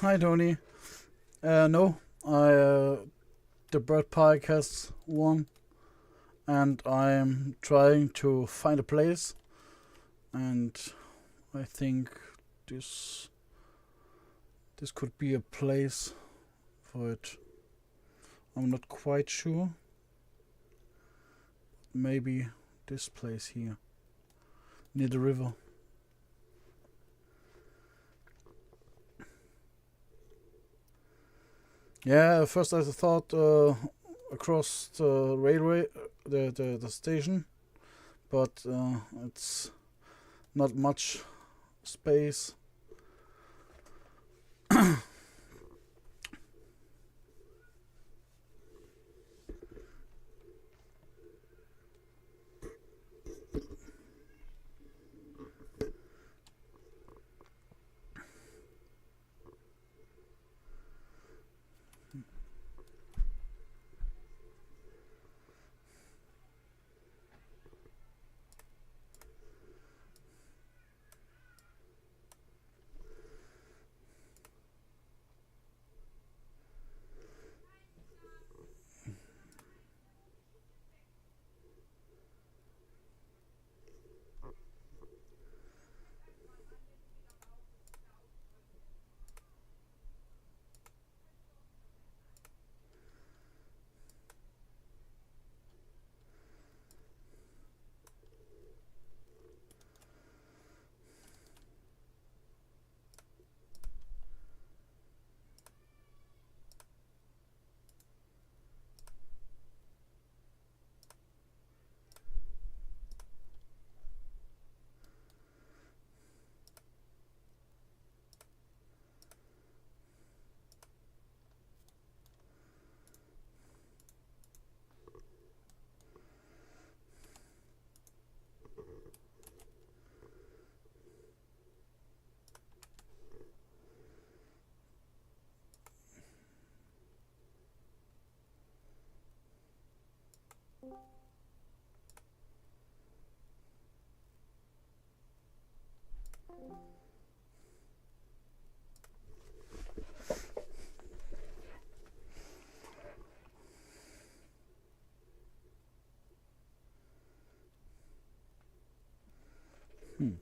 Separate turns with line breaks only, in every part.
Hi, Tony. No, the Bird Park has one, and I'm trying to find a place, and I think this this could be a place for it. I'm not quite sure. Maybe this place here, near the river. Yeah, first I thought across the railway, the station, but it's not much space. Hmm.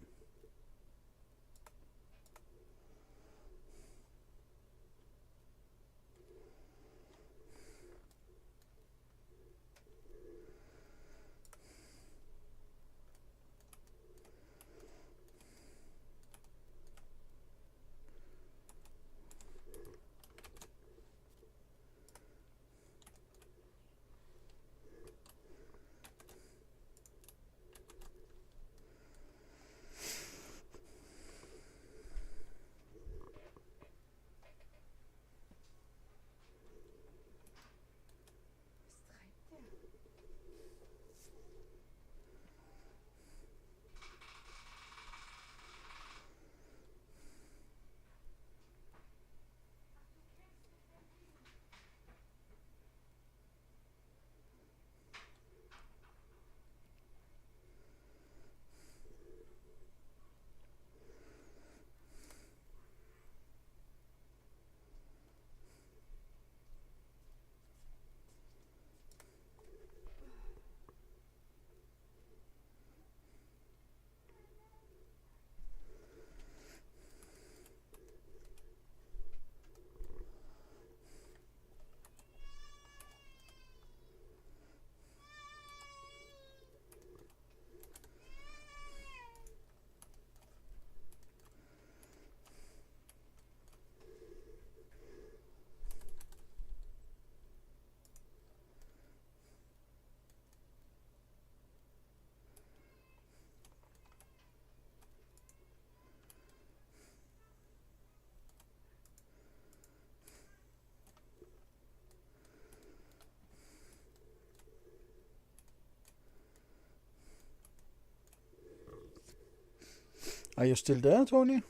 Are you still there, Tony?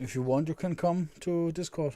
If you want, you can come to Discord.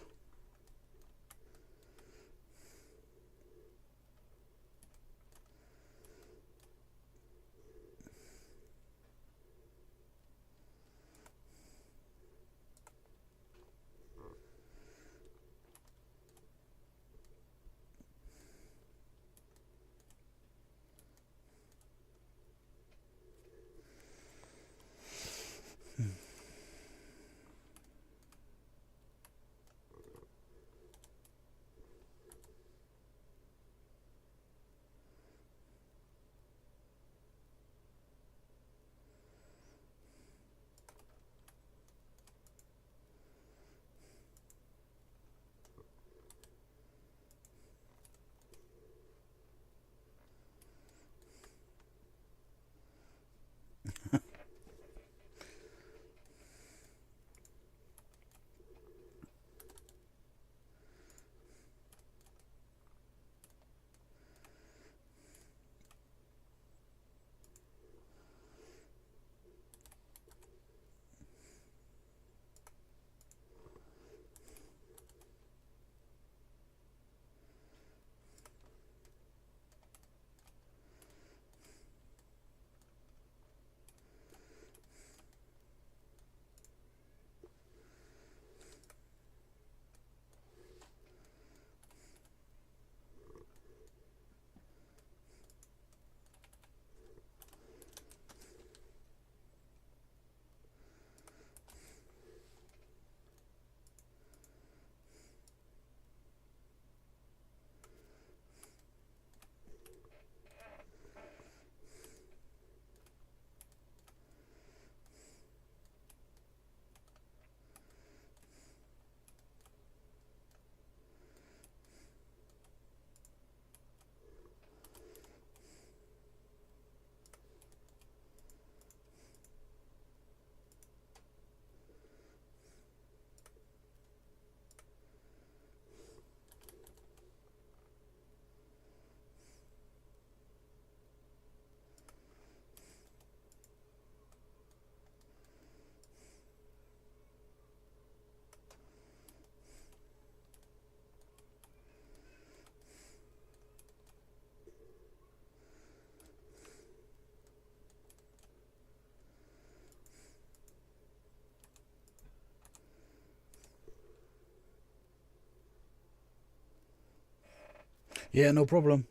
Yeah, no problem.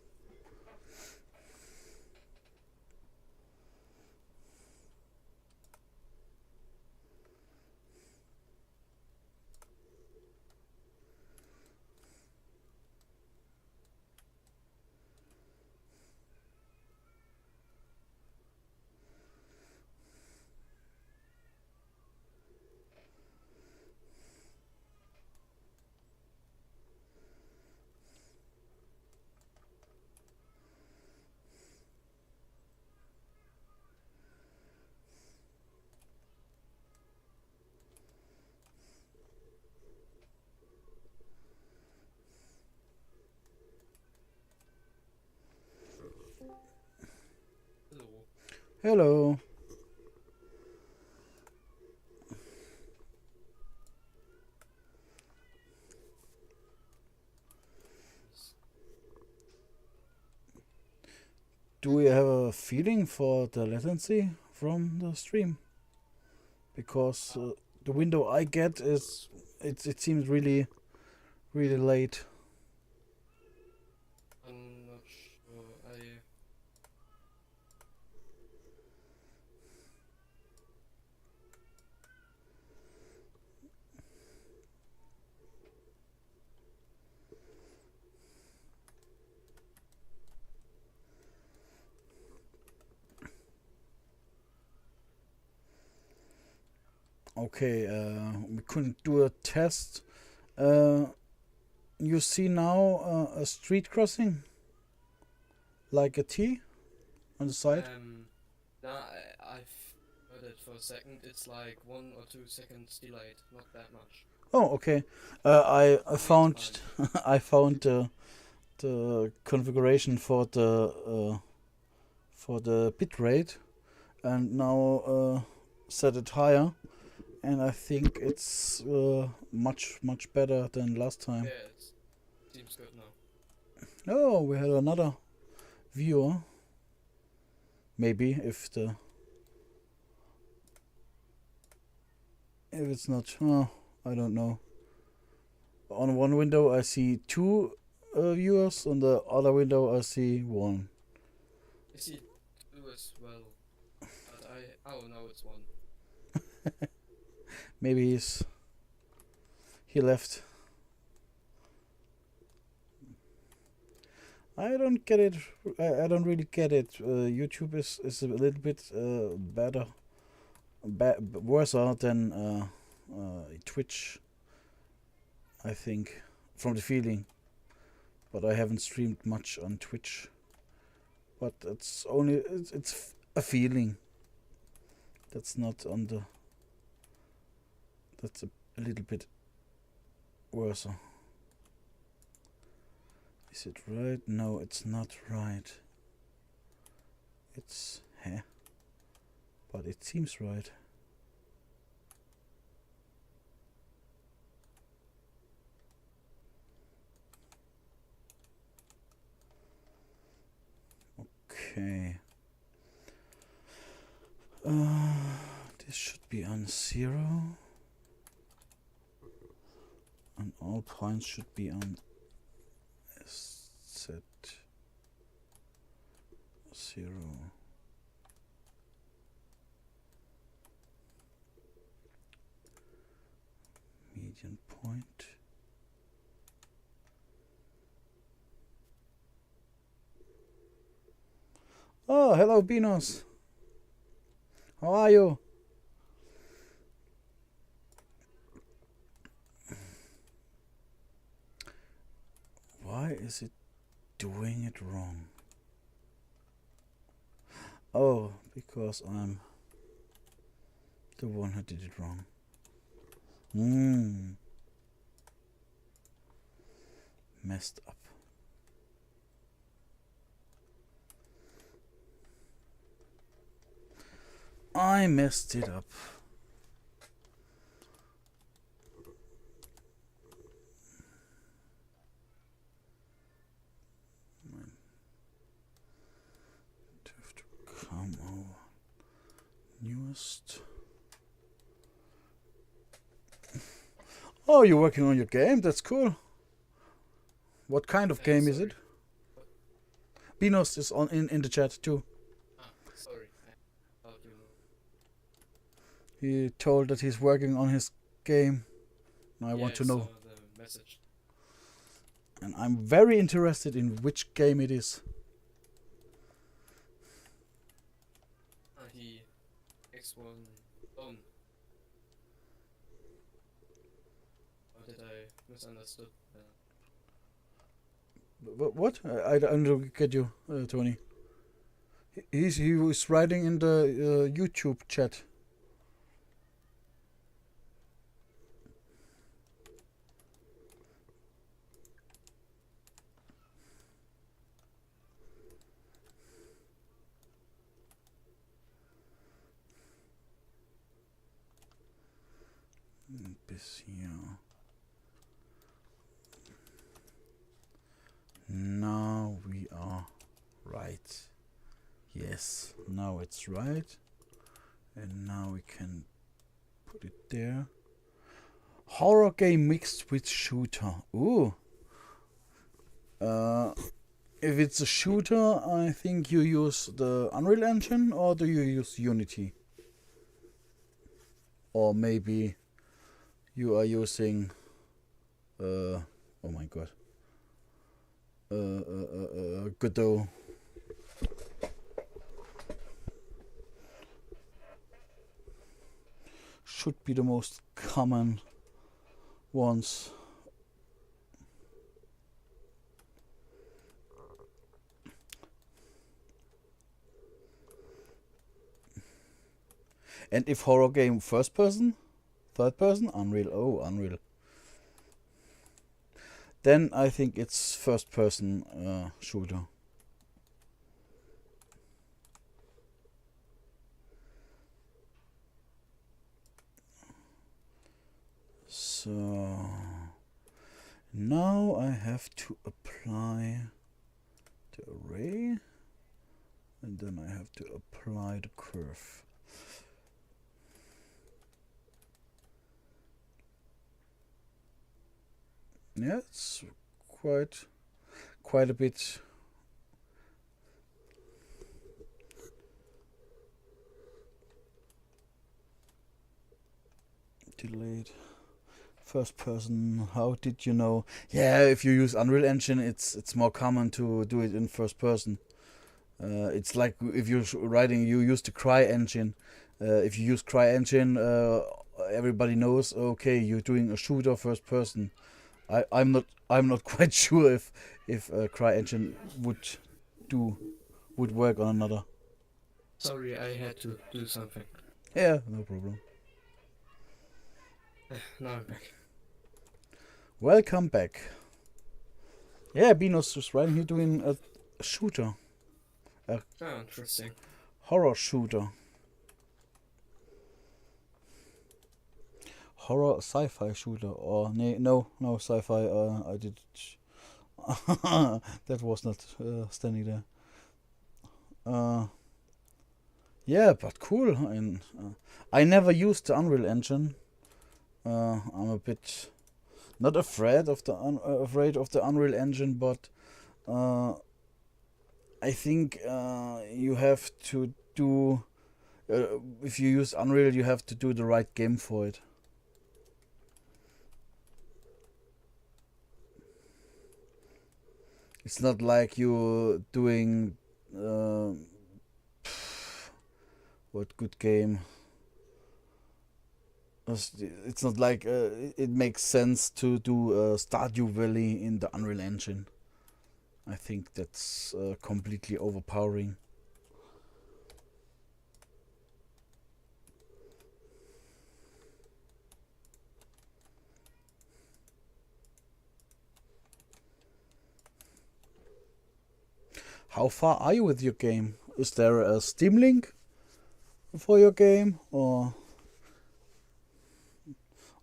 Hello.
Hello.
Yes.
Do we have a feeling for the latency from the stream? Because the window I get is it seems really late.
I'm not sure.
Okay, we couldn't do a test. Uh, you see now a street crossing, like a T on the side.
Nah, I've heard it for a second. It's like 1 or 2 seconds delayed, not that much.
Oh, okay. I
For me, it's
found
fine.
I found the configuration for the bitrate, and now set it higher. and I think it's much better than last time.
Yeah, it seems good now.
Oh, we had another viewer. Maybe if it's not. Oh, I don't know. On one window I see two viewers. On the other window I see one.
I see two as well, but oh no, it's one.
Maybe he left. I don't get it. I don't really get it. YouTube is a little bit better, worse than Twitch. I think, from the feeling. But I haven't streamed much on Twitch. But it's a feeling. That's not on the. That's a little bit worse. Is it right? No, it's not right. It's but it seems right. Okay. This should be on 0. And all points should be on set 0. Median point. Oh, hello, Beanos. How are you? Why is it doing it wrong? Oh, because I'm the one who did it wrong. Messed up. I messed it up. Have to come over. Newest. Oh, you're working on your game? That's cool. What kind of game is it? Beanos is in the chat too.
Sorry. I thought you know.
He told that he's working on his game. I want to know.
Saw the message.
And I'm very interested in which game it is.
He X1 own. Or did I misunderstood?
What? I don't get you, Tony. He was writing in the YouTube chat. Bis hier. Now we are right. Yes, now it's right. And now we can put it there. Horror game mixed with shooter. Ooh. If it's a shooter, I think you use the Unreal Engine, or do you use Unity? Or maybe you are using oh my god, Godot. Should be the most common ones. And if horror game first person, third person, Unreal. Oh, Unreal. Then I think it's first person shooter. So now I have to apply the array, and then I have to apply the curve. Yeah, it's quite a bit. Delayed. First person, how did you know? Yeah, if you use Unreal Engine, it's more common to do it in first person. It's like if you're writing, you use the CryEngine. If you use CryEngine, everybody knows. Okay, you're doing a shooter first person. I'm not quite sure if CryEngine would work on another.
Sorry, I had to do something.
Yeah, no problem.
Now I'm back.
Welcome back. Yeah, Beanos is right. He's doing a shooter,
Oh, interesting.
horror shooter, horror sci-fi shooter. Or no sci-fi. I did. That was not standing there. Yeah, but cool. And I never used the Unreal Engine. I'm a bit not afraid of the Unreal Engine, but I think you have to do. If you use Unreal, you have to do the right game for it. It's not like you doing what good game. It's not like it makes sense to do Stardew Valley in the Unreal Engine. I think that's completely overpowering. How far are you with your game? Is there a Steam link for your game, or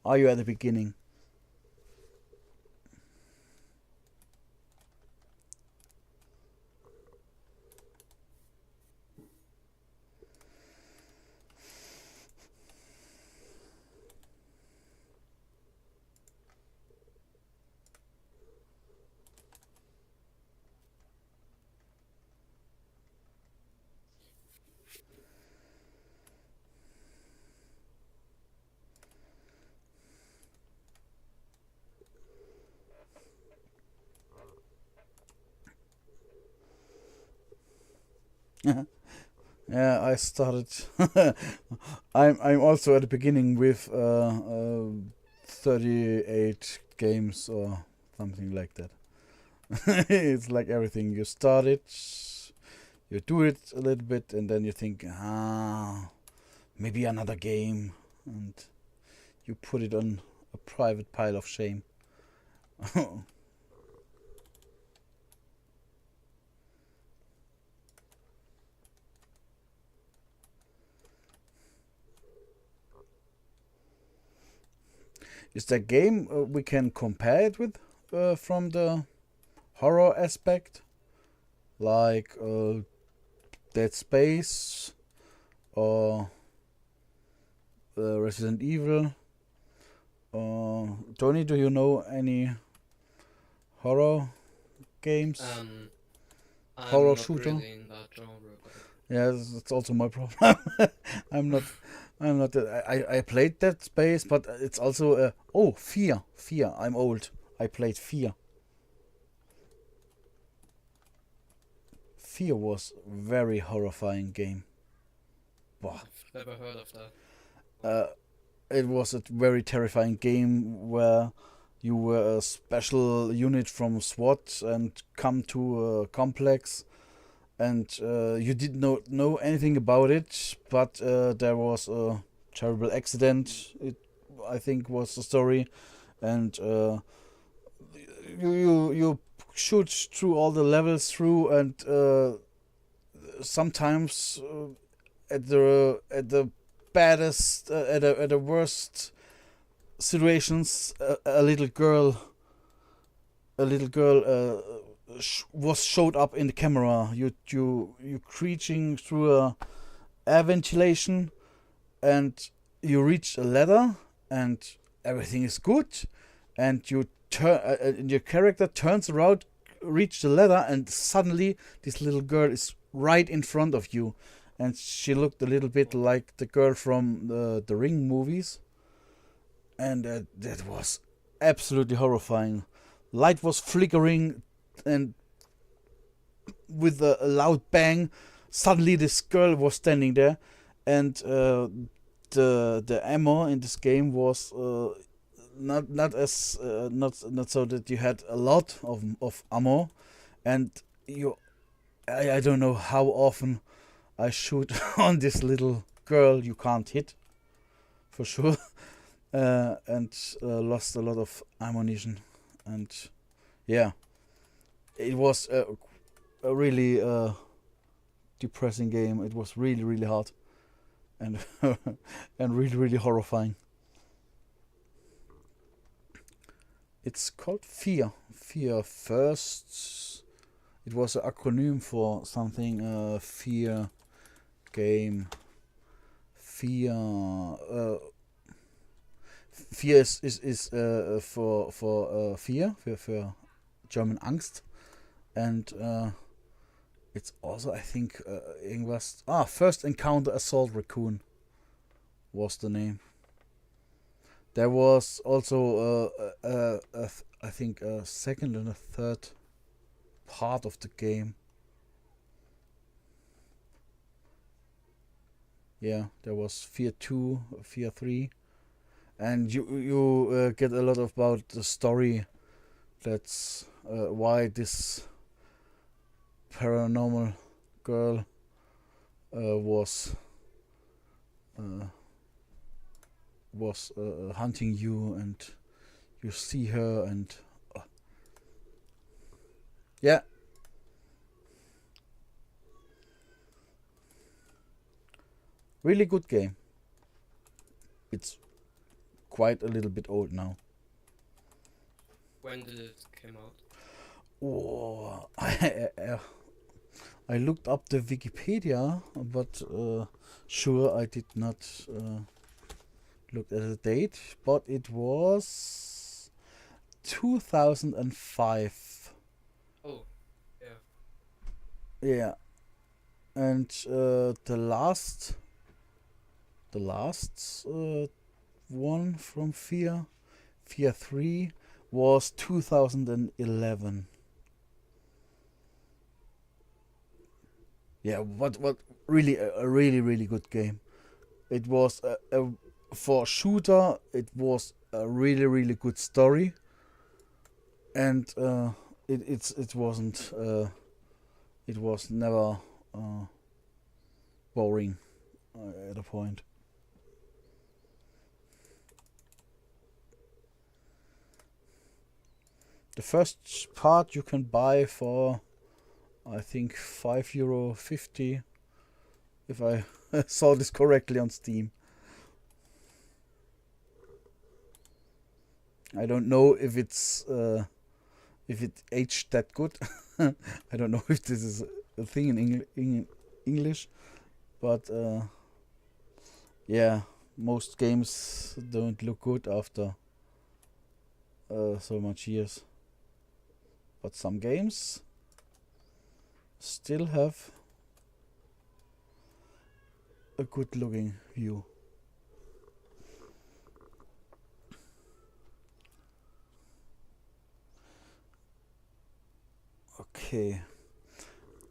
are you at the beginning? Yeah, I started. I'm also at the beginning with 38 games or something like that. It's like everything. You start it, you do it a little bit, and then you think, maybe another game, and you put it on a private pile of shame. Is there a game we can compare it with from the horror aspect? Like Dead Space or Resident Evil? Tony, do you know any horror games?
I'm
Horror
not
shooter?
really in that genre, but
Yeah, that's also my problem. I'm not. I'm not. I played Dead Space, but it's also. Fear. Fear. I'm old. I played Fear. Fear was very horrifying game. Bah.
I've never heard of that.
It was a very terrifying game where you were a special unit from SWAT and come to a complex, and you did not know anything about it, but there was a terrible accident. It, I think, was the story, and you shoot through all the levels through, and sometimes at the baddest at the worst situations, a little girl, was showed up in the camera. You creeping through a air ventilation, and you reach a ladder, and everything is good, and your character turns around, reach the ladder, and suddenly this little girl is right in front of you, and she looked a little bit like the girl from the Ring movies, and that was absolutely horrifying. Light was flickering, and with a loud bang, suddenly this girl was standing there, and the ammo in this game was not as not so that you had a lot of ammo, and I don't know how often I shoot on this little girl. You can't hit, for sure, and lost a lot of ammunition, and yeah, it was a really depressing game. It was really, really hard, and and really, really horrifying. It's called Fear. Fear First. It was an acronym for something. Fear game. Fear. Fear is for fear for German Angst, and it's also, I think, irgendwas. First Encounter Assault Raccoon was the name. There was also I think a second and a third part of the game. Yeah, there was Fear 2, Fear 3, and you get a lot about the story. That's why this paranormal girl was hunting you, and you see her, and yeah, really good game. It's quite a little bit old now.
When did it come out?
Oh, I looked up the Wikipedia, but sure, I did not look at the date, but it was 2005.
Oh, yeah.
Yeah, and the last one from Fear 3, was 2011. Yeah, what really a really, really good game. It was for a shooter. It was a really, really good story, and it wasn't it was never boring at a point. The first part you can buy for, I think, €5.50, if I saw this correctly on Steam. I don't know if it aged that good. I don't know if this is a thing in English, but yeah, most games don't look good after so much years. But some games still have a good looking view. Okay.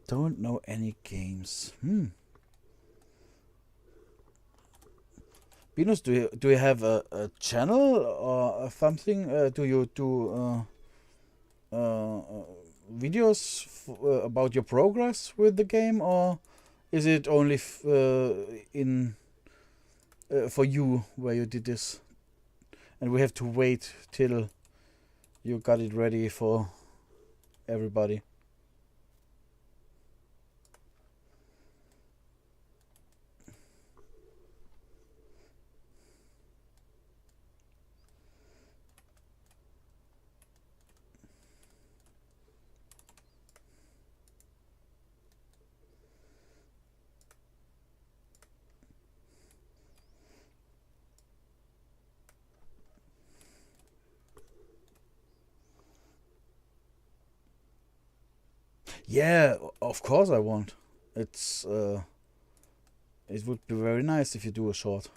Don't know any games. Venus, do you have a channel or something? Do you do videos about your progress with the game, or is it only in for you where you did this, and we have to wait till you got it ready for everybody? Yeah, of course I want. It's it would be very nice if you do a short.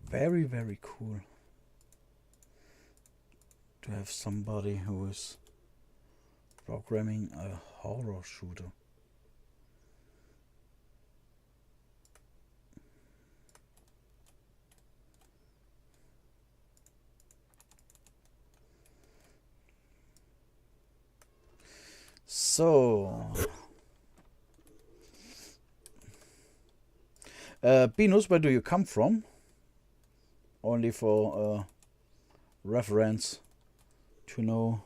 Very, very cool to have somebody who is programming a horror shooter. So, Binus, where do you come from? Only for reference to know.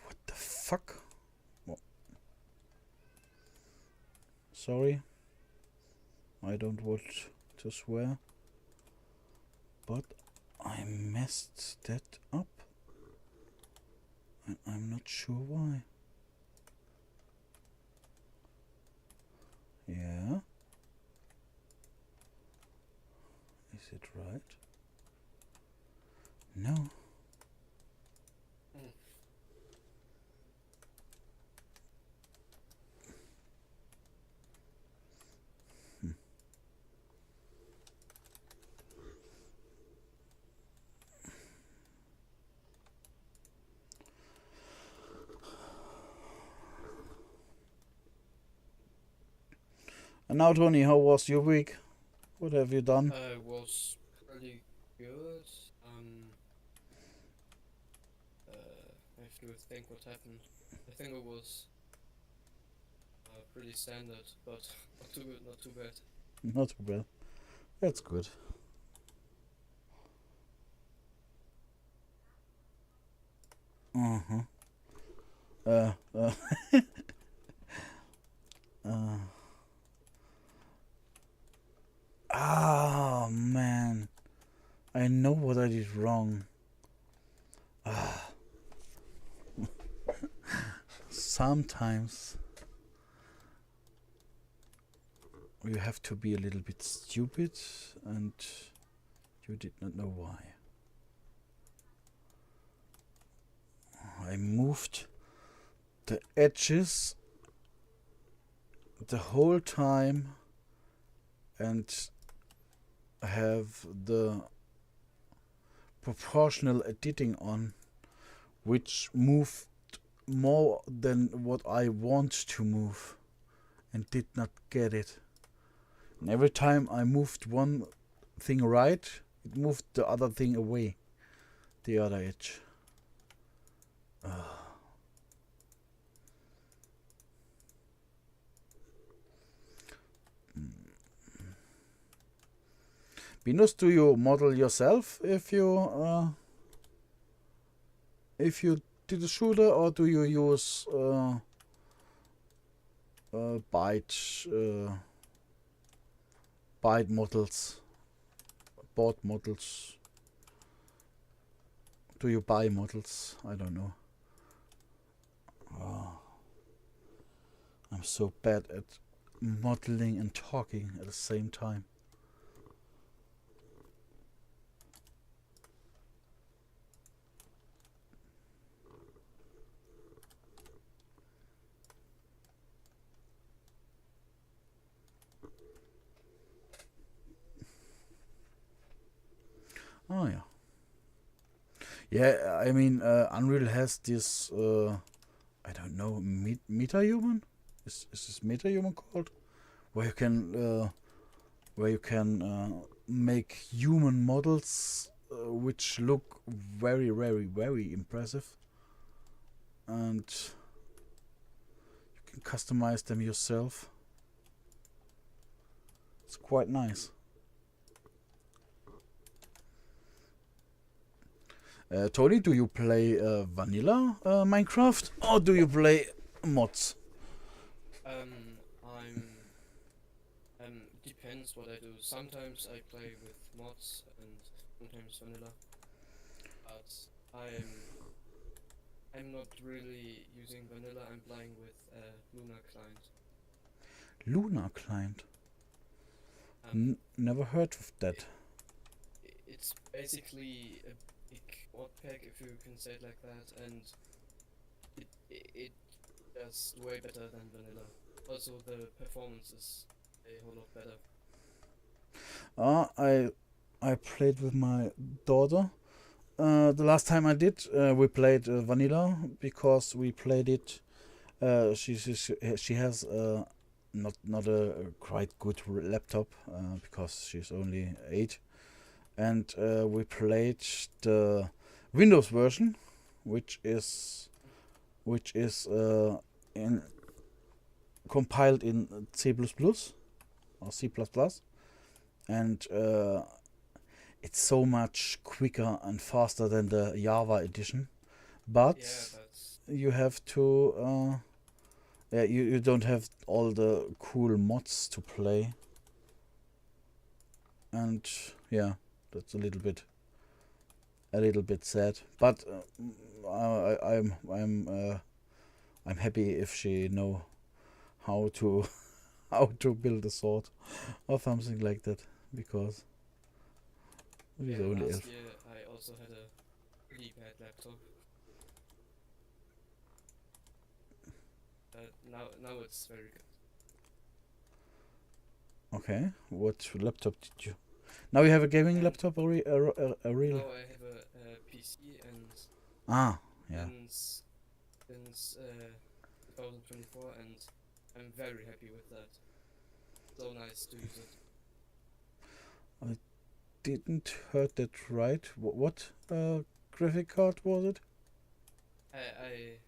What the fuck? What? Sorry, I don't want to swear, but I messed that up, and I'm not sure why. Yeah. Is it right? No. Hmm. And now, Tony, how was your week? What have you done?
It was pretty good. I have to think what happened. I think it was pretty standard, but not too good, not too bad.
Not too bad. That's good. Uh-huh. Uh, uh, Ah, man. I know what I did wrong. Ah. Sometimes you have to be a little bit stupid, and you did not know why. I moved the edges the whole time and have the proportional editing on, which moved more than what I want to move and did not get it. And every time I moved one thing right, it moved the other thing away, the other edge. Binus, do you model yourself if you did a shooter, or do you use byte models, board models? Do you buy models? I don't know. Oh, I'm so bad at modeling and talking at the same time. Oh yeah. Yeah, I mean, Unreal has this, I don't know, MetaHuman? Is this MetaHuman called? Where you can make human models which look very, very, very impressive, and you can customize them yourself. It's quite nice. Tony, do you play vanilla Minecraft, or do you play mods?
Depends what I do. Sometimes I play with mods and sometimes vanilla. But I'm not really using vanilla. I'm playing with Luna client.
Luna client? Never heard of that.
It's basically a big mod pack, if you can say it like that, and it does way better than vanilla. Also, the performance is a whole lot better.
I played with my daughter. The last time I did, we played vanilla because we played it. She has not a quite good laptop because she's only 8, and we played the Windows version, which is in compiled in C++ or C++, and it's so much quicker and faster than the Java edition, but you have to you don't have all the cool mods to play, and yeah, that's a little bit sad, but I'm happy if she know how to how to build a sword or something like that, because
last year I also had a really bad laptop. Now it's very good.
Okay, what laptop did you? Now you have a gaming laptop, or a real?
Now I have a PC, and since 2024, and I'm very happy with that. So nice to use it.
I didn't heard that right. What graphic card was it?
I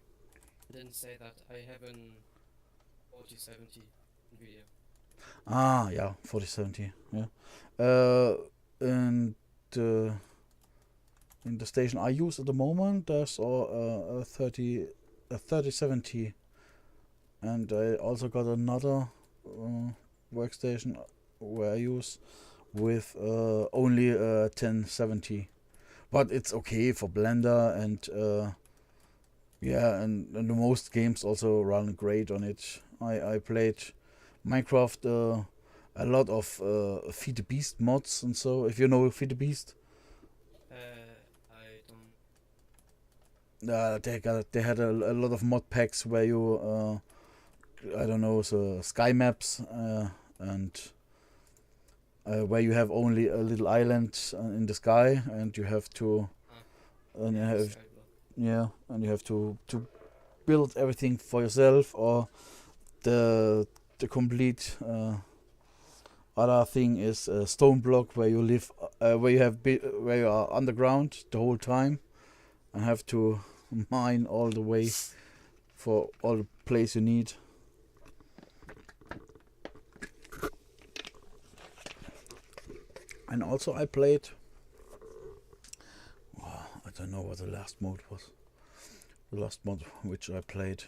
didn't say that. I have an 4070 Nvidia.
Yeah, 4070. Yeah. And in the station I use at the moment, there's a 3070, and I also got another workstation where I use with only 1070, but it's okay for Blender, and and the most games also run great on it. I played Minecraft a lot of Feed the Beast mods, and so if you know Feed the Beast.
I don't.
They had a lot of mod packs where you I don't know, so sky maps, and where you have only a little island in the sky, and you have to and you have and you have to build everything for yourself, or the complete other thing is a stone block where you live, where you are underground the whole time and have to mine all the way for all the place you need. And also I played, I don't know what the last mode was. The last mode which I played.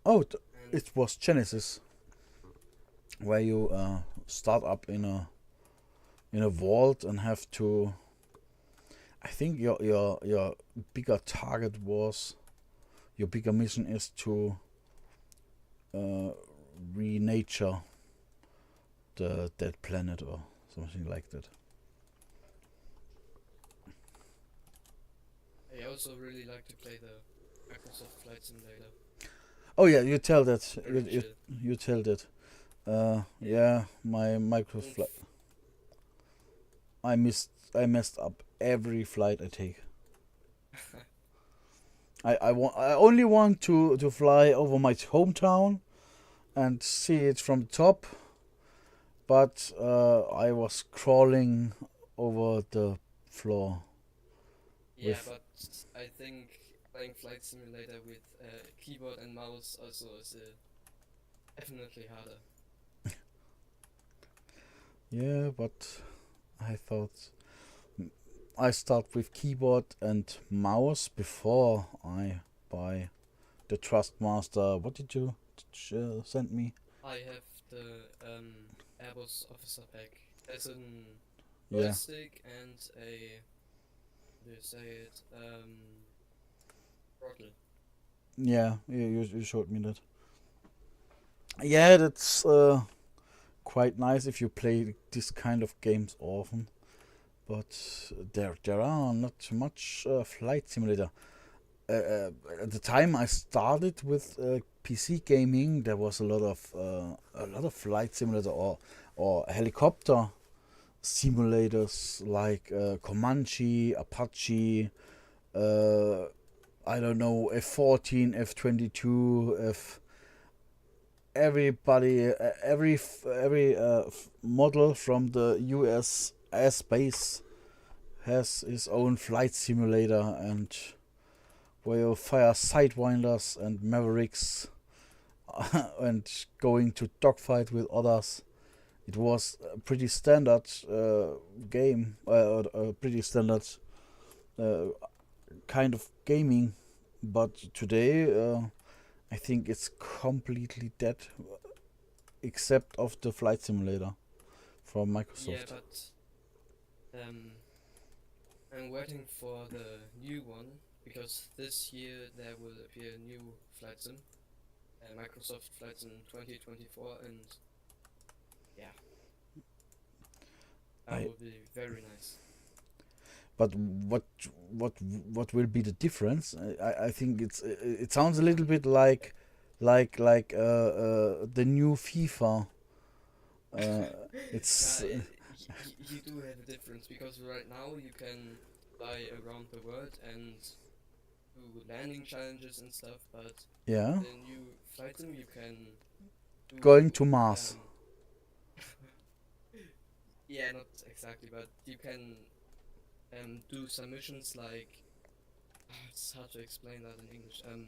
Oh, it was Genesis, where you start up in a vault and have to. I think your bigger target was, your bigger mission is to renature the dead planet or something like that.
I also really like to play the Microsoft Flight Simulator.
Oh yeah, you tell that. You tell that. Yeah, my Microsoft flight. I messed up every flight I take. I only want to fly over my hometown and see it from the top, but I was crawling over the floor
Yeah,
with.
but I think playing Flight Simulator with keyboard and mouse also is definitely harder.
Yeah, but I thought I start with keyboard and mouse before I buy the Trustmaster. What did you send me?
I have the Airbus Officer Pack. There's an
Yeah,
joystick and a, how do you say it, throttle.
yeah, you showed me that. Yeah, that's quite nice if you play this kind of games often. But there are not much flight simulator. At the time I started with PC gaming, there was a lot of flight simulator or helicopter simulators like Comanche, Apache, uh, I don't know, F-14, F-22, F. Everybody, every model from the U.S. airspace has his own flight simulator, and where you fire sidewinders and mavericks and going to dogfight with others. It was a pretty standard game, a pretty standard uh, kind of gaming. But today, I think it's completely dead, except of the flight simulator from
Yeah,
Microsoft.
but um, I'm waiting for the new one because this year there will appear a new Flight Sim, Microsoft Flight Sim 2024, and yeah, that
I
will be very nice.
But what what will be the difference? I think it sounds a little bit like the new FIFA. Uh, it's
You do have a difference because right now you can fly around the world and do landing challenges and stuff, but
yeah,
the new Flight Sim you can
going
do
to Mars.
yeah, not exactly, but you can do some missions like it's hard to explain that in English. Um,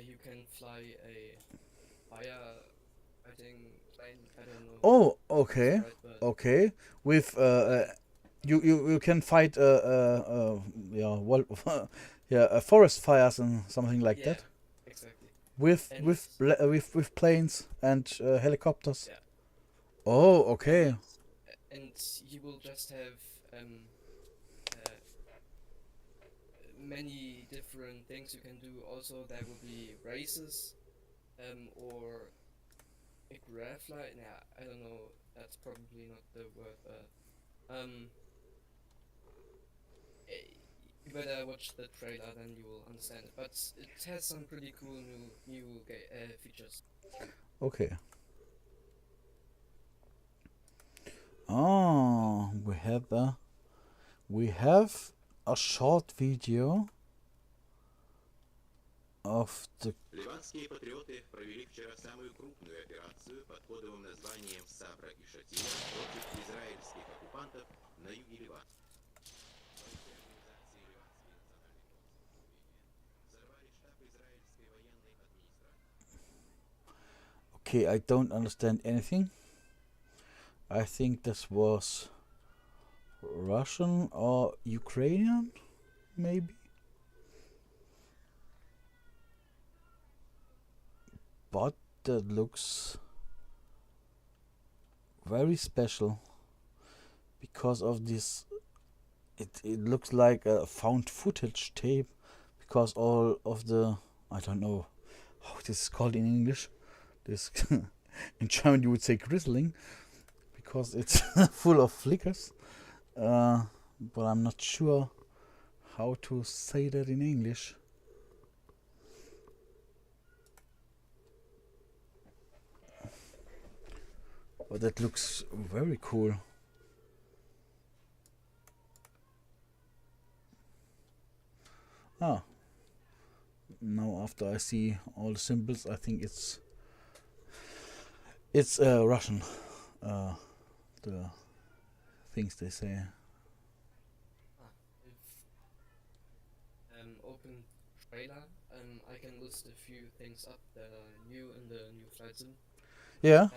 you can fly a fire fighting plane. I don't know
Oh,
if it's
okay,
right, but
okay. With you can fight yeah, well, yeah, forest fires and something like
yeah,
that
exactly.
with
And
with planes and helicopters.
yeah,
Oh,
and
okay.
and you will just have uh, many different things you can do. Also, there will be races, or a graph light. Nah, I don't know. That's probably not the word, but you better watch the trailer, then you will understand it. But it has some pretty cool new features.
Okay. Oh, we have a short video of the.
Ливанские патриоты провели вчера самую крупную операцию под кодовым названием «Сабра и Шатила» против израильских оккупантов на юге Ливана. Бойцы организации «Ливанские национальные фронты» взорвали штаб израильской военной администрации.
Okay, I don't understand anything. I think this was Russian or Ukrainian, maybe. But that looks very special because of this. It looks like a found footage tape because all of the, I don't know how this is called in English. This in German you would say grizzling because it's full of flickers. But I'm not sure how to say that in English. But that looks very cool. Ah, now after I see all the symbols, I think it's It's Russian. The things they say.
If open trailer, I can list a few things up that are new in the new flight sim.
Yeah.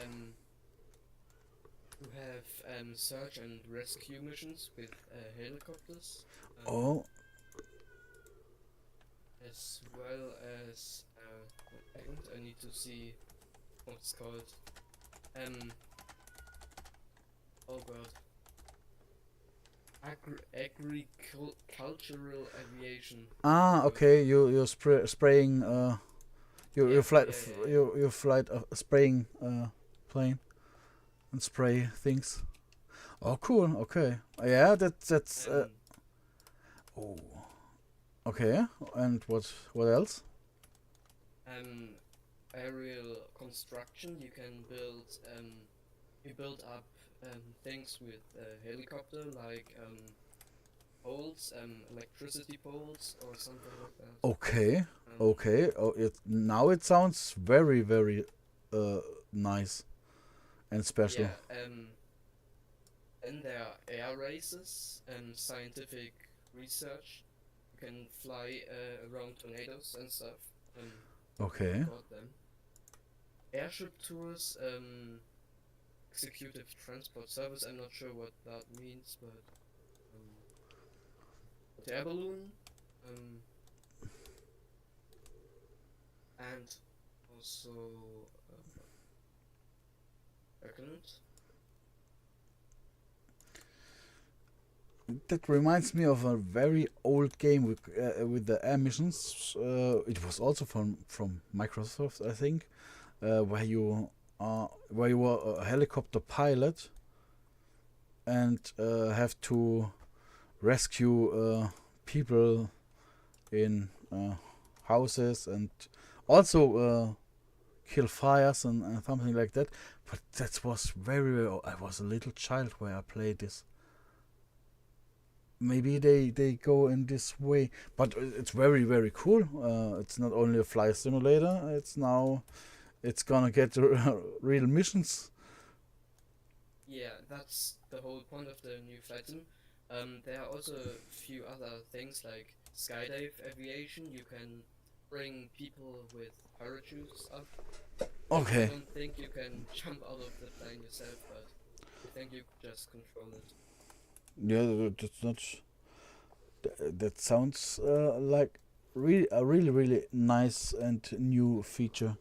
You have search and rescue missions with helicopters.
Oh.
As well as one second, I need to see what it's called. Oh god. Agricultural aviation.
Okay. You're spraying. You
Yeah,
flight.
yeah.
You flight a spraying plane and spray things. Oh, cool. Okay. Yeah. That's. Oh. Okay. And what else?
Aerial construction. You can build. You build up things with helicopter, like poles, electricity poles, or something like that.
Okay. Okay. Oh, now it sounds very nice and special.
Yeah. Then there are air races and scientific research. You can fly around tornadoes and stuff.
Okay.
Got them. Airship tours. Executive transport service. I'm not sure what that means, but hot air balloon. And also second.
That reminds me of a very old game with the air missions. It was also from Microsoft, I think, where you were a helicopter pilot and have to rescue people in houses and also kill fires and something like that. But that was I was a little child where I played this. Maybe they go in this way, but it's very cool. It's not only a flight simulator. It's gonna get real missions.
Yeah, that's the whole point of the new flight sim. There are also a few other things like skydive aviation. You can bring people with parachutes up.
Okay.
I don't think you can jump out of the plane yourself, but I think you just control it.
Yeah, that's not. That sounds like a really nice and new feature.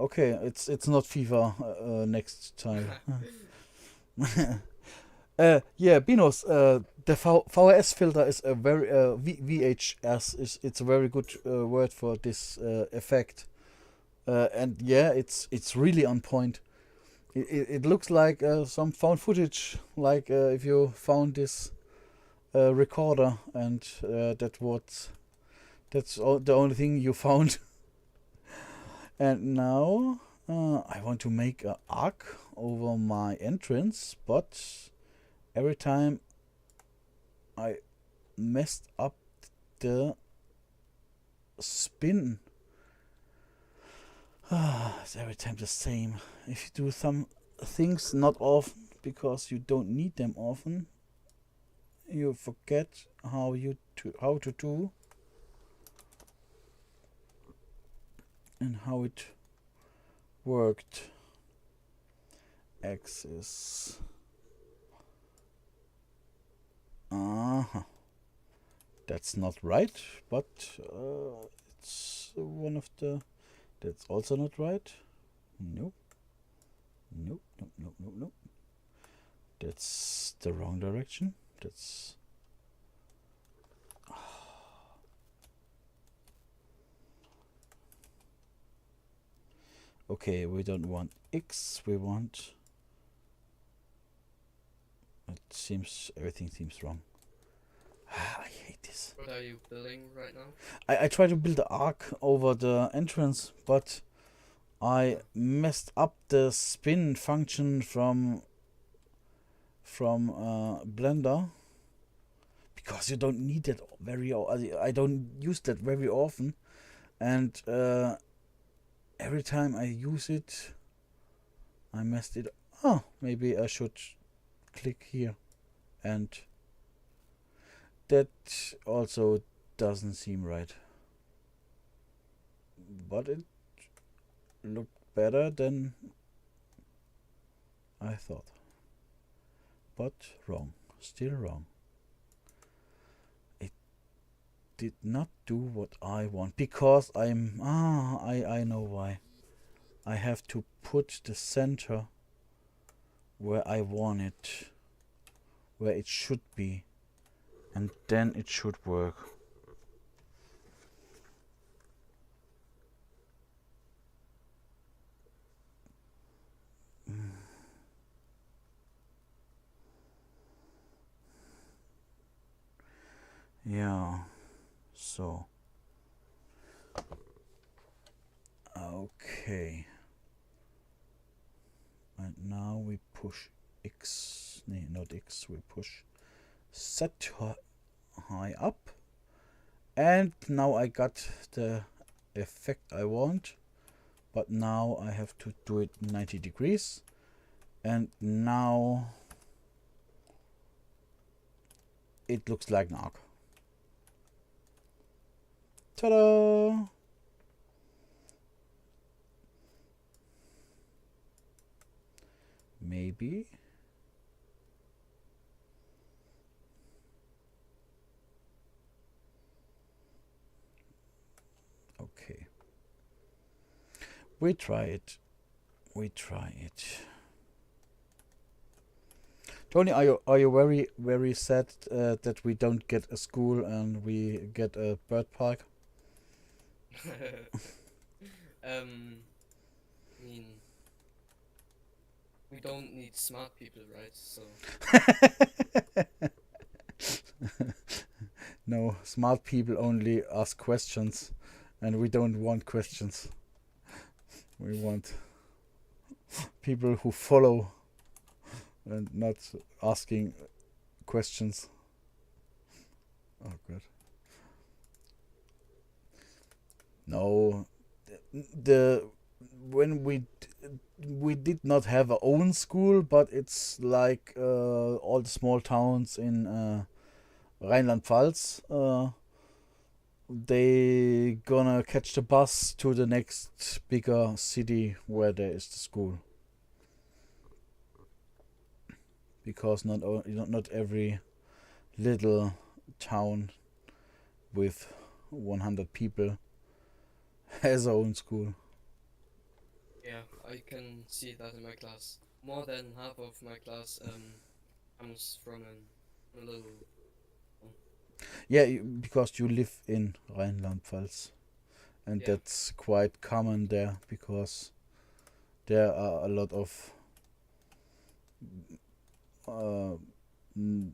Okay, it's not FIFA next time. Yeah, Binos. The VHS filter is a very VHS is it's a very good word for this effect. And yeah, it's really on point. It looks like some found footage, like if you found this recorder and that's the only thing you found. And now I want to make an arc over my entrance, but every time I messed up the spin. It's every time the same. If you do some things not often because you don't need them often, you forget how to do and how it worked. Axis. That's not right, but it's one of the. That's also not right. Nope. Nope. That's the wrong direction. That's. Okay, we don't want X, we want. Everything seems wrong. I hate this.
What are you building right now?
I try to build an arc over the entrance, but I messed up the spin function from Blender because you don't need that I don't use that very often, and every time I use it, I messed it. Oh, maybe I should click here, and that also doesn't seem right. But it looked better than I thought. But wrong. Still wrong. It did not do what I want because I know why. I have to put the center where I want it, where it should be, and then it should work. Yeah, so okay, and now we push X, no, not X, we push set high up, and now I got the effect I want, but now I have to do it 90 degrees, and now it looks like an arc. Ta-da! Maybe. Okay. We try it. We try it. Tony, are you very sad that we don't get a school and we get a bird park?
I mean, we don't need smart people, right? So
No, smart people only ask questions, and we don't want questions. We want people who follow and not asking questions. Oh god. No, the when we did not have our own school, but it's like all the small towns in Rheinland-Pfalz. They gonna catch the bus to the next bigger city where there is the school. Because not every little town with 100 people has their own school.
yeah, I can see that in my class. More than half of my class comes from a little.
Yeah, because you live in Rheinland-Pfalz, and
Yeah.
that's quite common there because there are a lot of.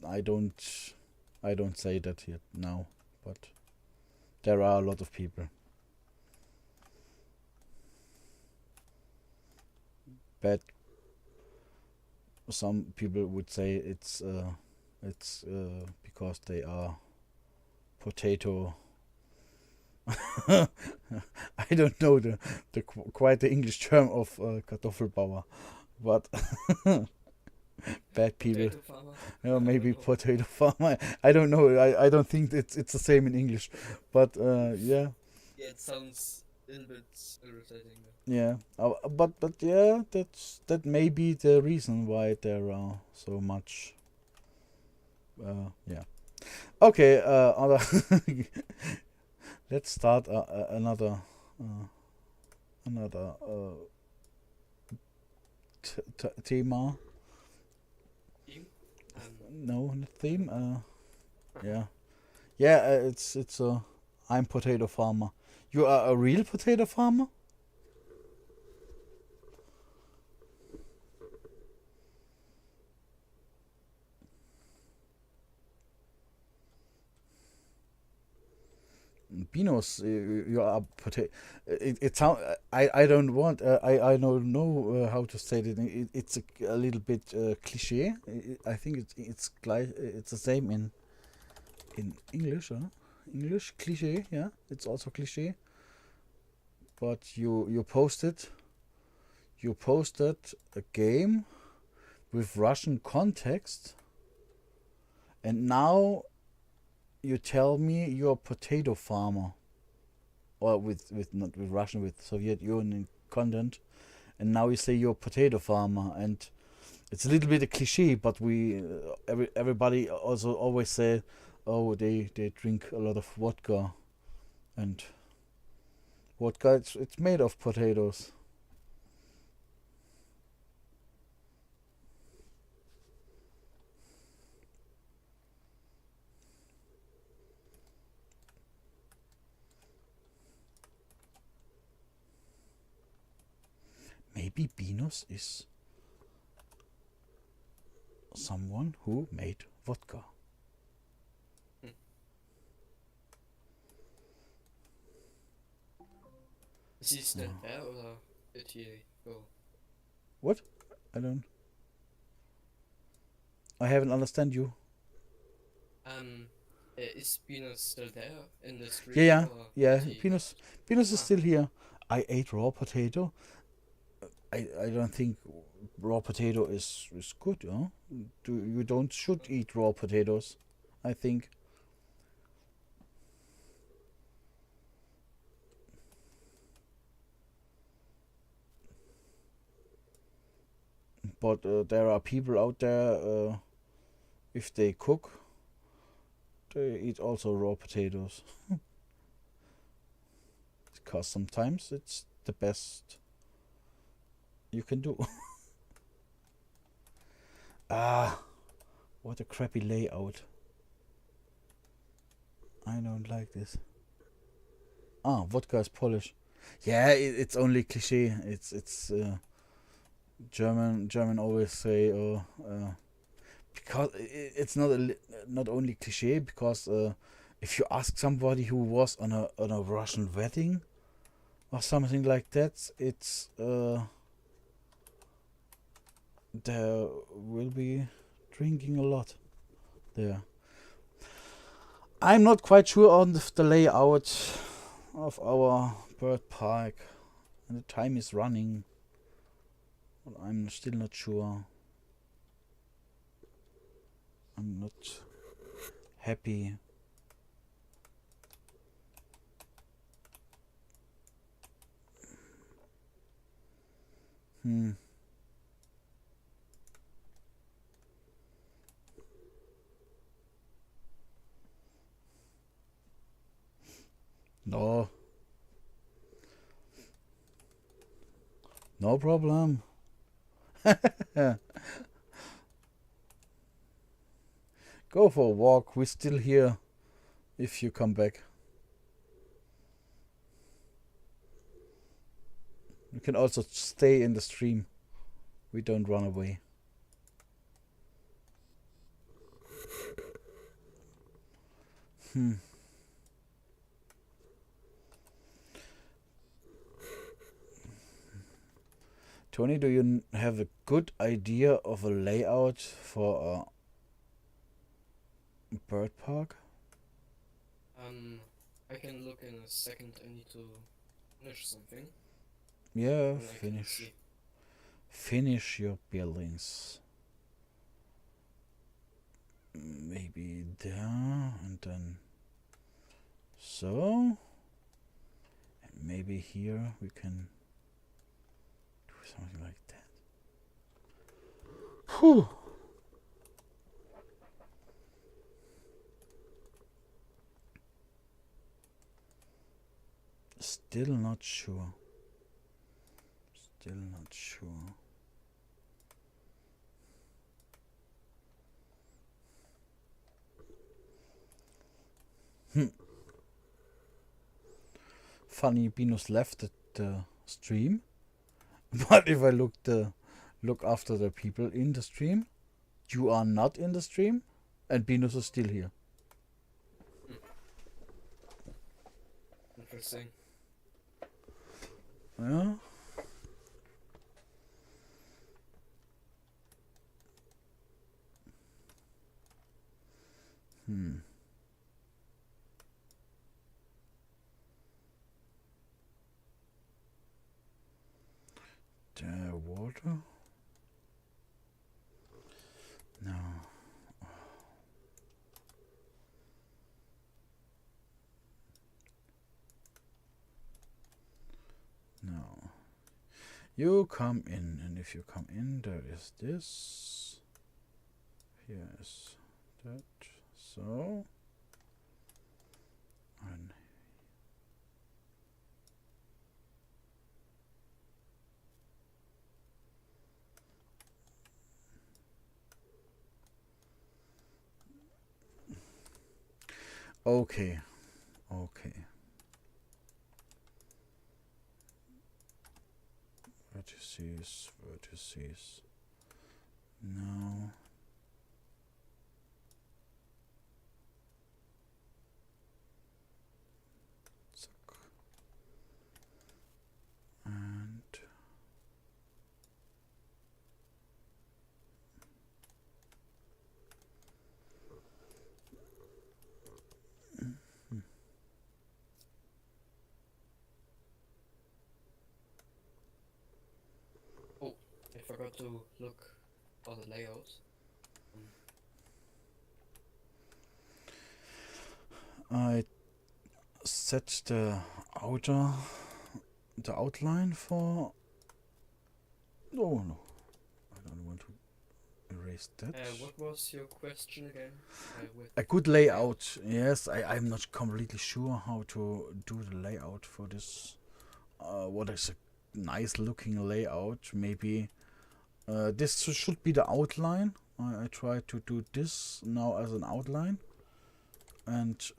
I don't say that yet now, but there are a lot of people. But some people would say it's because they are potato. I don't know the quite the English term of Kartoffelbauer, but bad people.
Potato farmer.
Maybe
I don't know.
potato farmer. I don't know. I don't think it's the same in English, but yeah.
Yeah, it sounds a little bit irritating.
Yeah, but yeah, that may be the reason why there are so much. Yeah. Okay. Other. Let's start another thema.
Team?
No, not theme. Yeah, yeah. It's a. I'm potato farmer. You are a real potato farmer? Binos, you are potato. It sound. I don't want. I don't know how to say it. It's a little bit cliche. I think it's the same in English. English cliche. Yeah, it's also cliche. But you post it. you posted a game with Russian context, and now you tell me you're a potato farmer, or with not with Russian, with Soviet Union content, and now you say you're a potato farmer, and it's a little bit a cliche, but we everybody also always say, oh, they drink a lot of vodka, and vodka it's made of potatoes. Maybe Binus is someone who made vodka.
Is he still there or did he go?
What? I haven't understand you.
Is Venus still there in the stream?
Yeah.
Or
Yeah.
did he-
Pinus is still here. I ate raw potato. I don't think raw potato is good, huh? You don't should eat raw potatoes, I think. But there are people out there, if they cook, they eat also raw potatoes. Because sometimes it's the best you can do. Ah, what a crappy layout. I don't like this. Ah, vodka is Polish. Yeah, it's only cliche. It's German always say because it's not only cliche, because if you ask somebody who was on a Russian wedding or something like that, it's there will be drinking a lot there. I'm not quite sure on the layout of our bird park, and the time is running, but I'm still not sure. I'm not happy. No. No problem. Go for a walk. We're still here if you come back. You can also stay in the stream. We don't run away. Tony, do you have a good idea of a layout for a bird park?
I can look in a second. I need to finish something.
Yeah,
and I can see.
finish your buildings. Maybe there, and then so, and maybe here we can do something like that. Whew. Still not sure. Still not sure. Funny, Binus left the stream, but if I look after the people in the stream, you are not in the stream, and Binus is still here.
Interesting.
Yeah. There water. No. No. You come in, and if you come in, there is this. Here is that. So. And okay. Okay. Vertices, vertices. No. Zack. And
Oh, I forgot to look for the layout.
I set the outline for. Oh no, I don't want to erase that.
What was your question again? With
A good layout. Yes, I'm not completely sure how to do the layout for this. What is a nice looking layout? Maybe this should be the outline. I try to do this now as an outline and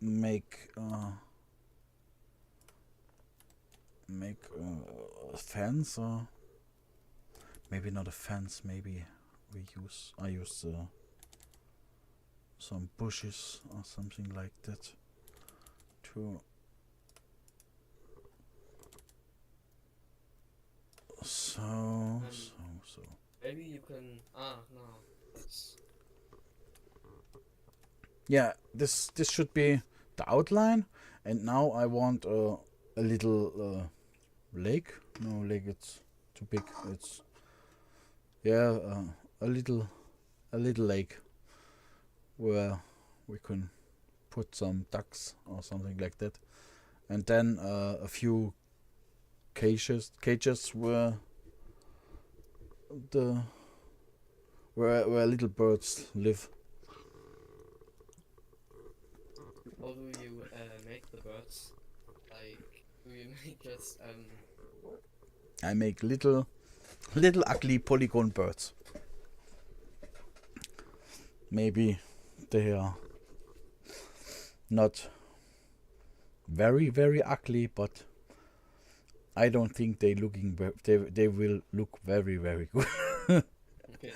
make a fence, or maybe not a fence. Maybe I use some bushes or something like that to. So.
maybe you can. No, that's.
Yeah, this should be the outline, and now I want a little lake. No, lake, it's too big. It's a little lake where we can put some ducks or something like that, and then a few cages where little birds live.
How do you make the birds? Like, do you make just
I make little ugly polygon birds. Maybe they are not very ugly, but I don't think they will look very good.
Okay.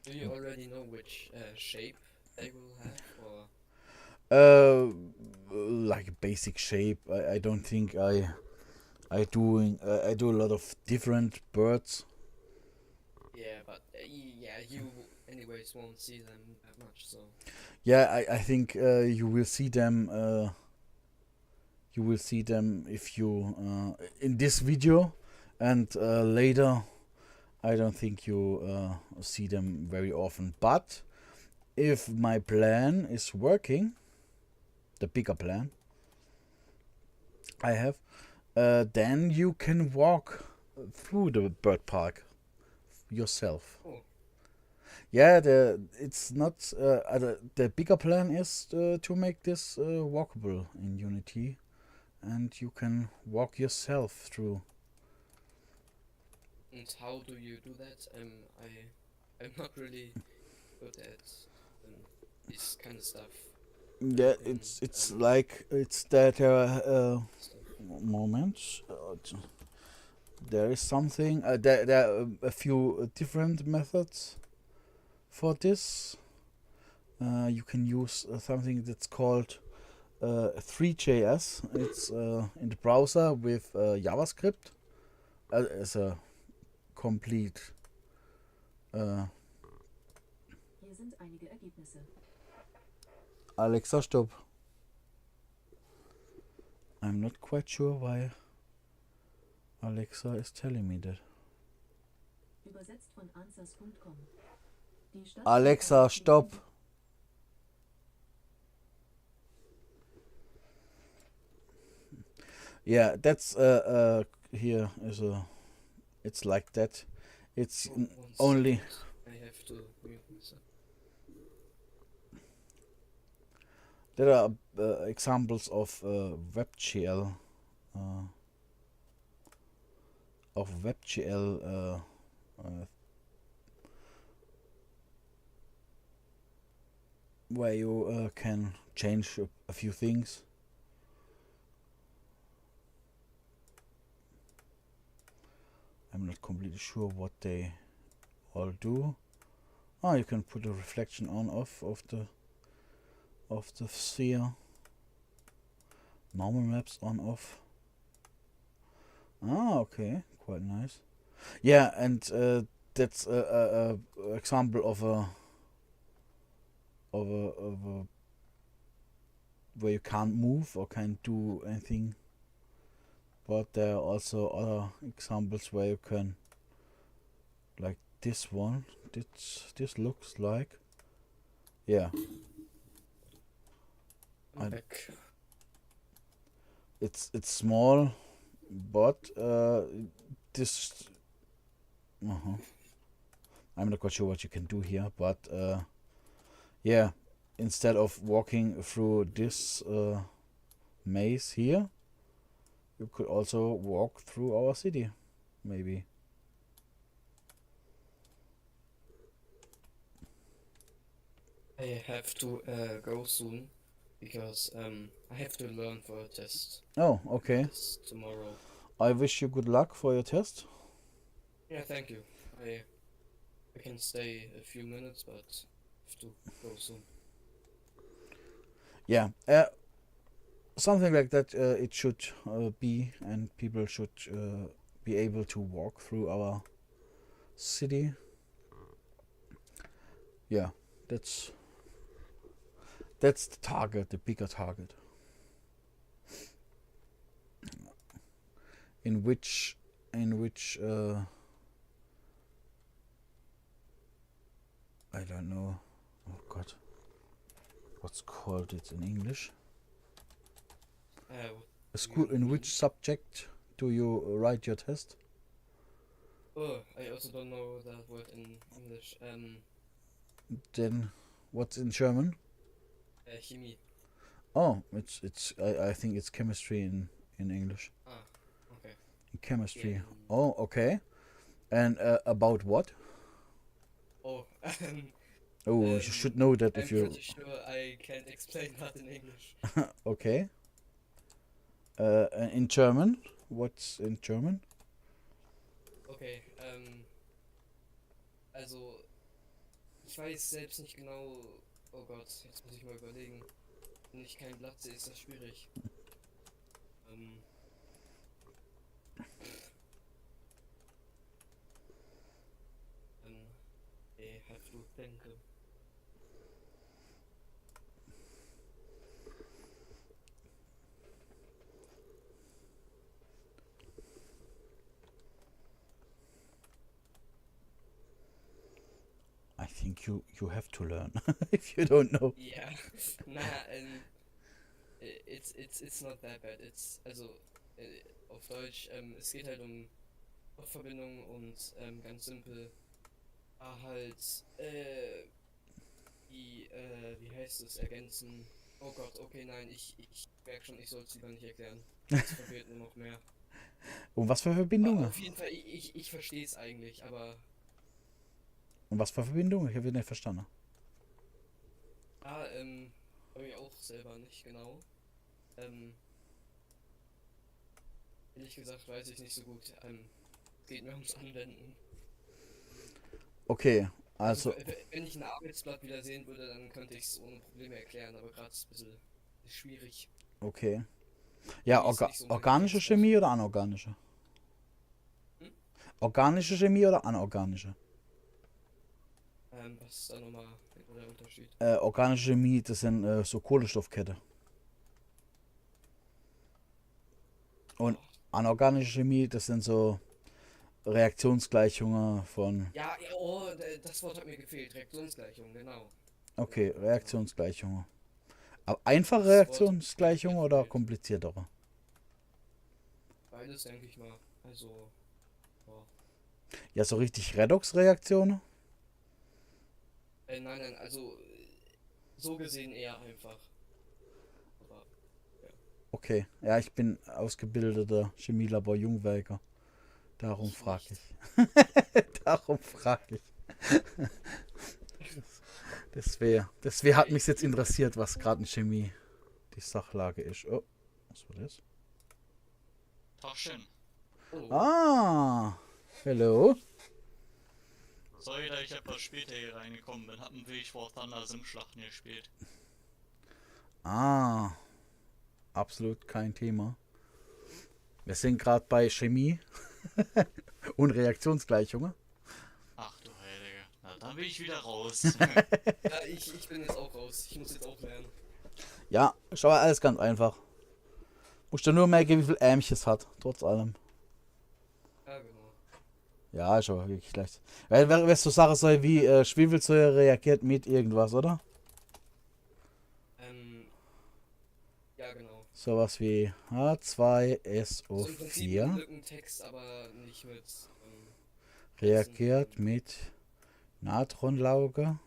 Do you already know which shape they will have, or?
Like basic shape. I don't think I do a lot of different birds.
Yeah, but yeah, you anyways won't see them that much, so.
Yeah, I think you will see them. You will see them if you in this video, and later. I don't think you see them very often. But if my plan is working, the bigger plan I have, then you can walk through the bird park yourself.
Oh.
Yeah, it's not the bigger plan is to make this walkable in Unity, and you can walk yourself through.
And how do you do that? I'm not really good at this kind of stuff.
Yeah, it's like it's that moment. There is something. There are a few different methods for this. You can use something that's called 3JS. It's in the browser with JavaScript as a complete.
Hier sind einige Ergebnisse.
Alexa, stop. I'm not quite sure why Alexa is telling me that.
Übersetzt von answers.com. Die Stadt
Alexa, stop. Yeah, that's here is a. It's like that. It's
One
only.
second. I have to mute myself.
There are examples of WebGL. Where you can change a few things. I'm not completely sure what they all do. Ah, you can put a reflection on off of the sphere. Normal maps on off. Ah, okay, quite nice. Yeah, and that's a example of a where you can't move or can't do anything. But there are also other examples where you can, like this one. This looks like, yeah.
I'm back.
It's small, but this. I'm not quite sure what you can do here, but yeah. Instead of walking through this maze here, you could also walk through our city, maybe.
I have to go soon because I have to learn for a test
Oh, okay.
this tomorrow.
I wish you good luck for your test.
Yeah, thank you. I can stay a few minutes, but have to go soon.
Yeah. Something like that it should be, and people should be able to walk through our city. Yeah, that's the target, the bigger target. In which I don't know. Oh God, what's called it in English? A school. In which subject do you write your test?
Oh, I also don't know that word in English.
Then, what's in German?
Chemie.
Oh, it's. I think it's chemistry in English.
Ah, okay.
Chemistry.
Yeah.
Oh, okay. And about what?
Oh,
Oh, you should know that
I'm
if you.
pretty sure I can't explain that in English.
Okay. In German? What's in German?
Okay, also, ich weiß selbst nicht genau. Oh Gott, jetzt muss ich mal überlegen. Wenn ich kein Blatt sehe, ist das schwierig. I have to think.
I think you have to learn if you don't know.
Yeah, nah, it's not that bad. It's also auf Deutsch. Es geht halt um Verbindungen und ganz simpel halt wie heißt es, ergänzen. Oh Gott, okay, nein, ich merke schon, ich soll es lieber nicht erklären. Das verwirrt nur noch mehr.
Und was für
Aber
Verbindungen?
auf jeden Fall, ich verstehe es eigentlich, aber
Und was für Verbindungen? Ich habe nicht verstanden.
habe ich auch selber nicht genau. Ehrlich gesagt weiß ich nicht so gut. Geht mir ums Anwenden.
Okay, also.
Wenn ich ein Arbeitsblatt wieder sehen würde, dann könnte ich es ohne Probleme erklären, aber gerade ist ein bisschen schwierig.
Okay. Ja,
Chemie ist nicht so mein
organische
Lieblingsfach.
Chemie oder anorganische?
Hm?
Organische Chemie oder anorganische?
Was ist da nochmal der Unterschied?
Organische Chemie, das sind so Kohlenstoffkette. Und anorganische Chemie, das sind so Reaktionsgleichungen von.
Ja, das Wort hat mir gefehlt. Reaktionsgleichung, genau.
Okay,
Genau.
Reaktionsgleichungen. Aber einfache
Das Wort hat mir
Reaktionsgleichungen oder
gefehlt.
kompliziertere?
Beides, denke ich mal. Also, ja.
Ja, so richtig Redox-Reaktionen?
Nein, also so gesehen eher einfach. Aber
Okay, ja, ich bin ausgebildeter Chemielabor-Jungwerker. Darum
ich
frage
nicht.
ich. Darum frage ich. Das hat mich jetzt interessiert, was gerade in Chemie die Sachlage ist. Oh, was war das?
Tachchen.
Oh,
Ah, hello.
Sorry, dass ich etwas später hier reingekommen bin. Hab einen Weg vor Thunder Sim-Schlachten gespielt.
Ah, absolut kein Thema. Wir sind gerade bei Chemie und Reaktionsgleichungen.
Ach du Heilige. Na, dann bin ich wieder raus.
ja, ich bin jetzt auch raus. Ich muss jetzt auch lernen.
Ja, schau mal, alles ganz einfach. Musst du nur merken, wie viel Ärmchen es hat, trotz allem.
Ja, genau.
Ja, ist aber wirklich leicht. Weil so Sachen soll wie Schwefelsäure reagiert mit irgendwas, oder?
Ja, genau.
Sowas wie
So im Prinzip mit
H2SO4
Lückentext, aber nicht mit.
reagiert mit Natronlauge.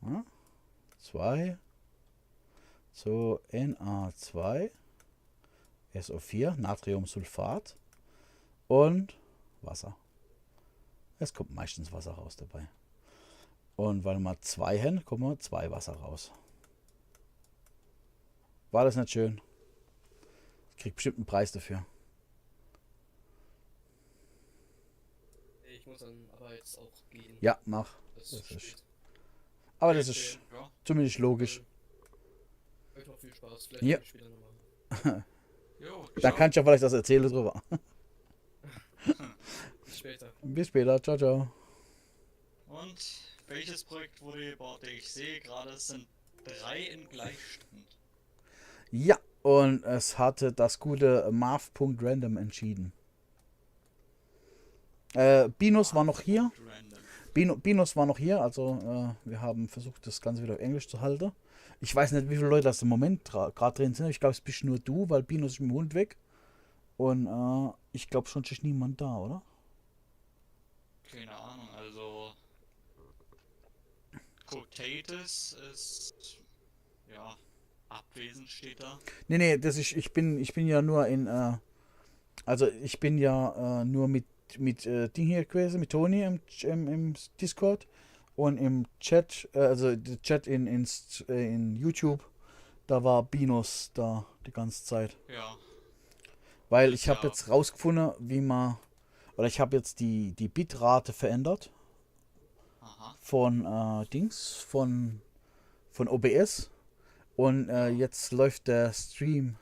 Ja, 2 zu Na2 SO4, Natriumsulfat und Wasser. Es kommt meistens Wasser raus dabei. Und weil wir 2 haben, kommen wir 2 Wasser raus. War das nicht schön? Ich krieg bestimmt einen Preis dafür.
Ich muss dann aber jetzt auch gehen.
Ja, mach.
Das
das
ist
ist-
spät.
Aber das ist
Ja.
zumindest logisch.
Euch noch viel Spaß. Vielleicht
Ja.
komme ich später nochmal.
Jo,
Da
ciao.
kann ich ja vielleicht das erzählen drüber.
Bis später.
Bis später. Ciao, ciao.
Und welches Projekt wurde gebaut? Ich sehe gerade, es sind 3 in Gleichstand.
Ja, und es hatte das gute Marv.random entschieden. Binus war noch hier.
Random.
Binus war noch hier, also wir haben versucht, das Ganze wieder auf Englisch zu halten. Ich weiß nicht, wie viele Leute das im Moment gerade drin sind. Ich glaube, es bist nur du, weil Binus ist mit dem Hund weg. Und ich glaube schon, ist niemand da, oder?
Keine Ahnung, also. Cotatus ist. Ja. Abwesend steht da.
Nee, ich bin ja nur also ich bin ja nur mit Ding hier gewesen, mit Toni im Discord und im Chat, also der Chat in YouTube, da war Binus da die ganze Zeit.
Ja.
Weil
Ist
ich habe
ja-
jetzt rausgefunden, ich habe jetzt die Bitrate verändert
Aha.
von von OBS und jetzt läuft der Stream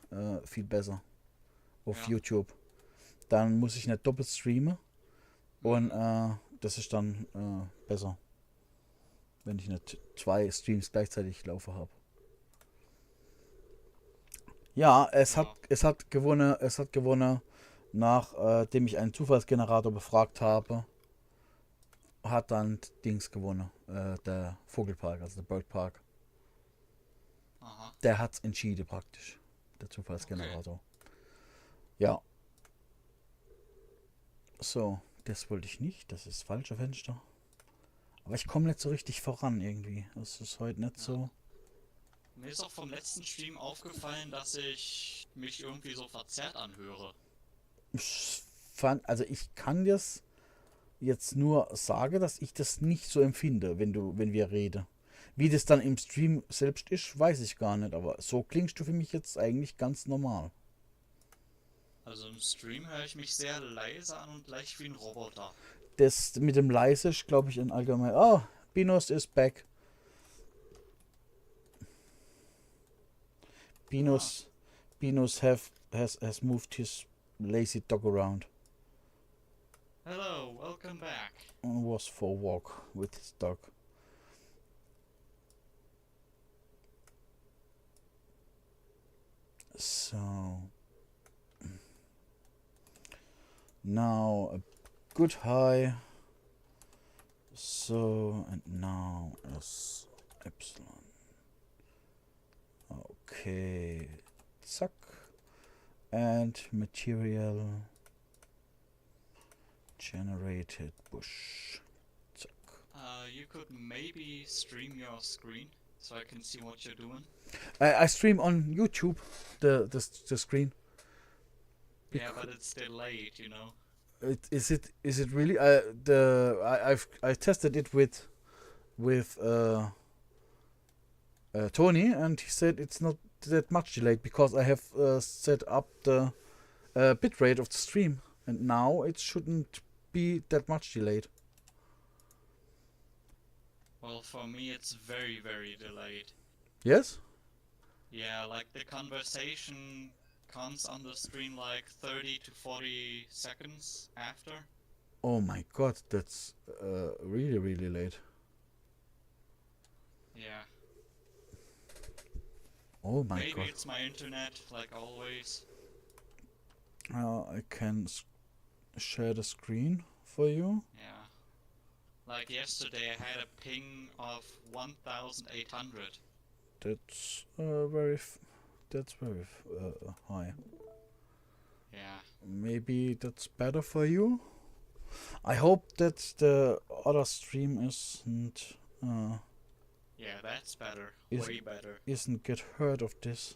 viel besser auf
Ja.
YouTube. Dann muss ich nicht doppelt streamen und das ist dann besser, wenn ich nicht 2 Streams gleichzeitig laufen habe. Ja, es hat gewonnen, nachdem ich einen Zufallsgenerator befragt habe, hat dann Dings gewonnen, der Vogelpark, also der Bird Park.
Aha.
Der hat's entschieden praktisch, der Zufallsgenerator. Ja. So, das wollte ich nicht, das ist das falsche Fenster. Aber ich komme nicht so richtig voran irgendwie. Das ist heute nicht so.
Mir ist auch vom letzten Stream aufgefallen, dass ich mich irgendwie so verzerrt anhöre.
Also ich kann das jetzt nur sagen, dass ich das nicht so empfinde, wenn wir reden. Wie das dann im Stream selbst ist, weiß ich gar nicht, aber so klingst du für mich jetzt eigentlich ganz normal.
Also im Stream höre ich mich sehr leise an und gleich wie ein Roboter.
Das mit dem leise ist, glaube ich, in allgemein. Oh, Binus is back. Binus has moved his lazy dog around
Hello, welcome back.
and was for a walk with his dog. So now a good high. So, and now as epsilon. Okay, zack. And material generated bush. Zack.
You could maybe stream your screen so I can see what you're doing.
I stream on YouTube the screen.
Yeah, but it's delayed, you know.
Is it really? I tested it with Tony, and he said it's not that much delayed because I have set up the bitrate of the stream, and now it shouldn't be that much delayed.
Well, for me it's very, very delayed.
Yes?
Yeah, like the conversation comes on the screen like 30 to 40 seconds after.
Oh my god, that's really, really late.
Yeah.
Oh my
Maybe
god.
it's my internet, like always.
I can share the screen for you.
Yeah. Like yesterday I had a ping of 1800.
That's that's very high.
Yeah.
Maybe that's better for you. I hope that the other stream isn't
Yeah, that's better.
Is-
Way better.
isn't get hurt of this.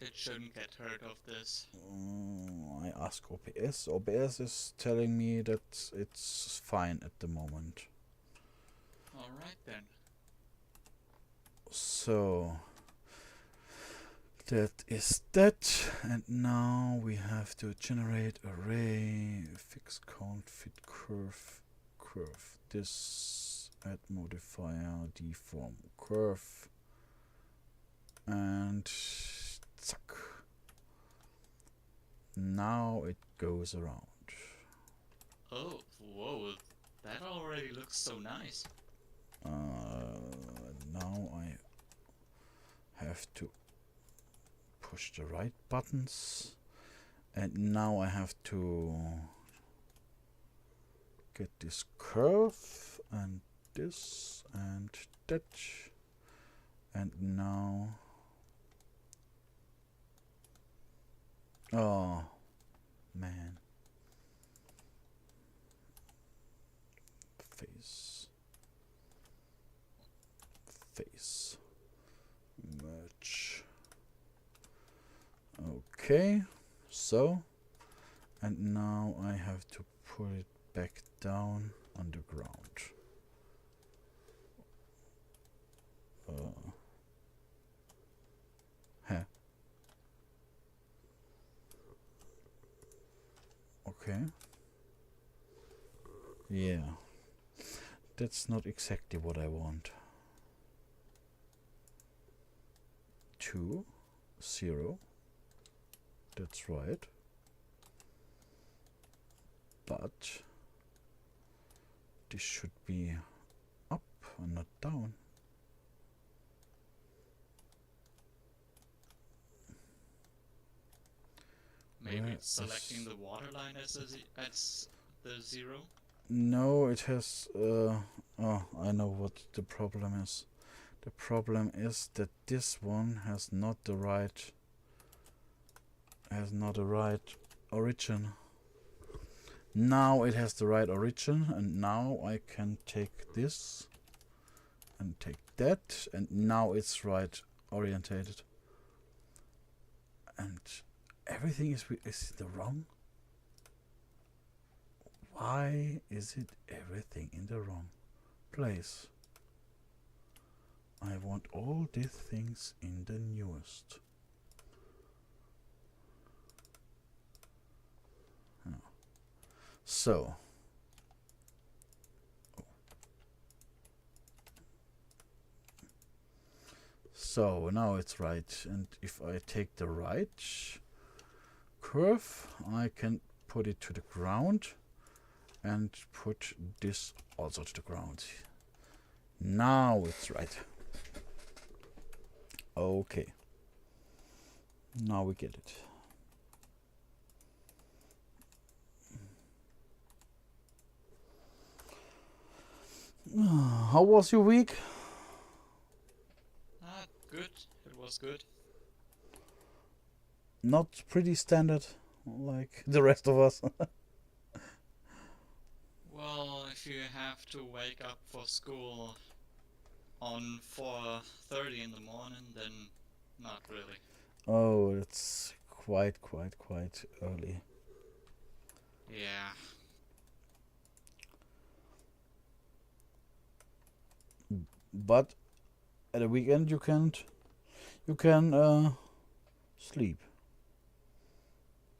It shouldn't get heard of this.
I ask OBS. OBS is telling me that it's fine at the moment.
Alright then.
So that is that, and now we have to generate array, fixed count, fit curve. This add modifier, deform curve, and zack. Now it goes around.
Oh, whoa. That already looks so nice.
Now I have to push the right buttons, and now I have to get this curve and this and that, and now oh man, face merge. Okay, so, and now I have to put it back down on the ground. Huh. Okay. Yeah. That's not exactly what I want. 2, 0. That's right. But this should be up and not down.
Maybe
Where
it's selecting
is-
the waterline as the 0.
No, it has. Oh, I know what the problem is. The problem is that this one has not the right. Has not the right origin. Now it has the right origin, and now I can take this and take that, and now it's right orientated. And everything is in the wrong. Why is it everything in the wrong place? I want all these things in the newest. Oh. So. So now it's right, and if I take the right curve, I can put it to the ground and put this also to the ground. Now it's right. Okay. Now we get it. How was your week?
Good. It was good.
Not pretty standard like the rest of us.
Well, if you have to wake up for school on 4:30 in the morning, then not really.
Oh, it's quite early.
Yeah.
But at a weekend you can sleep.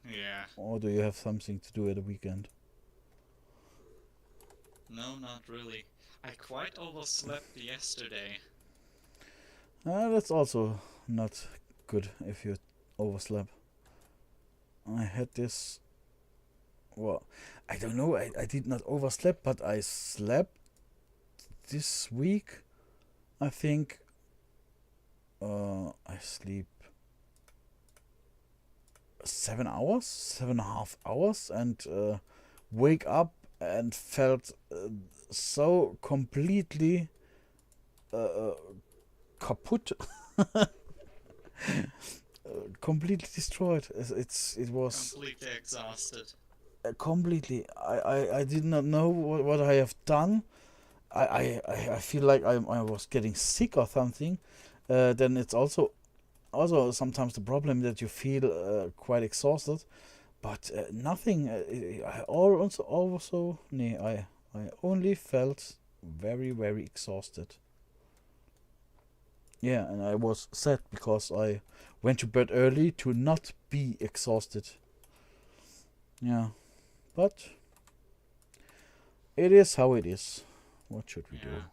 Yeah.
Or do you have something to do at a weekend?
No, not really. I quite overslept yesterday.
That's also not good if you overslept. I had this. Well, I don't know. I did not oversleep, but I slept this week. I think. I sleep 7 hours, 7.5 hours, and wake up and felt so completely kaput, completely destroyed. It was
Completely exhausted.
completely. I did not know what I have done. I feel like I was getting sick or something. Then it's also sometimes the problem that you feel quite exhausted, but nothing. I only felt very exhausted. Yeah, and I was sad because I went to bed early to not be exhausted. Yeah, but it is how it is. What should we do?
Yeah.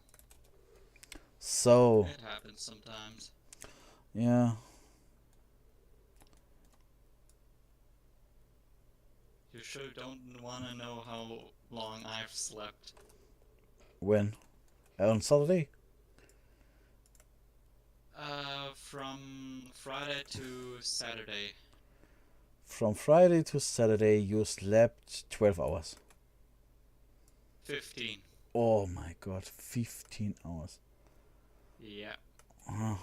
So,
It happens sometimes.
yeah.
You sure don't wanna know how long I've slept.
When? On Saturday?
From Friday to Saturday.
From Friday to Saturday, you slept 12 hours.
15.
Oh my god, 15 hours.
Yeah.
Oh,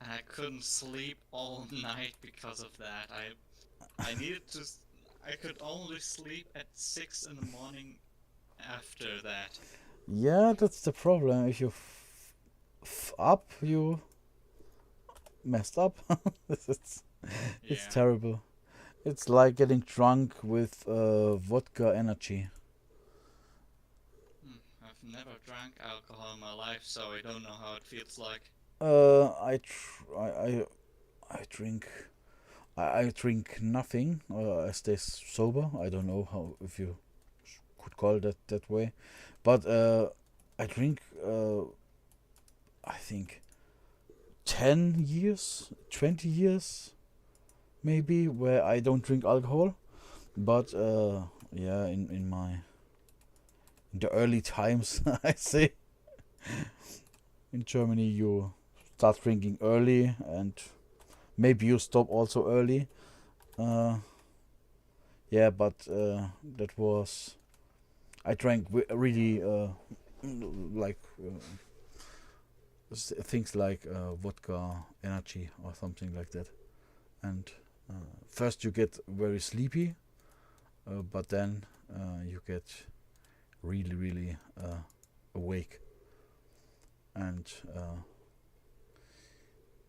And I couldn't sleep all night because of that. I needed to. I could only sleep at 6 in the morning after that.
yeah, that's the problem. If you up, you messed up. it's
Yeah.
terrible. It's like getting drunk with vodka energy.
I've never drank alcohol in my life, so I don't know how it feels like.
I drink. I drink nothing. I stay sober. I don't know how if you could call it that way, but I drink. I think 10 years, 20 years, maybe where I don't drink alcohol, but yeah, in the early times, I say in Germany you start drinking early and maybe you stop also early. Yeah, but that was I drank really like things like vodka energy or something like that, and first you get very sleepy, but then you get really awake, and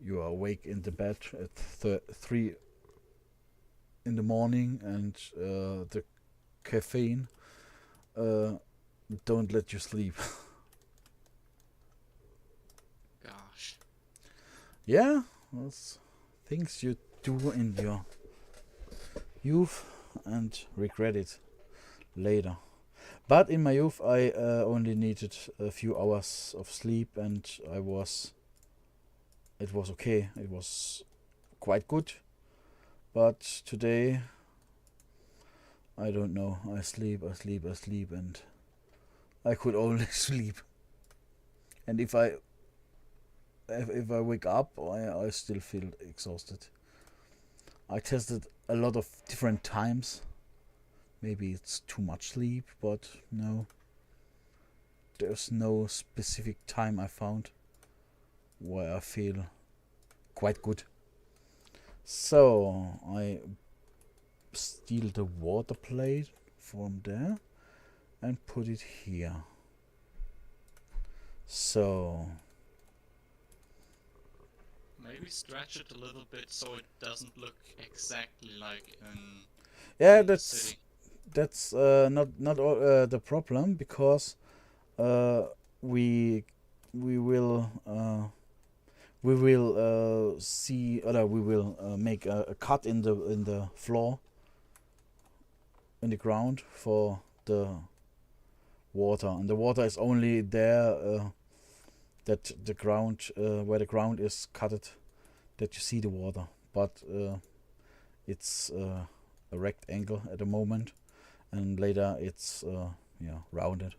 you are awake in the bed at 3 in the morning, and the caffeine don't let you sleep.
Gosh.
Yeah, that's things you do in your youth and regret it later. But in my youth, I only needed a few hours of sleep, and it was okay. It was quite good. But today, I don't know. I sleep, and I could only sleep. And if I wake up, I still feel exhausted. I tested a lot of different times. Maybe it's too much sleep, but no. There's no specific time I found where I feel quite good. So I steal the water plate from there and put it here. So
Maybe stretch it a little bit so it doesn't look exactly like in
yeah,
in the
that's
city.
not the problem, because we we will see, or we will make a cut in the floor, in the ground, for the water, and the water is only there, that the ground, where the ground is cutted, that you see the water, but it's a rectangle at the moment, and later it's rounded.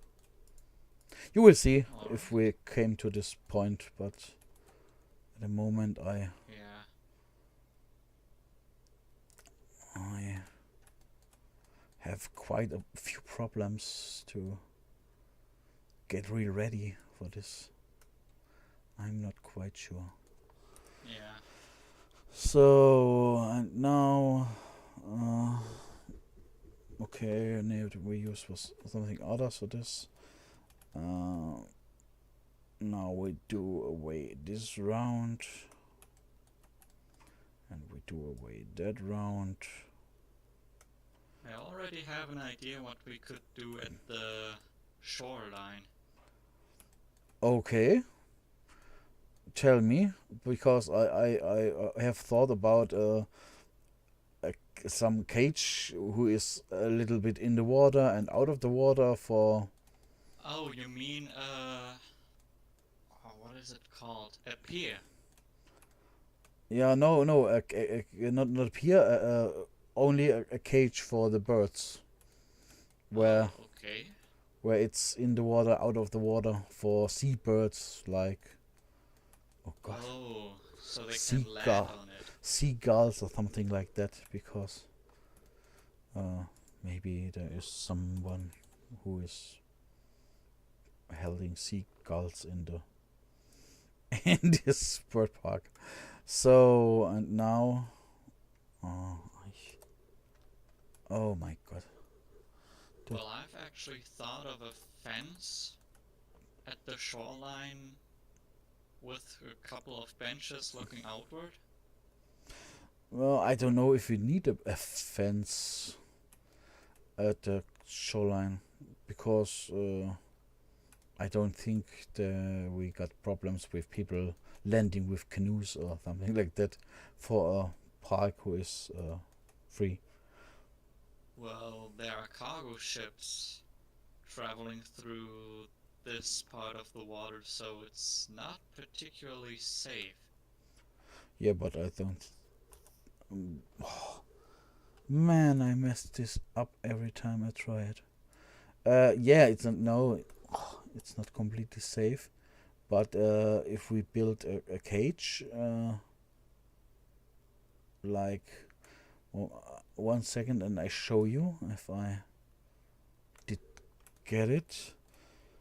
You will see if we came to this point, but at the moment I
Yeah.
have quite a few problems to get really ready for this. I'm not quite sure.
Yeah.
So, and now, okay, named reuse was something other, so this. Now we do away this round, and we do away that round.
I already have an idea what we could do at the shoreline.
Okay. Tell me, because I have thought about some cage who is a little bit in the water and out of the water for.
Oh, you mean what is it called? A pier.
Yeah, no, not here. Only a cage for the birds, where
Oh, okay.
where it's in the water, out of the water, for seabirds, like, oh god,
Oh, so they
Seagull.
can land on it.
seagulls or something like that, because maybe there is someone who is holding seagulls in the in this bird park. So, and now, oh my god.
Well, I've actually thought of a fence at the shoreline with a couple of benches looking outward.
Well, I don't know if we need a fence at the shoreline, because I don't think we got problems with people landing with canoes or something like that for a park who is free.
Well, there are cargo ships traveling through this part of the water, so it's not particularly safe.
Yeah, but I don't. Man, I mess this up every time I try it. Yeah, it's not, no, it's not completely safe. But if we build a cage, like, well, 1 second, and I show you if I did get it.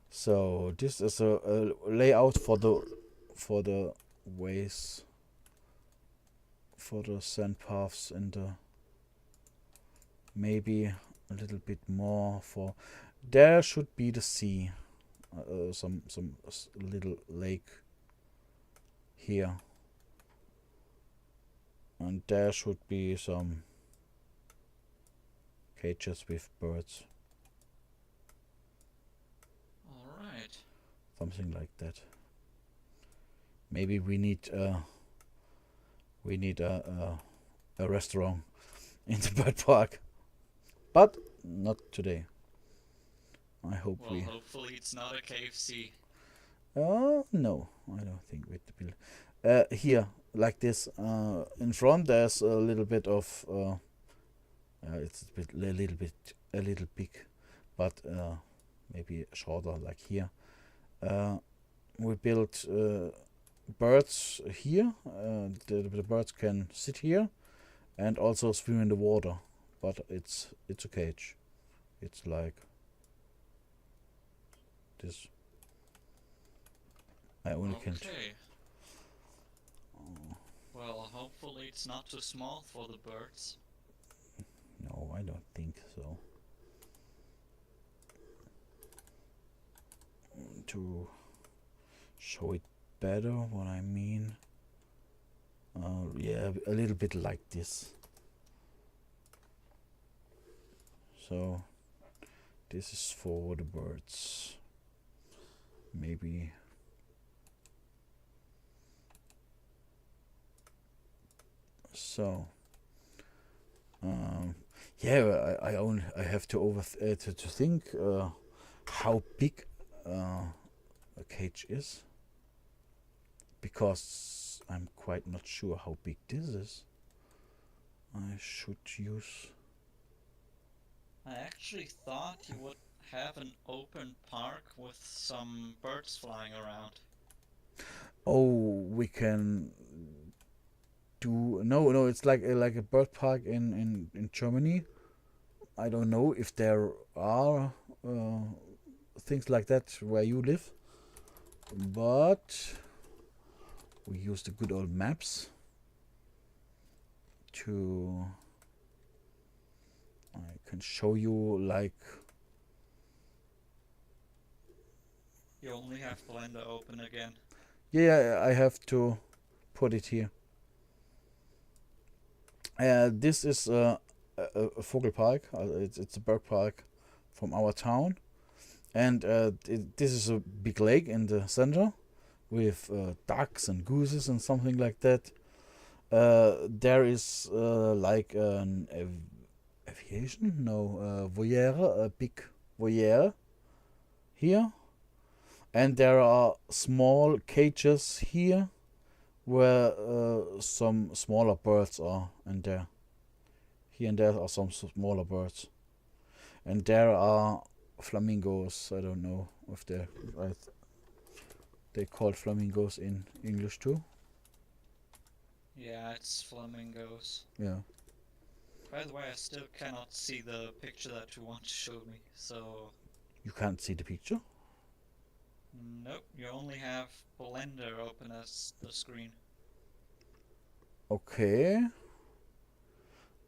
So this is a layout for the ways, for the sand paths, and maybe a little bit more for. There should be the sea, some little lake here, and there should be some cages with birds,
Alright.
something like that. Maybe we need a restaurant in the bird park, but not today. I hope
Well,
we.
hopefully it's not a KFC.
No, I don't think we will. Here, like this, in front, there's a little bit of. It's a little big, but maybe shorter, like here. We built birds here. The birds can sit here, and also swim in the water. But it's a cage. It's like this. I only can.
Okay. Well, hopefully it's not too small for the birds.
No, I don't think so. To show it better, what I mean. Yeah, a little bit like this. So this is for the birds. Maybe. So. Yeah, I have to to think how big a cage is, because I'm quite not sure how big this is. I should use.
I actually thought you would have an open park with some birds flying around.
Oh, we can do no. It's like a bird park in Germany. I don't know if there are things like that where you live, but we use the good old maps to. I can show you like.
You only have Blender open again.
Yeah, I have to put it here. This is a Vogelpark. It's a bird park from our town, and this is a big lake in the center with ducks and gooses and something like that. There is like an aviation, no, voyeur, a big voyeur here, and there are small cages here where some smaller birds are, and there here and there are some smaller birds, and there are flamingos. I don't know if they're right. They call flamingos in English too.
Yeah, it's flamingos.
Yeah.
By the way, I still cannot see the picture that you want to show me, so...
You can't see the picture?
Nope, you only have Blender open as the screen.
Okay.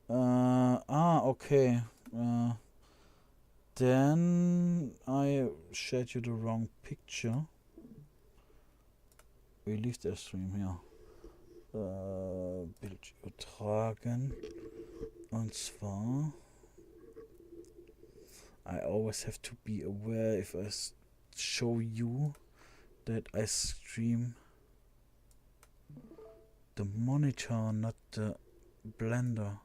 Okay. Then I shared you the wrong picture. We leave the stream here. Bild übertragen. Und zwar, I always have to be aware if I show you that I stream the monitor, not the Blender.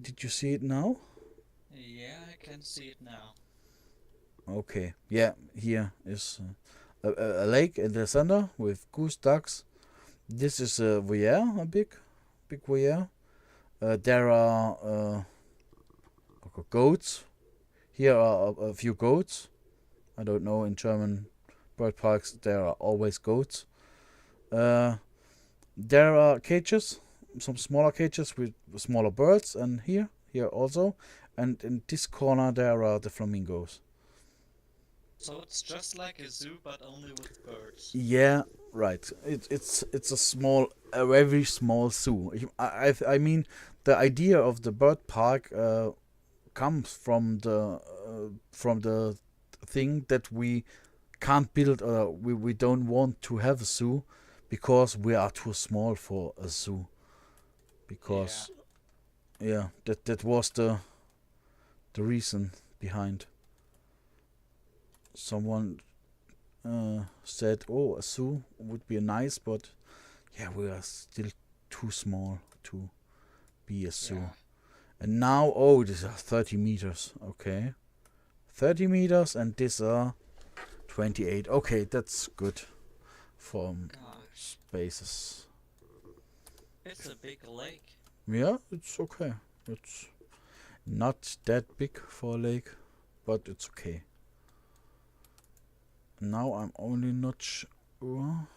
Did you see it now?
Yeah, I can see it now.
Okay, yeah, here is a lake in the center with goose, ducks. This is a voyeur, a big voyeur. There are goats. Here are a few goats. I don't know, in German bird parks there are always goats. There are cages, some smaller cages with smaller birds, and here also. And in this corner there are the flamingos.
So it's just like a zoo, but only with birds.
Yeah, right. It's a very small zoo. I mean, the idea of the bird park comes from the thing that we can't build. We don't want to have a zoo because we are too small for a zoo. Because yeah, that was the reason behind. Someone said, "Oh, a zoo would be nice, but yeah, we are still too small to be a zoo."
Yeah.
And now, oh, these are 30 meters. Okay, 30 meters, and these are 28. Okay, that's good for
Gosh,
spaces.
it's a big lake.
Yeah, it's okay. It's not that big for a lake, but it's okay. Now I'm only not sure.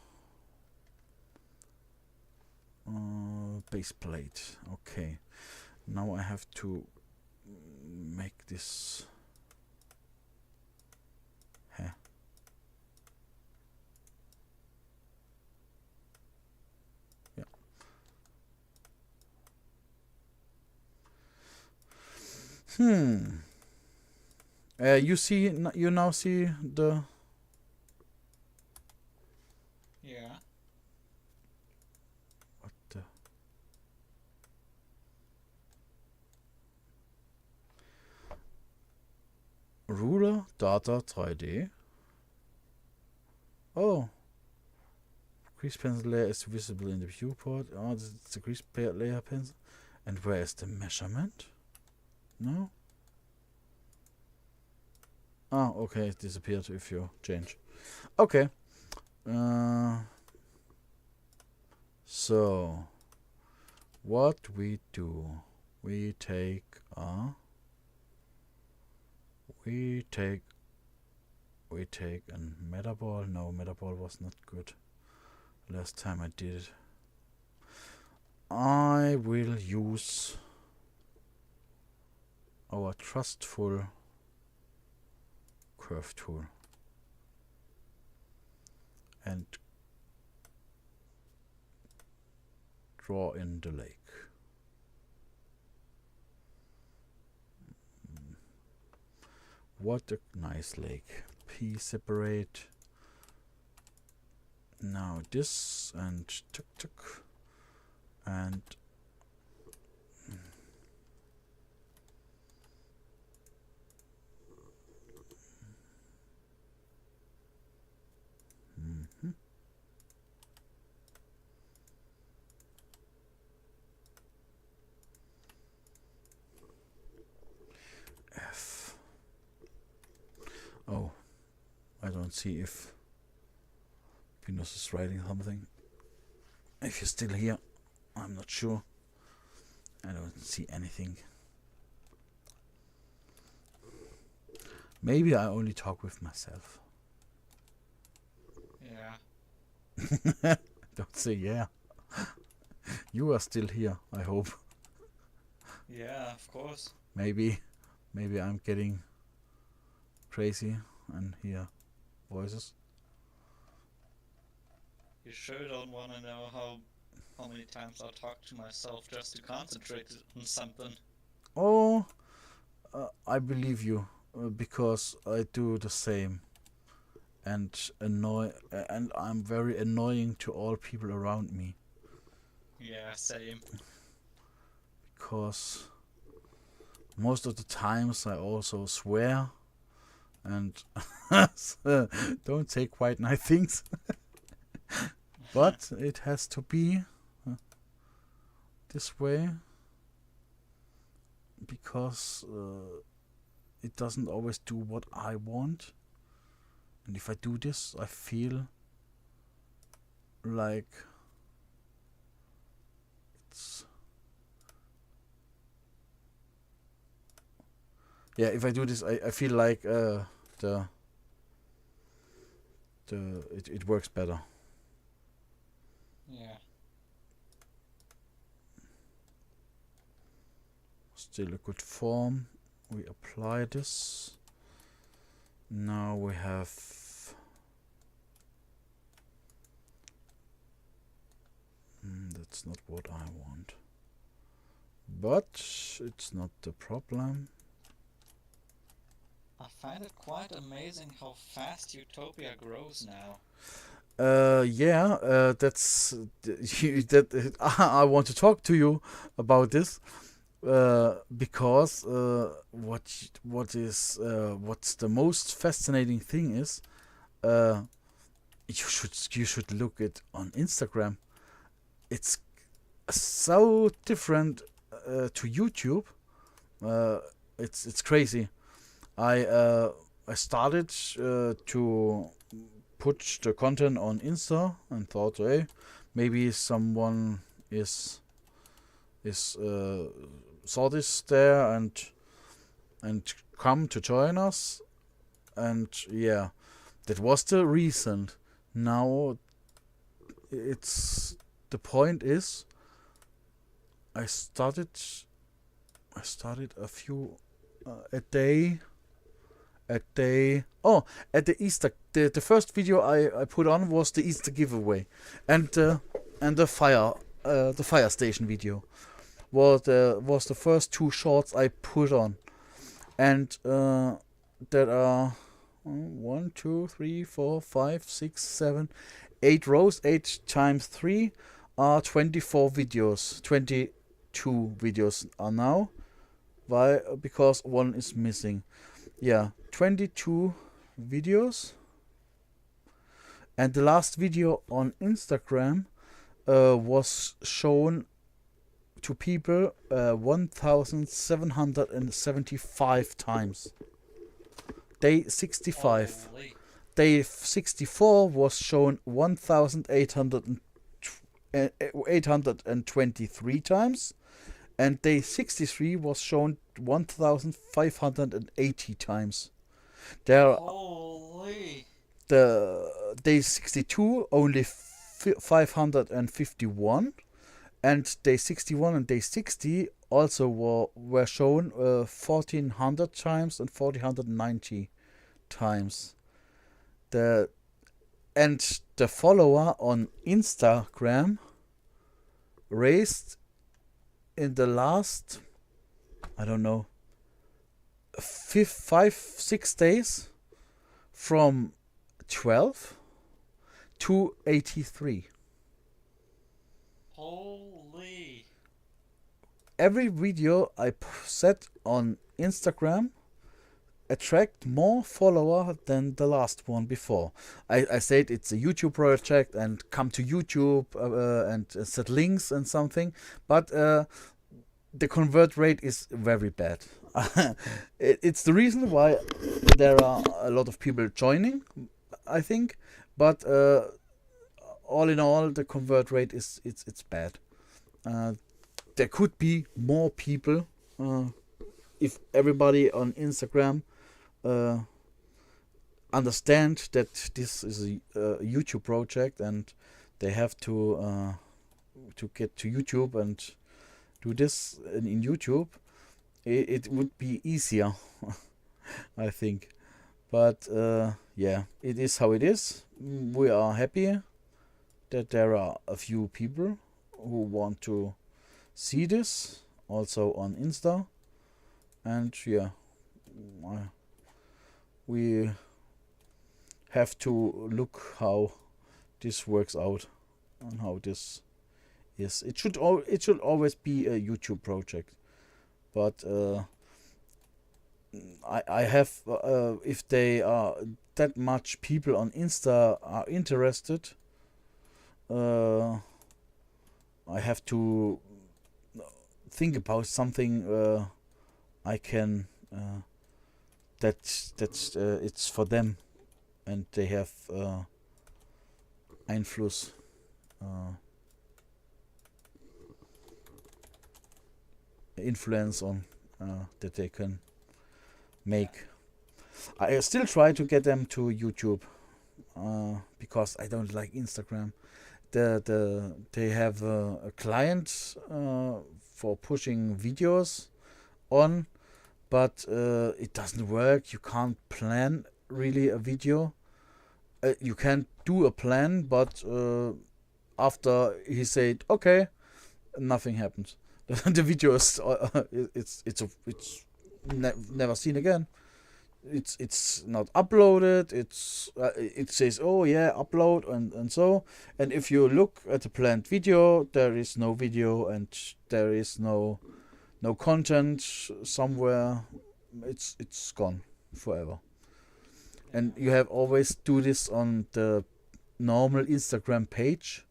Base plate. Okay. Now I have to make this. Huh. Yeah. You see, you now see the.
Yeah.
What the? Ruler data 3D. Oh. Grease pencil layer is visible in the viewport. Oh, this is the grease layer pencil. And where is the measurement? No? Ah, okay, it disappeared if you change. Okay. So, what we do? We take a metaball. No, metaball was not good. Last time I did it. I will use our trustful curve tool and draw in the lake. What a nice lake. P separate. Now this and tuk tuk and F. Oh, I don't see if Venus is writing something. If you're still here, I'm not sure. I don't see anything. Maybe I only talk with myself.
Yeah.
Don't say yeah. You are still here, I hope.
Yeah, of course.
Maybe I'm getting crazy and hear voices.
You sure don't want to know how many times I talk to myself just to concentrate on something?
Oh, I believe you, because I do the same, and I'm very annoying to all people around me,
Yeah, same.
because most of the times I also swear and don't say quite nice things. But it has to be this way, because it doesn't always do what I want. And if I do this, I feel like it's... Yeah, if I do this, I feel like it works better.
Yeah.
Still a good form. We apply this. Now we have that's not what I want, but it's not the problem.
I find it quite amazing how fast Utopia grows now.
Yeah, that's that I want to talk to you about this, because what's the most fascinating thing is, you should look it on Instagram. It's so different to YouTube. It's crazy. I started to put the content on Insta and thought, hey, maybe someone is saw this there and come to join us, and yeah, that was the reason. Now it's the point is I started a few a day. Oh, at the Easter, the first video I put on was the Easter giveaway, and the fire station video was the first two shorts I put on, and there are 1, 2, 3, 4, 5, 6, 7, 8 rows. 8 times 3 are 24 videos. 22 videos are now. Why? Because one is missing. Yeah, 22 videos. And the last video on Instagram was shown to people 1,775 times. Day 65.
Holy.
Day 64 was shown 1,823 times, and day 63 was shown 1,580 times.
Holy.
The day 62 only 551, and day 61 and day 60 also were shown 1,400 times and 1,490 times. The follower on Instagram raised in the last, I don't know, 5-6 days from 12 to 83.
Holy.
Every video I set on Instagram attract more follower than the last one before. I said it's a YouTube project and come to YouTube and set links and something, but the convert rate is very bad. It's the reason why there are a lot of people joining, I think, but all in all the convert rate is it's bad. There could be more people if everybody on Instagram understand that this is a YouTube project and they have to get to YouTube and do this in YouTube. It would be easier, I think. But yeah, it is how it is. We are happy that there are a few people who want to see this also on Insta, and yeah, we have to look how this works out and how this is. It should always be a YouTube project, but I have if they are that much people on Insta are interested, I have to think about something I can that's it's for them and they have Einfluss influence on that they can make. I still try to get them to YouTube because I don't like Instagram. They have a client for pushing videos on, but it doesn't work. You can't plan really a video. You can do a plan, but after he said okay, nothing happens. The video is it's never seen again. It's not uploaded. It says oh yeah upload and so, and if you look at the planned video, there is no video and there is no content somewhere. It's gone forever. And you have always do this on the normal Instagram page,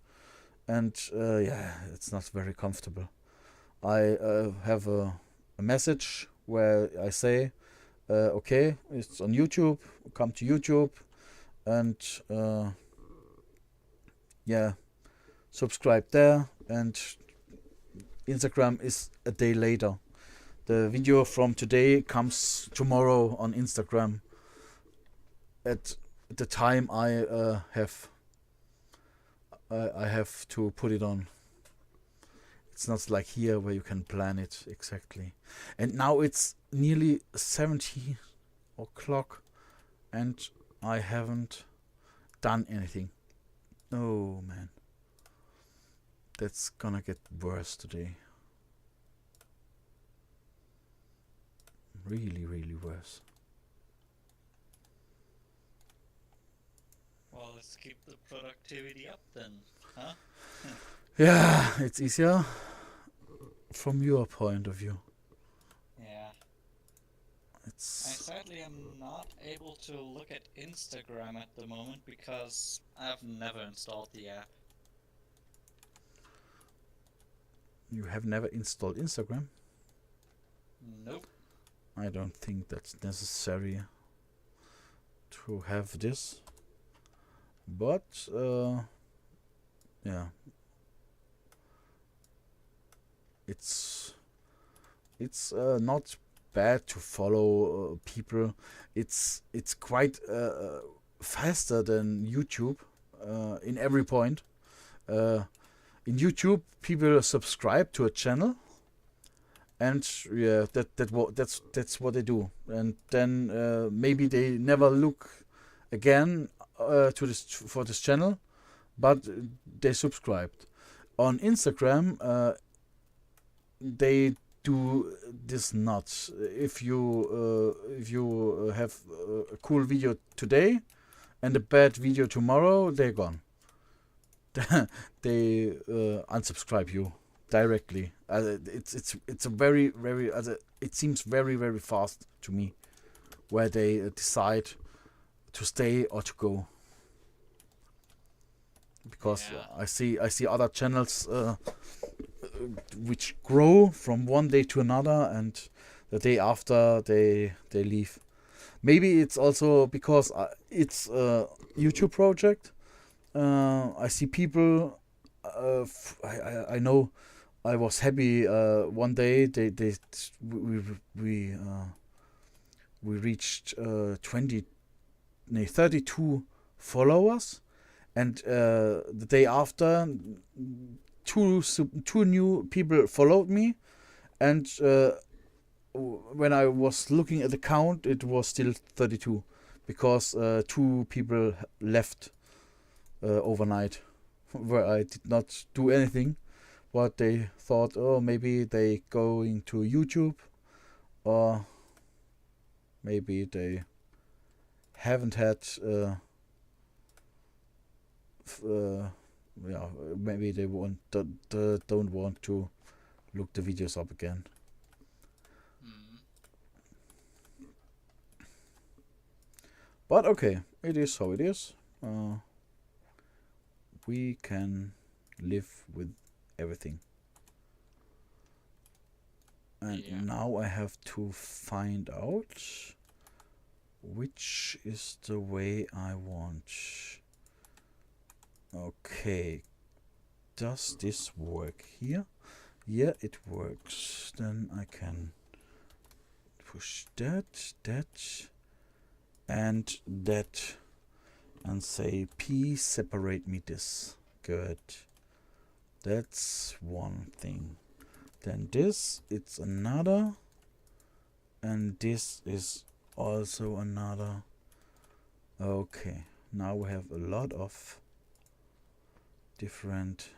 and yeah, it's not very comfortable. I have a message where I say okay, it's on YouTube, come to YouTube and yeah, subscribe there, and Instagram is a day later. The video from today comes tomorrow on Instagram at the time I have to put it on. It's not like here where you can plan it exactly. And now it's nearly 70 o'clock and I haven't done anything. Oh man. That's gonna get worse today. Really, really worse.
Well, let's keep the productivity up then, huh?
Yeah, it's easier from your point of view.
Yeah. I
It's
sadly am not able to look at Instagram at the moment because I've never installed the app.
you have never installed Instagram.
Nope.
I don't think that's necessary to have this. But yeah, it's not bad to follow people. It's quite faster than YouTube in every point. In YouTube, people subscribe to a channel, and yeah, that's what they do, and then maybe they never look again to this for this channel, but they subscribed. On Instagram, they do this not. If you have a cool video today and a bad video tomorrow, they're gone. They unsubscribe you directly. It's a very very it seems very very fast to me, where they decide to stay or to go. Because
Yeah.
I see other channels which grow from one day to another, and the day after they leave. Maybe it's also because it's a YouTube project. I see people. I know. I was happy one day. We reached 32 followers, and the day after, two new people followed me, and when I was looking at the count, it was still 32, because two people left overnight, where I did not do anything, but they thought, oh, maybe they going to YouTube, or maybe they haven't had yeah, maybe they don't want to look the videos up again.
Mm.
But okay, it is how it is. We can live with everything. And
Yeah.
now I have to find out which is the way I want. Okay, does this work here? Yeah, it works. Then I can push that, and that, and say P, separate me this. Good. That's one thing. Then this, it's another, and this is also another. Okay, now we have a lot of different.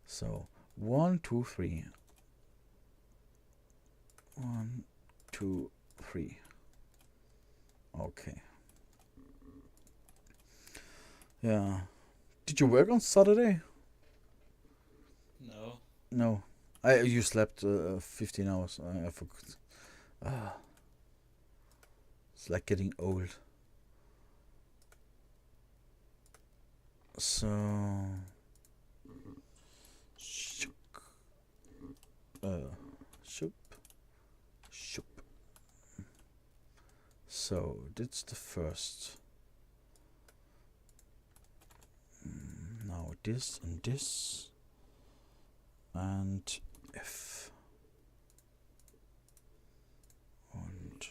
So 1, 2, 3. 1, 2, 3. Okay. Yeah. Did you work on Saturday?
No.
No. You slept 15 hours. I forgot. It's like getting old. So shoop. So that's the first. Now this and this and F. And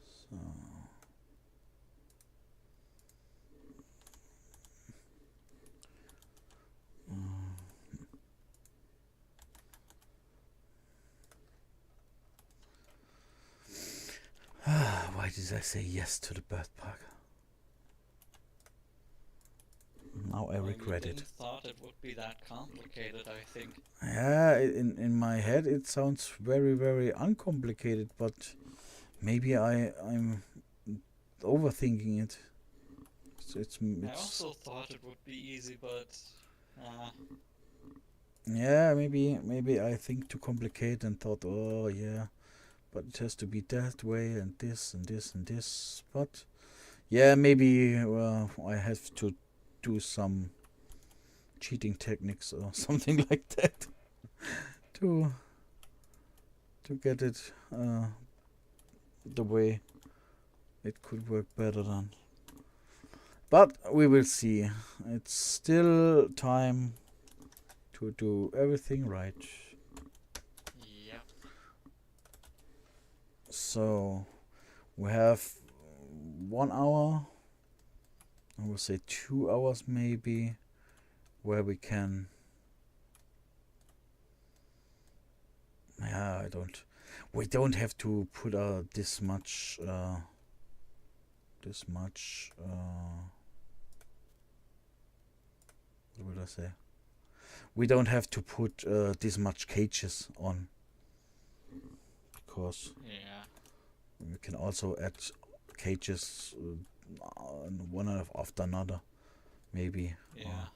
so Why did I say yes to the bird park? Now I
Well,
regret
you
it.
didn't thought it would be that complicated, I think.
Yeah, in my head it sounds very, very uncomplicated, but maybe I'm overthinking it. It's
I also thought it would be easy, but
yeah, maybe I think too complicated and thought, oh yeah, but it has to be that way and this and this and this. But yeah, maybe I have to do some cheating techniques or something like that to get it the way it could work better than. But we will see. It's still time to do everything right.
yep.
So we have 1 hour, I will say 2 hours maybe, where we can. Yeah, we don't have to put this much. What would I say? We don't have to put this much cages on, because
Yeah.
we can also add cages one after another, maybe.
Yeah.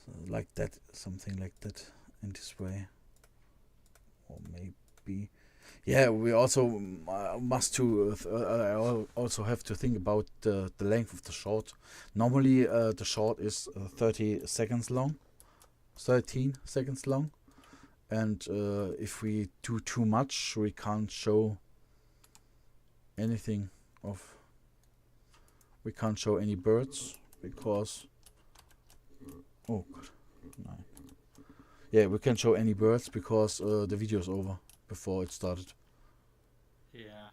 So like that, something like that, in this way, or maybe. Yeah, we also also have to think about the length of the short. Normally, the short is 30 seconds long, 13 seconds long, and if we do too much, we can't show anything of. We can't show any birds because. Oh God, no. Yeah, we can't show any birds because the video is over before it started.
Yeah.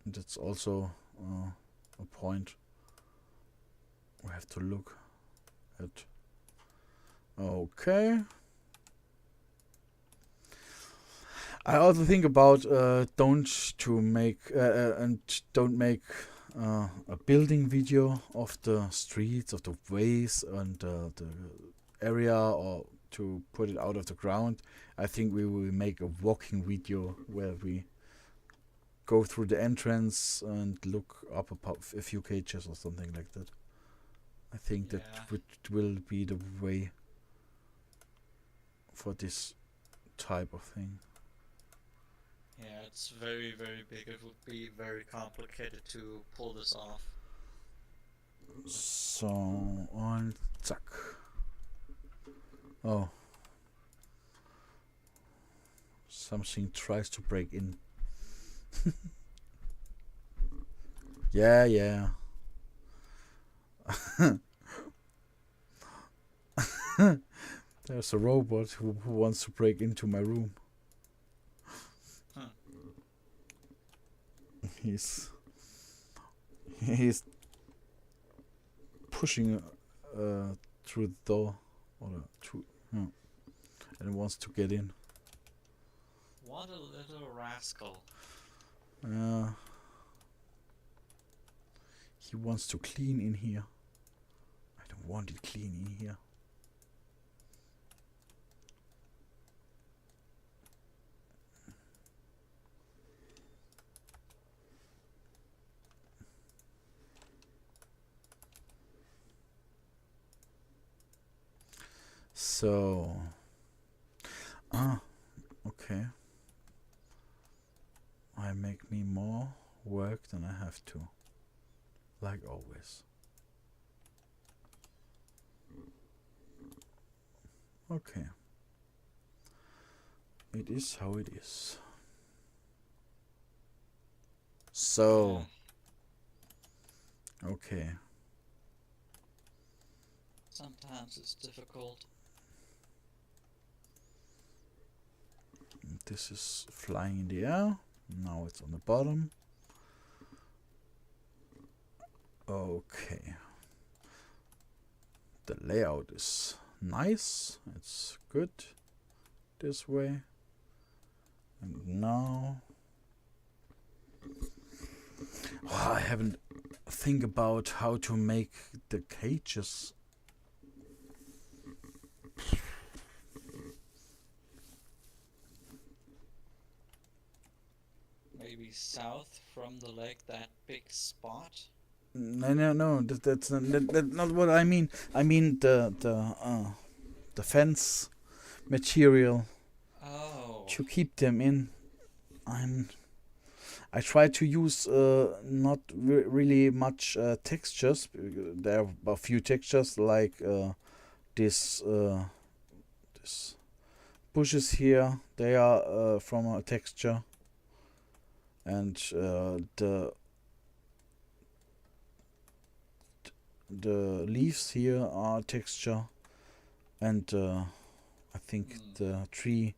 And that's also a point we have to look at. Okay. I also think about don't make a building video of the streets, of the ways, and the area, or to put it out of the ground. I think we will make a walking video where we go through the entrance and look up a few cages or something like that. I think that will be the way for this type of thing.
Yeah, it's very, very big. It would be very complicated to pull this off.
So, on zack. Oh. Something tries to break in. Yeah. There's a robot who wants to break into my room.
Huh.
He's pushing through the door, and he wants to get in.
What a little rascal.
He wants to clean in here. I don't want it clean in here. So, okay. I make me more work than I have to, like always. Okay. It is how it is. So, okay.
Sometimes it's difficult.
This is flying in the air. Now it's on the bottom. Okay. The layout is nice. It's good this way. And now I haven't think about how to make the cages.
Maybe south from the lake, that big spot.
No. That's not what I mean. I mean the fence material
Oh.
to keep them in. I try to use not really much textures. There are a few textures like this bushes here. They are from a texture, and the leaves here are texture, and I think the tree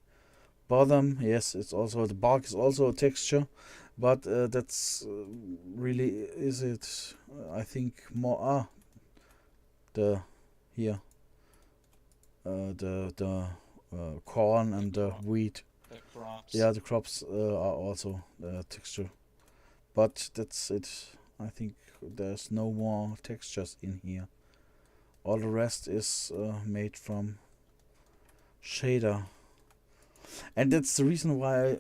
bottom, yes, it's also the bark is also a texture, but that's really is it. I think more the here the corn and the wheat.
The crops.
Yeah, the crops are also texture, but that's it. I think there's no more textures in here. All the rest is made from shader, and that's the reason why I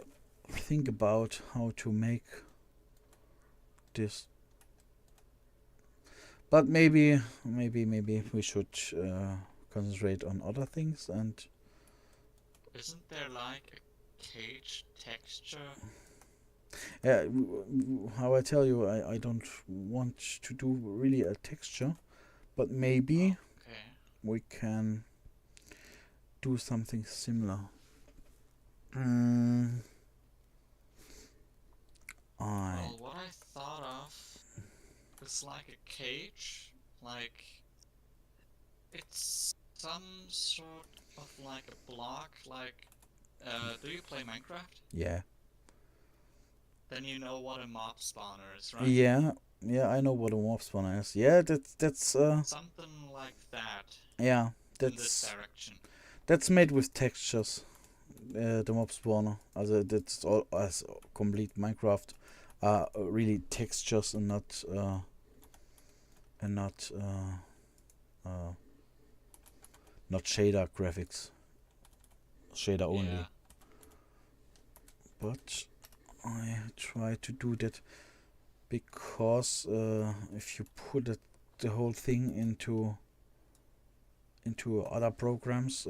think about how to make this. But maybe we should concentrate on other things. And
Isn't there like a cage texture?
yeah, how I tell you, I don't want to do really a texture, but maybe
Okay.
we can do something similar.
Well, what I thought of is like a cage, like it's some sort of like a block, like do you play Minecraft?
Yeah.
Then you know what a mob spawner is, right?
Yeah, I know what a warp spawner is. Yeah, that's
Something like that
yeah,
in this direction.
that's made with textures. The mob spawner, that's all as complete Minecraft, really textures and not not shader graphics. Shader only.
Yeah.
But I try to do that because if you put the whole thing into other programs,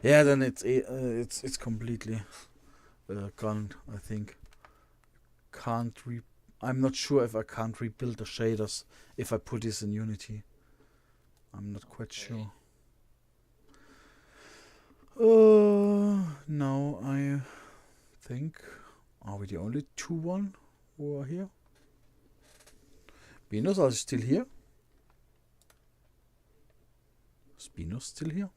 yeah, then it's completely gone. I think I'm not sure if I can't rebuild the shaders if I put this in Unity. I'm not quite
Okay.
sure. Now I think, are we the only one who are here? Spinos, are you still here? Spinos still here?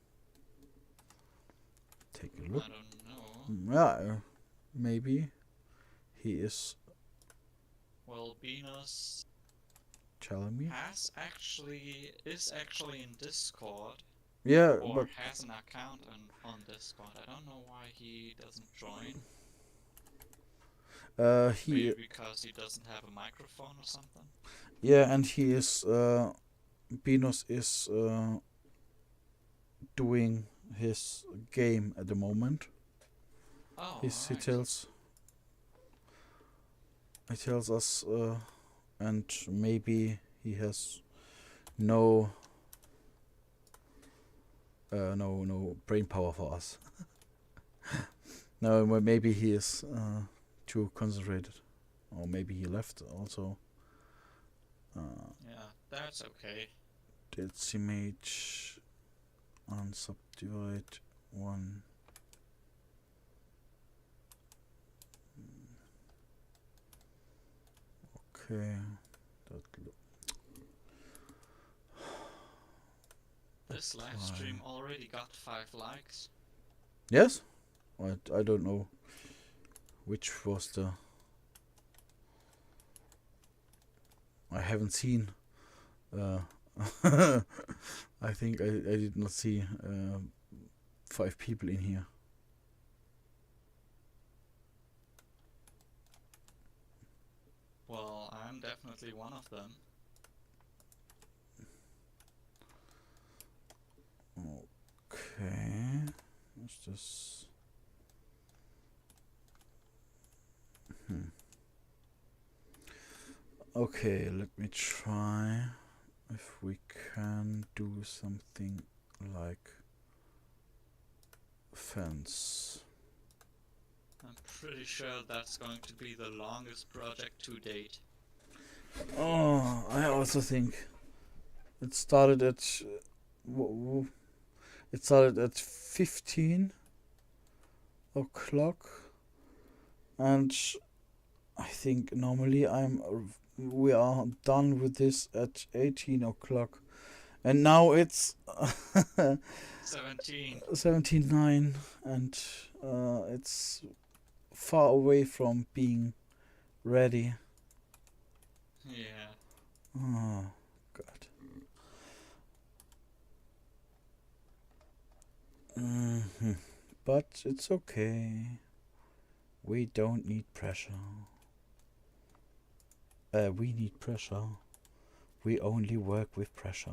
Take a look.
I don't know.
Yeah, maybe he is
Well, Venus
telling me.
is actually in Discord,
Yeah,
or
but
has an account on Discord. I don't know why he doesn't join.
he
Maybe because he doesn't have a microphone or something.
yeah, and he is Binos is doing his game at the moment.
Oh,
He
alright.
tells us, and maybe he has no brain power for us. No, maybe he is too concentrated, or maybe he left also.
Yeah, that's okay.
Decimate unsubdivide 1. Okay.
This live stream already got 5 likes.
Yes? I don't know which was the. I haven't seen. I think I did not see 5 people in here.
definitely one of them.
Okay. What's this? Okay, let me try if we can do something like fence.
I'm pretty sure that's going to be the longest project to date.
Oh, I also think it started at it started at 15 o'clock, and I think normally we are done with this at 18 o'clock, and now it's
17.
17:09, and it's far away from being ready.
Yeah.
Oh God. But it's okay. We don't need pressure. We need pressure. We only work with pressure.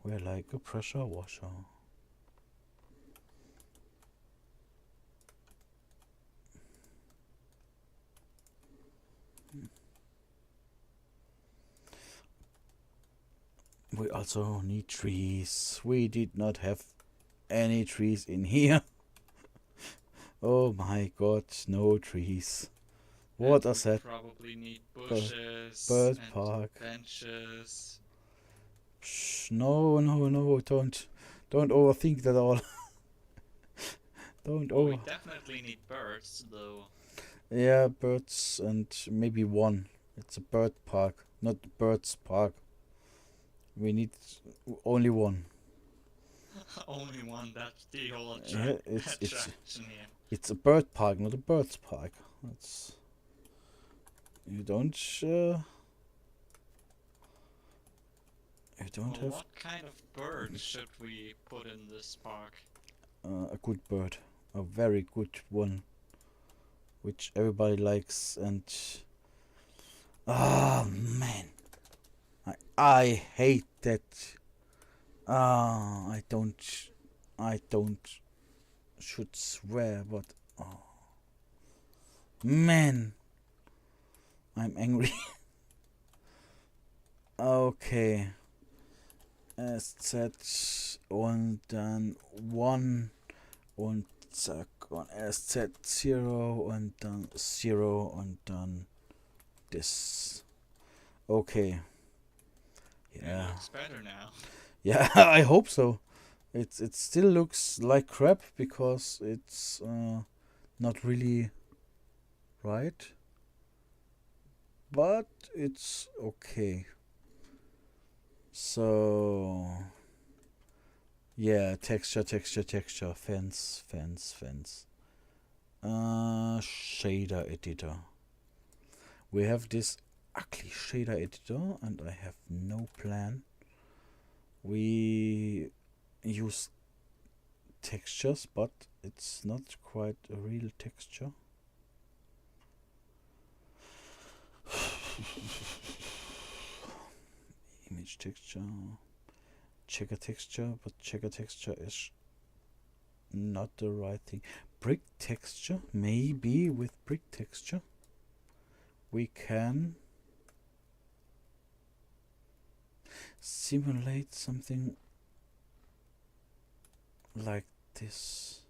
We're like a pressure washer. We also need trees. We did not have any trees in here. Oh my God, no trees. What
And
is
we
that?
probably need bushes
Bird
and
park.
benches.
Shh, no, don't overthink that all. Don't
Well,
over.
we definitely need birds, though.
Yeah, birds and maybe one. It's a bird park, not birds park. We need only one.
Only one, that's the whole
Yeah,
attraction here.
it's a bird park, not a birds park. That's you don't
Well,
have
what kind of bird should we put in this park?
a good bird, a very good one, which everybody likes. And man, I hate that. I don't should swear, but man, I'm angry. Okay. SZ und dann 1 und zack und SZ0 und dann 0 und dann this. Okay.
It
Yeah.
looks better now.
Yeah, I hope so. It still looks like crap because it's not really right. But it's okay. So yeah, texture, fence. Shader editor. We have this ugly shader editor and I have no plan. We use textures, but it's not quite a real texture. Image texture, checker texture, but checker texture is not the right thing. Brick texture, maybe with brick texture we can simulate something like this.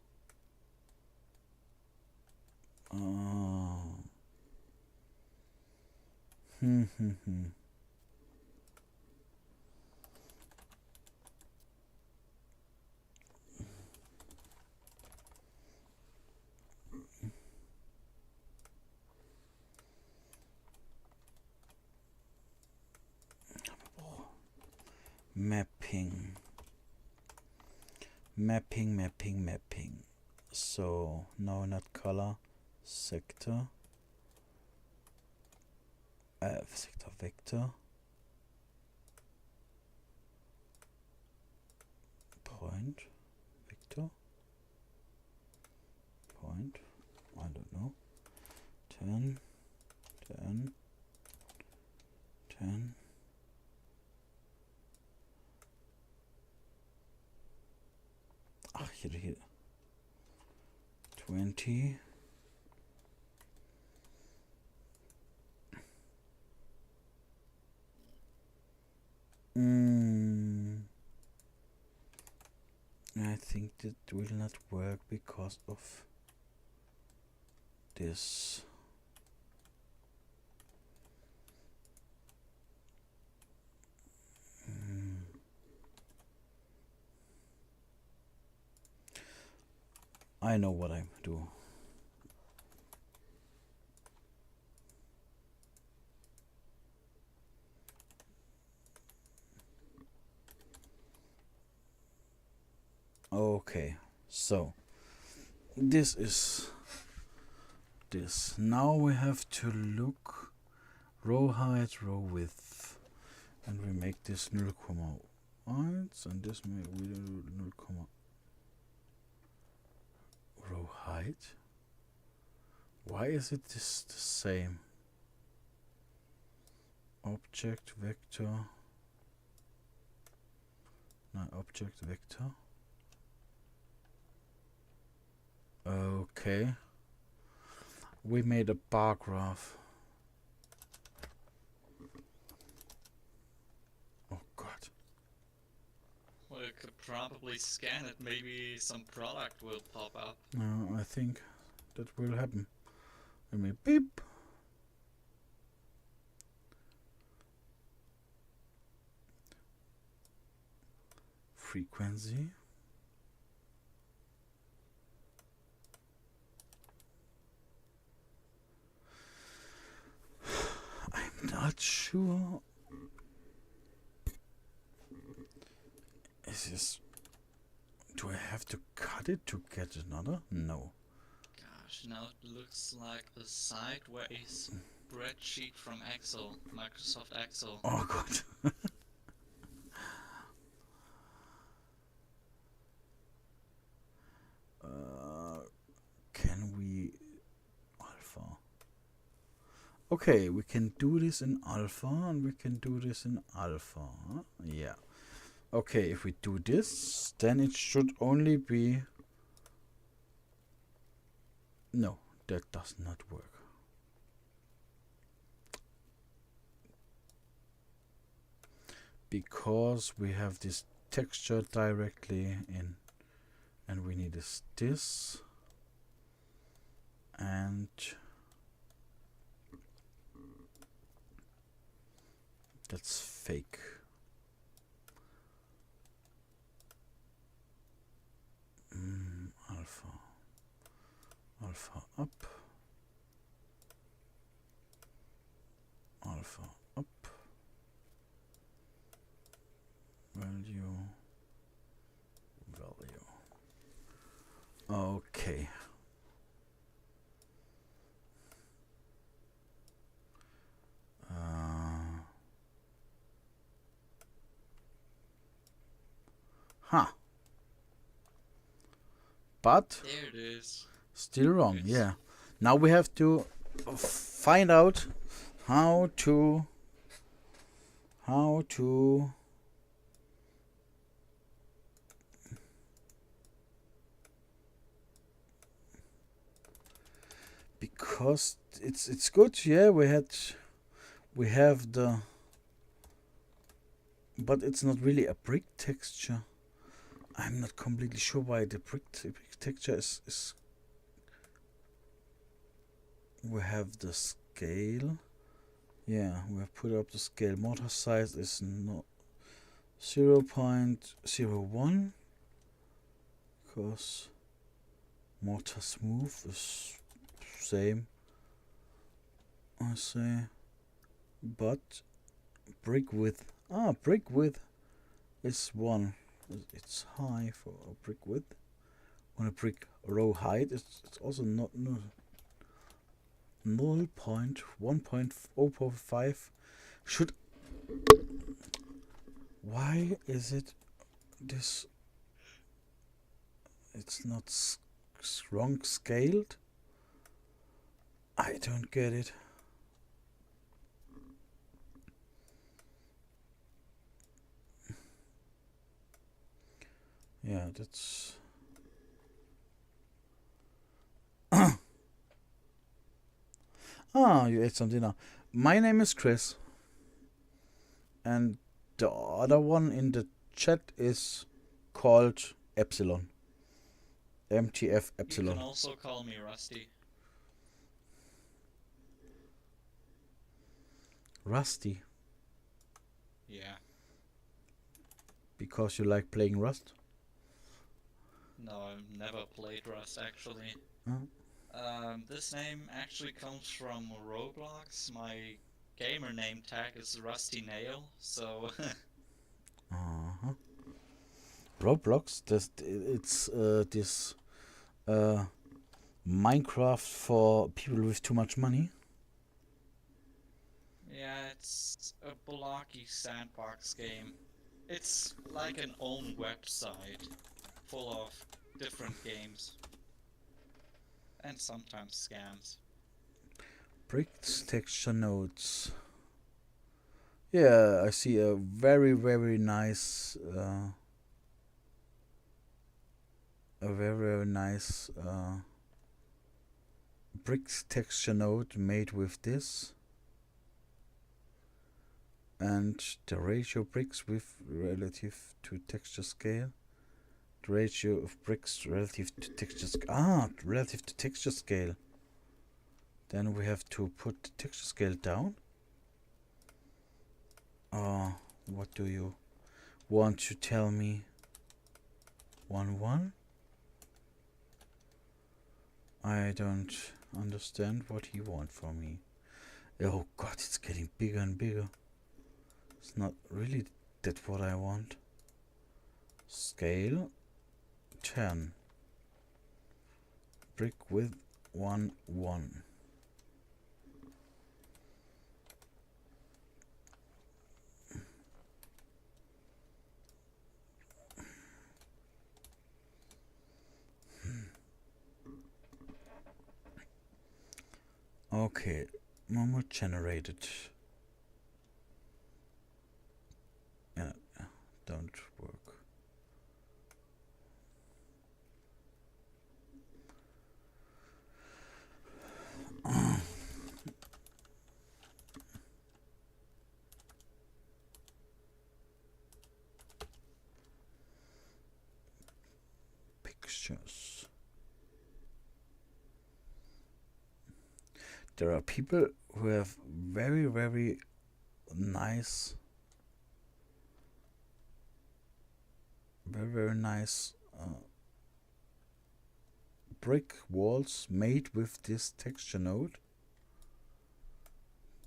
Mapping. So no, not color, sector, sector vector, point, vector, point, I don't know, 10, 20. I think that will not work because of this. I know what I do. Okay, so this is this. Now we have to look row height, row width, and we make this 0,1 and this make we do 0, row height. Why is it this the same? Object vector. No, object vector. Okay. We made a bar graph. Oh god.
Well, you could probably scan it. Maybe some product will pop up.
No, I think that will happen. Let me beep. Frequency. I'm not sure. Is this? Do I have to cut it to get another? No.
Gosh, now it looks like a site where a spreadsheet from Excel, Microsoft Excel.
Oh god. Can we alpha? Okay, we can do this in alpha and we can do this in alpha. Yeah. Okay, if we do this, then it should only be... No, that does not work. Because we have this texture directly in, and we need this, and that's fake. Alpha up, alpha up, value. Okay. Huh. But
There it is.
still wrong.
Yes.
Yeah. Now we have to find out how to because it's good. Yeah, we have the, but it's not really a brick texture. I'm not completely sure why the brick texture is. We have the scale. Yeah, we have put up the scale. Mortar size is not 0.01 because mortar smooth is same, I say, but brick width. Brick width is 1. It's high for a brick width. On a brick row height, it's also not 0.1.0.5 should. Why is it this? It's not wrong scaled. I don't get it. Yeah, that's. Ah, you ate some dinner. My name is Chris, and the other one in the chat is called Epsilon. MTF
You
Epsilon.
can also call me Rusty.
Rusty,
Yeah.
because you like playing Rust?
No, I've never played Rust actually.
Huh?
This name actually comes from Roblox. My gamer name tag is Rusty Nail, so
Uh-huh. Roblox, it's this Minecraft for people with too much money.
yeah, it's a blocky sandbox game. It's like an own website full of different games and sometimes scams.
Bricks texture nodes. Yeah, I see a very, very nice bricks texture node made with this, and the ratio bricks with relative to texture scale. The ratio of bricks relative to texture relative to texture scale. Then we have to put the texture scale down. What do you want to tell me? 1-1? I don't understand what he wants from me. Oh god, it's getting bigger and bigger. It's not really that what I want. Scale 10. Brick with 1-1. Okay, normal generated. Yeah, don't work. Pictures. There are people who have very, very nice, brick walls made with this texture node,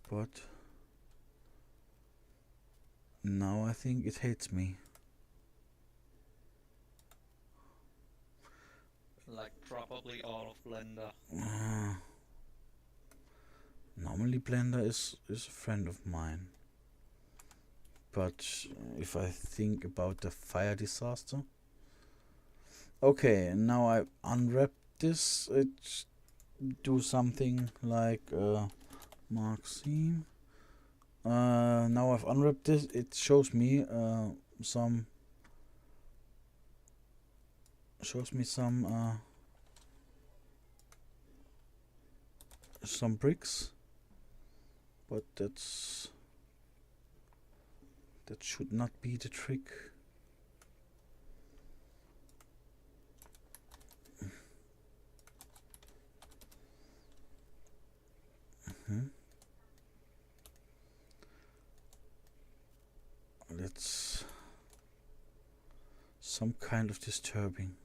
but now I think it hates me.
Like probably all of Blender.
Normally Blender is a friend of mine, but if I think about the fire disaster. Okay, now I unwrap this. It do something like mark seam. Now I've unwrapped this. It shows me some bricks, but that should not be the trick. That's some kind of disturbing.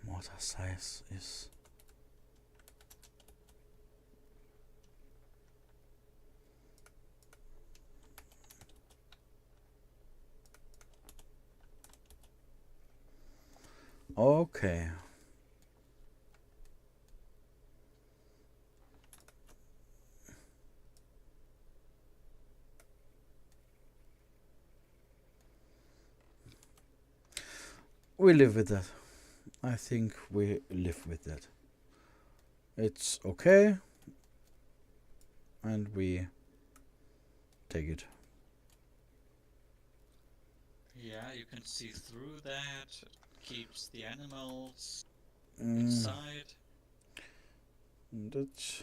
Mortar size is okay. We live with that. I think we live with that. It's okay, and we take it.
Yeah, you can see through that. It keeps the animals
Mm,
inside.
That's.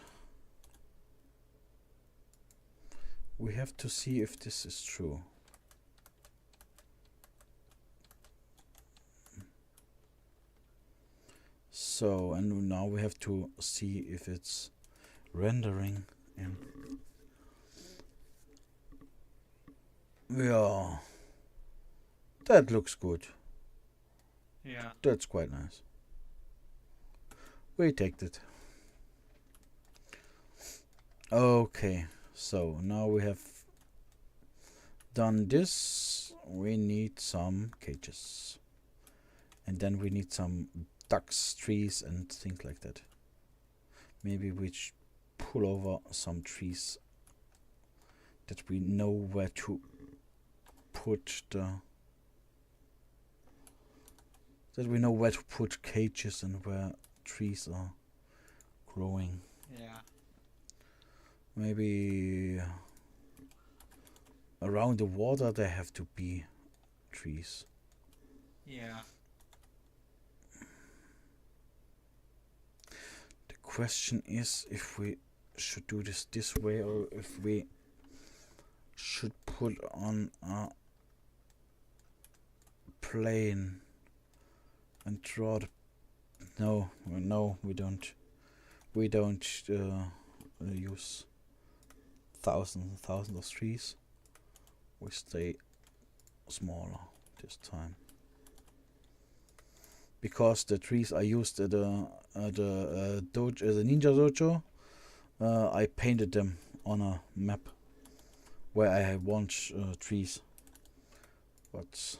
We have to see if this is true. So, and now we have to see if it's rendering in. Yeah, that looks good.
Yeah.
That's quite nice. We take it. Okay, so now we have done this. We need some cages. And then we need some ducks, trees, and things like that. Maybe we pull over some trees that we know where to put cages and where trees are growing.
Yeah.
Maybe around the water there have to be trees.
Yeah.
The question is if we should do this way or if we should put on a plane and draw the... No, we don't. We don't use thousands of trees. We stay smaller this time. Because the trees I used at the Ninja Dojo, I painted them on a map where I want trees. But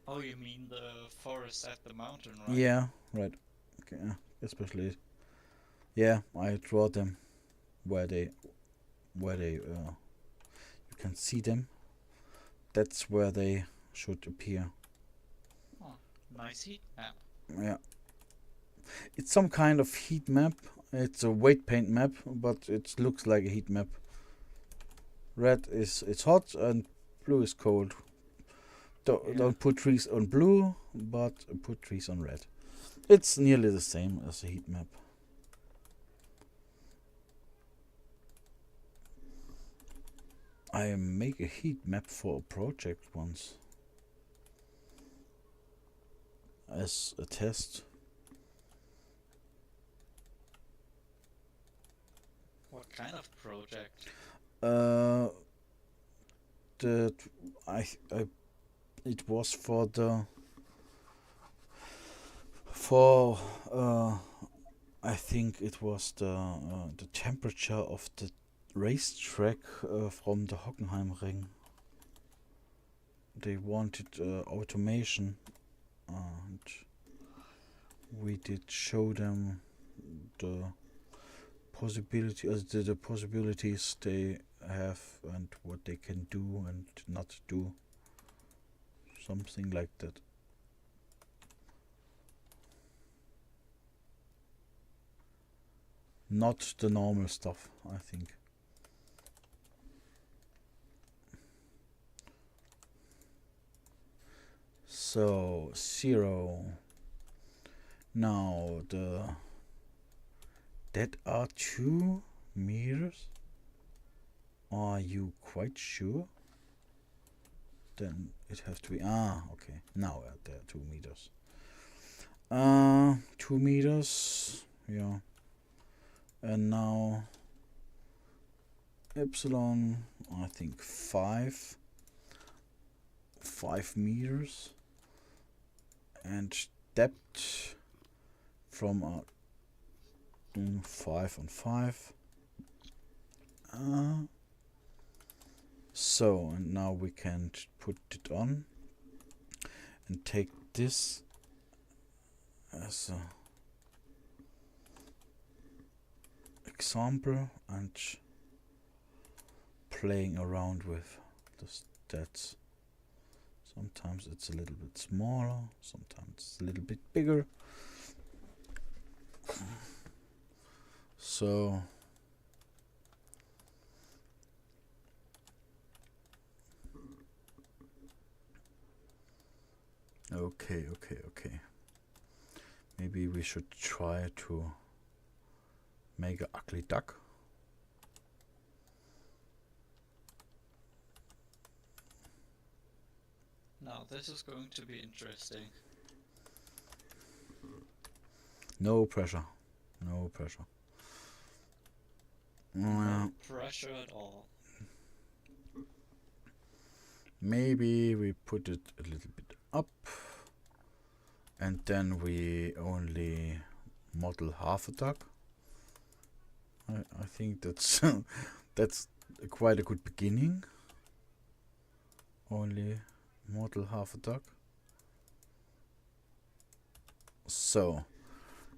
Oh, you mean the forest at the mountain, right?
yeah, right. Okay, especially, yeah, I draw them where they you can see them. That's where they should appear.
Oh, nice heat map.
Yeah. It's some kind of heat map. It's a weight paint map, but it looks like a heat map. Red is it's hot and blue is cold. Don't put trees on blue, but put trees on red. It's nearly the same as a heat map. I make a heat map for a project once as a test.
What kind of project?
It was for I think it was the temperature of the racetrack from the Hockenheimring. They wanted automation, and we did show them the the possibilities they have and what they can do and not do. Something like that. Not the normal stuff, I think. So 0. Now that are 2 meters. Are you quite sure? Then it has to be okay. Now there are 2 meters. 2 meters, yeah. And now epsilon, I think 5 meters, and depth from 5 on 5. So, and now we can put it on and take this as a example and playing around with the stats. So Sometimes it's a little bit smaller, sometimes it's a little bit bigger. So okay. Maybe we should try to make an ugly duck.
Now this is going to be interesting.
No pressure. No pressure.
No pressure at all.
Maybe we put it a little bit up, and then we only model half a duck. I think that's that's quite a good beginning. Only model half a duck. So,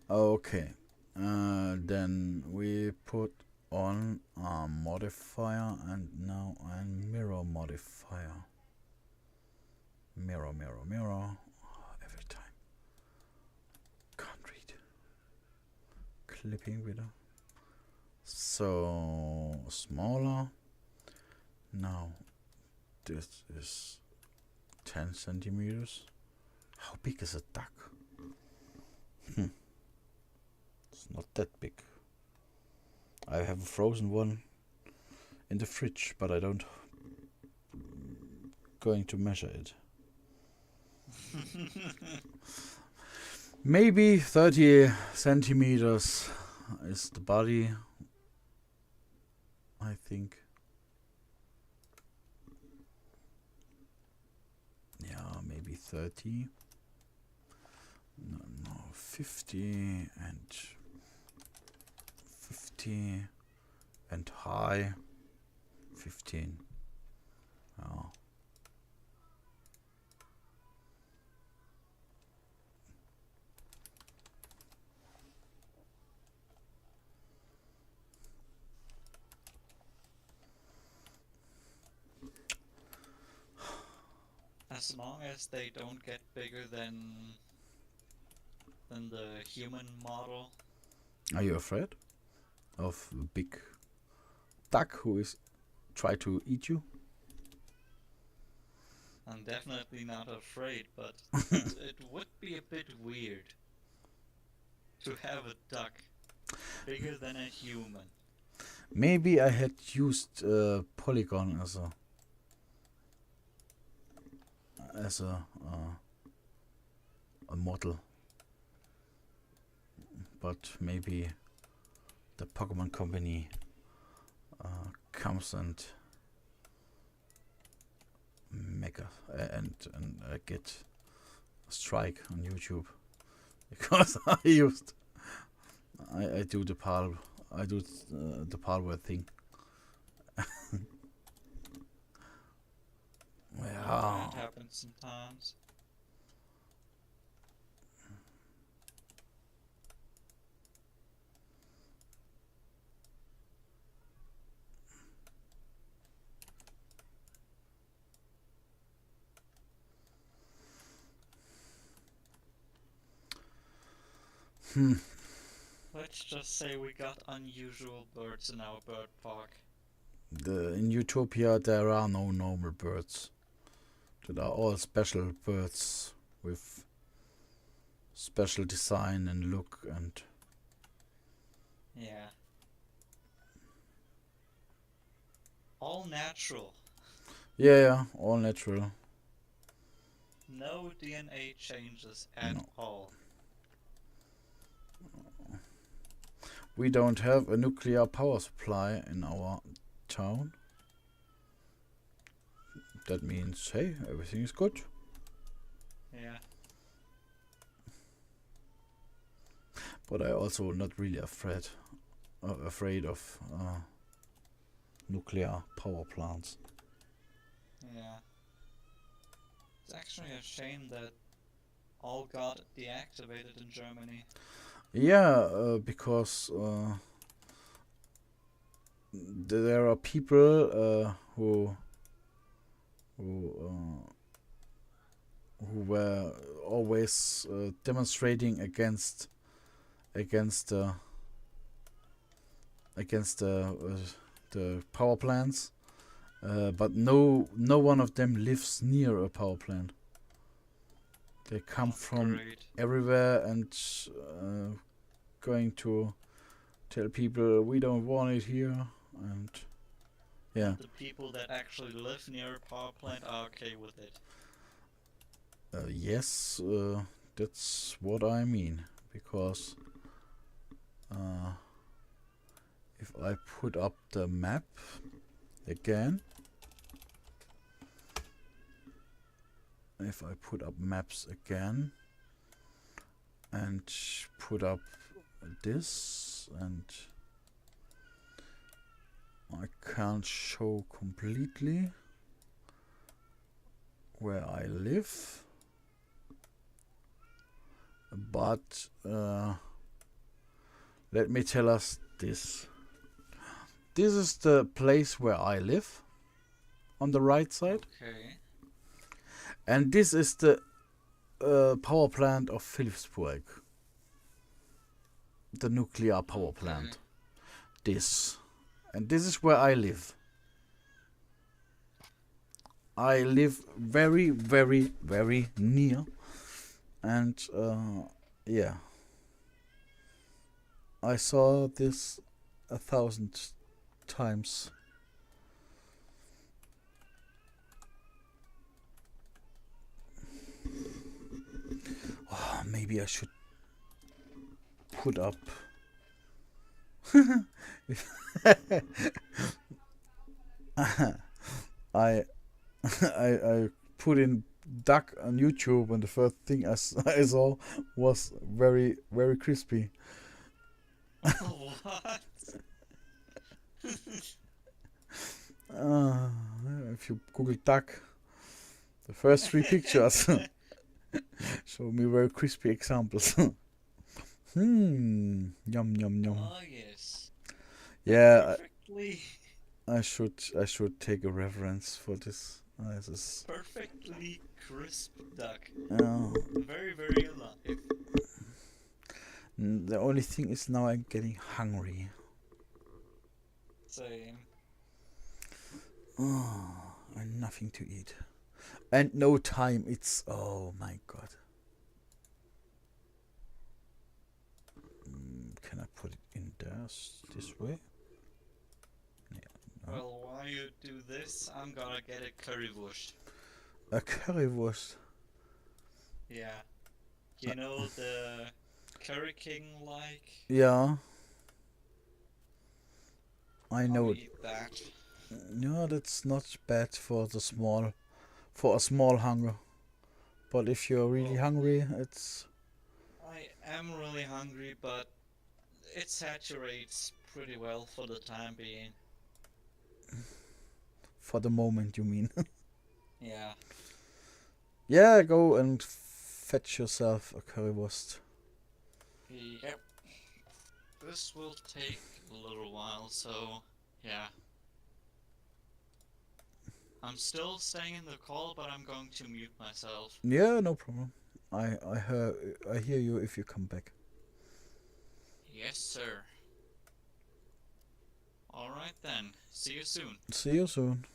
okay. Then we put on a modifier and now a mirror modifier. Mirror. Every time. Can't read. Clipping video. So smaller. Now this is 10 centimeters. How big is a duck? It's not that big. I have a frozen one in the fridge, but I don't going to measure it. Maybe 30 centimeters is the body, I think. Yeah, maybe 30. No, 50 and 50 and high 15. Oh.
As long as they don't get bigger than the human model.
Are you afraid of a big duck who is try to eat you?
I'm definitely not afraid, but it would be a bit weird to have a duck bigger than a human.
Maybe I had used Polygon as a model, but maybe the Pokemon Company comes and make get a strike on YouTube because I do the the Palworld thing.
That happens sometimes. Let's just say we got unusual birds in our bird park.
In Utopia there are no normal birds. There are all special birds with special design and look and
Yeah. All natural.
yeah, all natural.
No DNA changes at
No.
all.
We don't have a nuclear power supply in our town. That means, hey, everything is good.
Yeah.
But I also not really afraid of nuclear power plants.
Yeah. It's actually a shame that all got deactivated in Germany.
Yeah, because there are people who were always demonstrating against the power plants, but no one of them lives near a power plant. They come from
Great.
everywhere and going to tell people we don't want it here, and yeah.
The people that actually live near a power plant are okay with it.
Yes, that's what I mean, because if I put up the map again, if I put up maps again and put up this, and I can't show completely where I live, but let me tell us this. This is the place where I live, on the right side,
Okay.
and this is the power plant of Philipsburg, the nuclear power plant. This, and this is where I live. I live very, very, very near, and yeah, I saw this 1,000 times. Oh, maybe I should put up I I put in duck on YouTube, and the first thing I saw was very, very crispy.
What?
Uh, if you Google duck, the first 3 pictures show me very crispy examples. Yum yum yum.
Oh yes.
Yeah,
Perfectly,
I should take a reference for this. This is
perfectly crisp duck.
uh,
Very, very alive.
the only thing is now I'm getting hungry.
Same.
Oh, and nothing to eat, and no time. It's, oh my god. Can I put it in there this way? Yeah, no.
Well, while you do this, I'm gonna get a currywurst.
A currywurst.
Yeah. You know the Curry King like?
Yeah, I know
I'll
it.
eat that.
No, that's not bad for a small hunger. But if you're really
Well,
hungry, it's
I am really hungry, but it saturates pretty well for the time being.
for the moment, you mean.
Yeah.
Yeah, go and fetch yourself a currywurst.
Yep. This will take a little while, so yeah. I'm still staying in the call, but I'm going to mute myself.
Yeah, no problem. I hear you if you come back.
Yes, sir. Alright then. See you soon.
See you soon.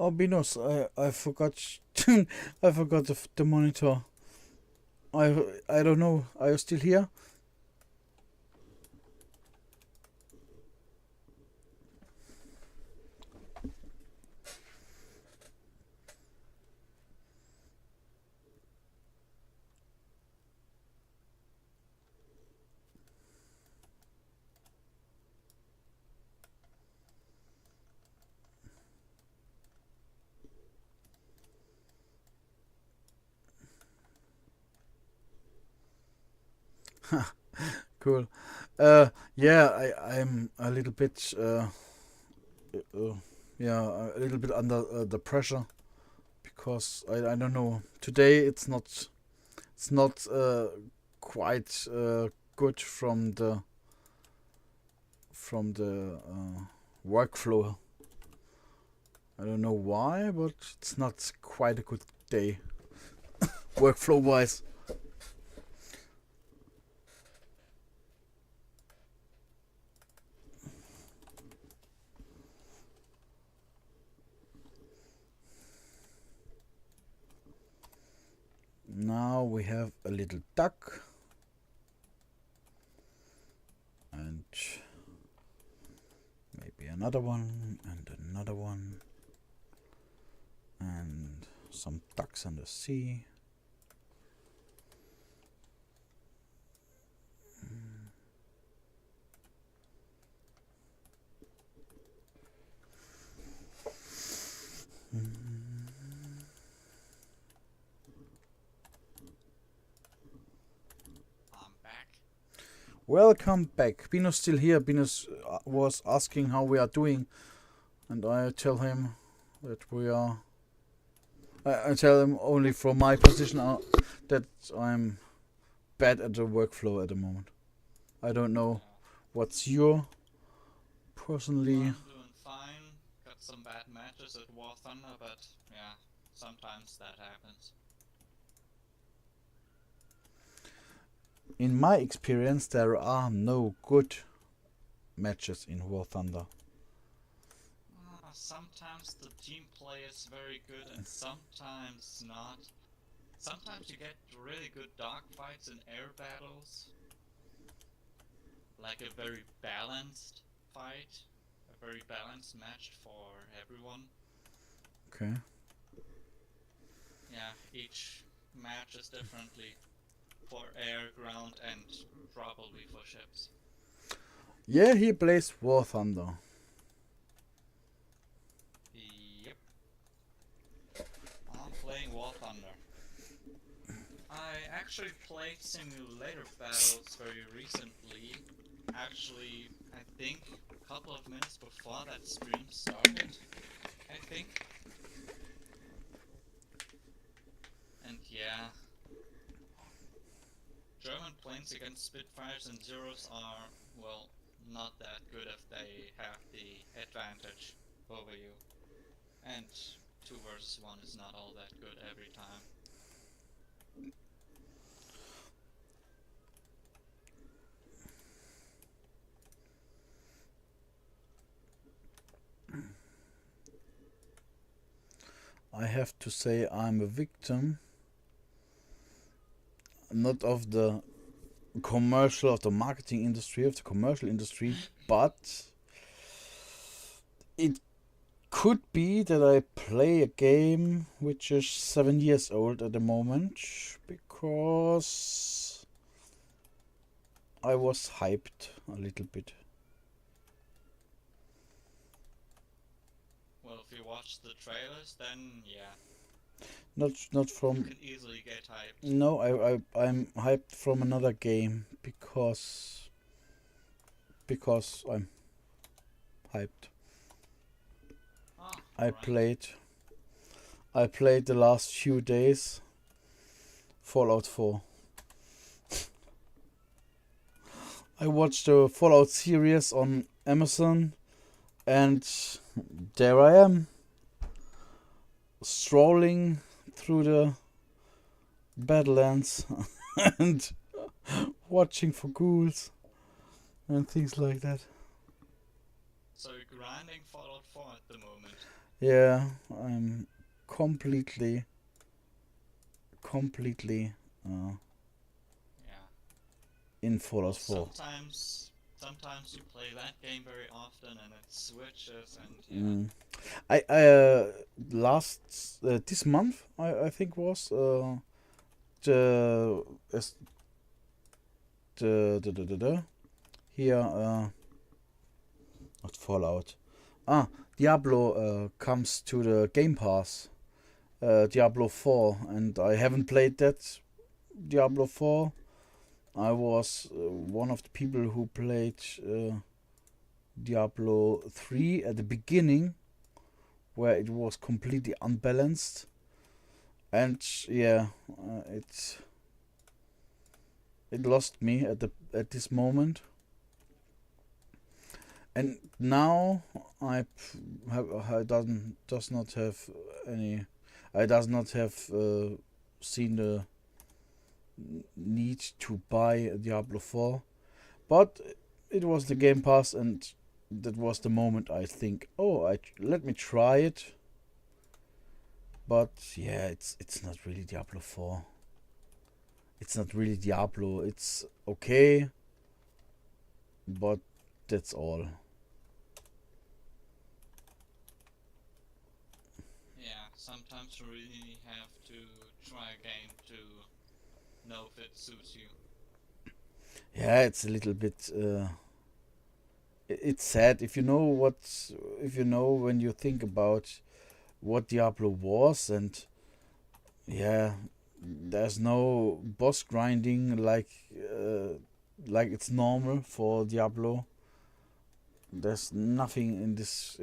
Oh, Binos, I forgot. I forgot the monitor. I don't know. Are you still here? Cool. Yeah, I'm a little bit yeah, a little bit under the pressure because I don't know. Today it's not quite good from the workflow. I don't know why, but it's not quite a good day workflow wise. Now we have a little duck and maybe another one and another one and some ducks on the sea.
I'm back.
Welcome back. Bino's still here. Bino's was asking how we are doing, and I tell him that we are. I tell him only from my position that I'm bad at the workflow at the moment. I don't know what's your personally.
I'm doing fine. Got some bad matches at War Thunder, but yeah, sometimes that happens.
In my experience, there are no good matches in War Thunder.
Sometimes the team play is very good and sometimes not. Sometimes you get really good dogfights in air battles. Like a very balanced fight. A very balanced match for everyone.
Okay.
Yeah, each match is differently for air, ground and probably for ships.
Yeah, he plays War Thunder.
Yep. I'm playing War Thunder. I actually played simulator battles very recently. Actually, I think a couple of minutes before that stream started, I think. And yeah, German planes against Spitfires and Zeros are, well, not that good if they have the advantage over you. And 2 versus 1 is not all that good every time.
I have to say I'm a victim not of the commercial, of the marketing industry, of the commercial industry, but it could be that I play a game which is 7 years old at the moment because I was hyped a little bit.
Well, if you watch the trailers, then yeah,
Not
you
from
can easily get hyped.
no, I'm hyped from another game because I'm hyped.
Ah,
I
alright.
played the last few days Fallout 4. I watched the Fallout series on Amazon and there I am strolling through the Badlands and watching for ghouls and things like that.
So you're grinding Fallout 4 at the moment.
Yeah, I'm completely, completely
Yeah.
in Fallout
Well,
4.
sometimes you play that game very often and it switches and yeah.
Mm. I last this month I think was the as the here not Fallout. Diablo comes to the Game Pass. Diablo 4, and I haven't played that Diablo 4. I was one of the people who played Diablo 3 at the beginning, where it was completely unbalanced, and yeah, it lost me at this moment. And now I does not have any. I does not have seen the need to buy Diablo 4, but it was the Game Pass, and that was the moment I think, oh, let me try it. But yeah, it's not really Diablo 4. It's not really Diablo. It's okay, but that's all.
Yeah, sometimes you really have to try a game to know if it suits you.
Yeah, it's a little bit. It's sad if you know when you think about what Diablo was, and yeah, there's no boss grinding like it's normal for Diablo. There's nothing in this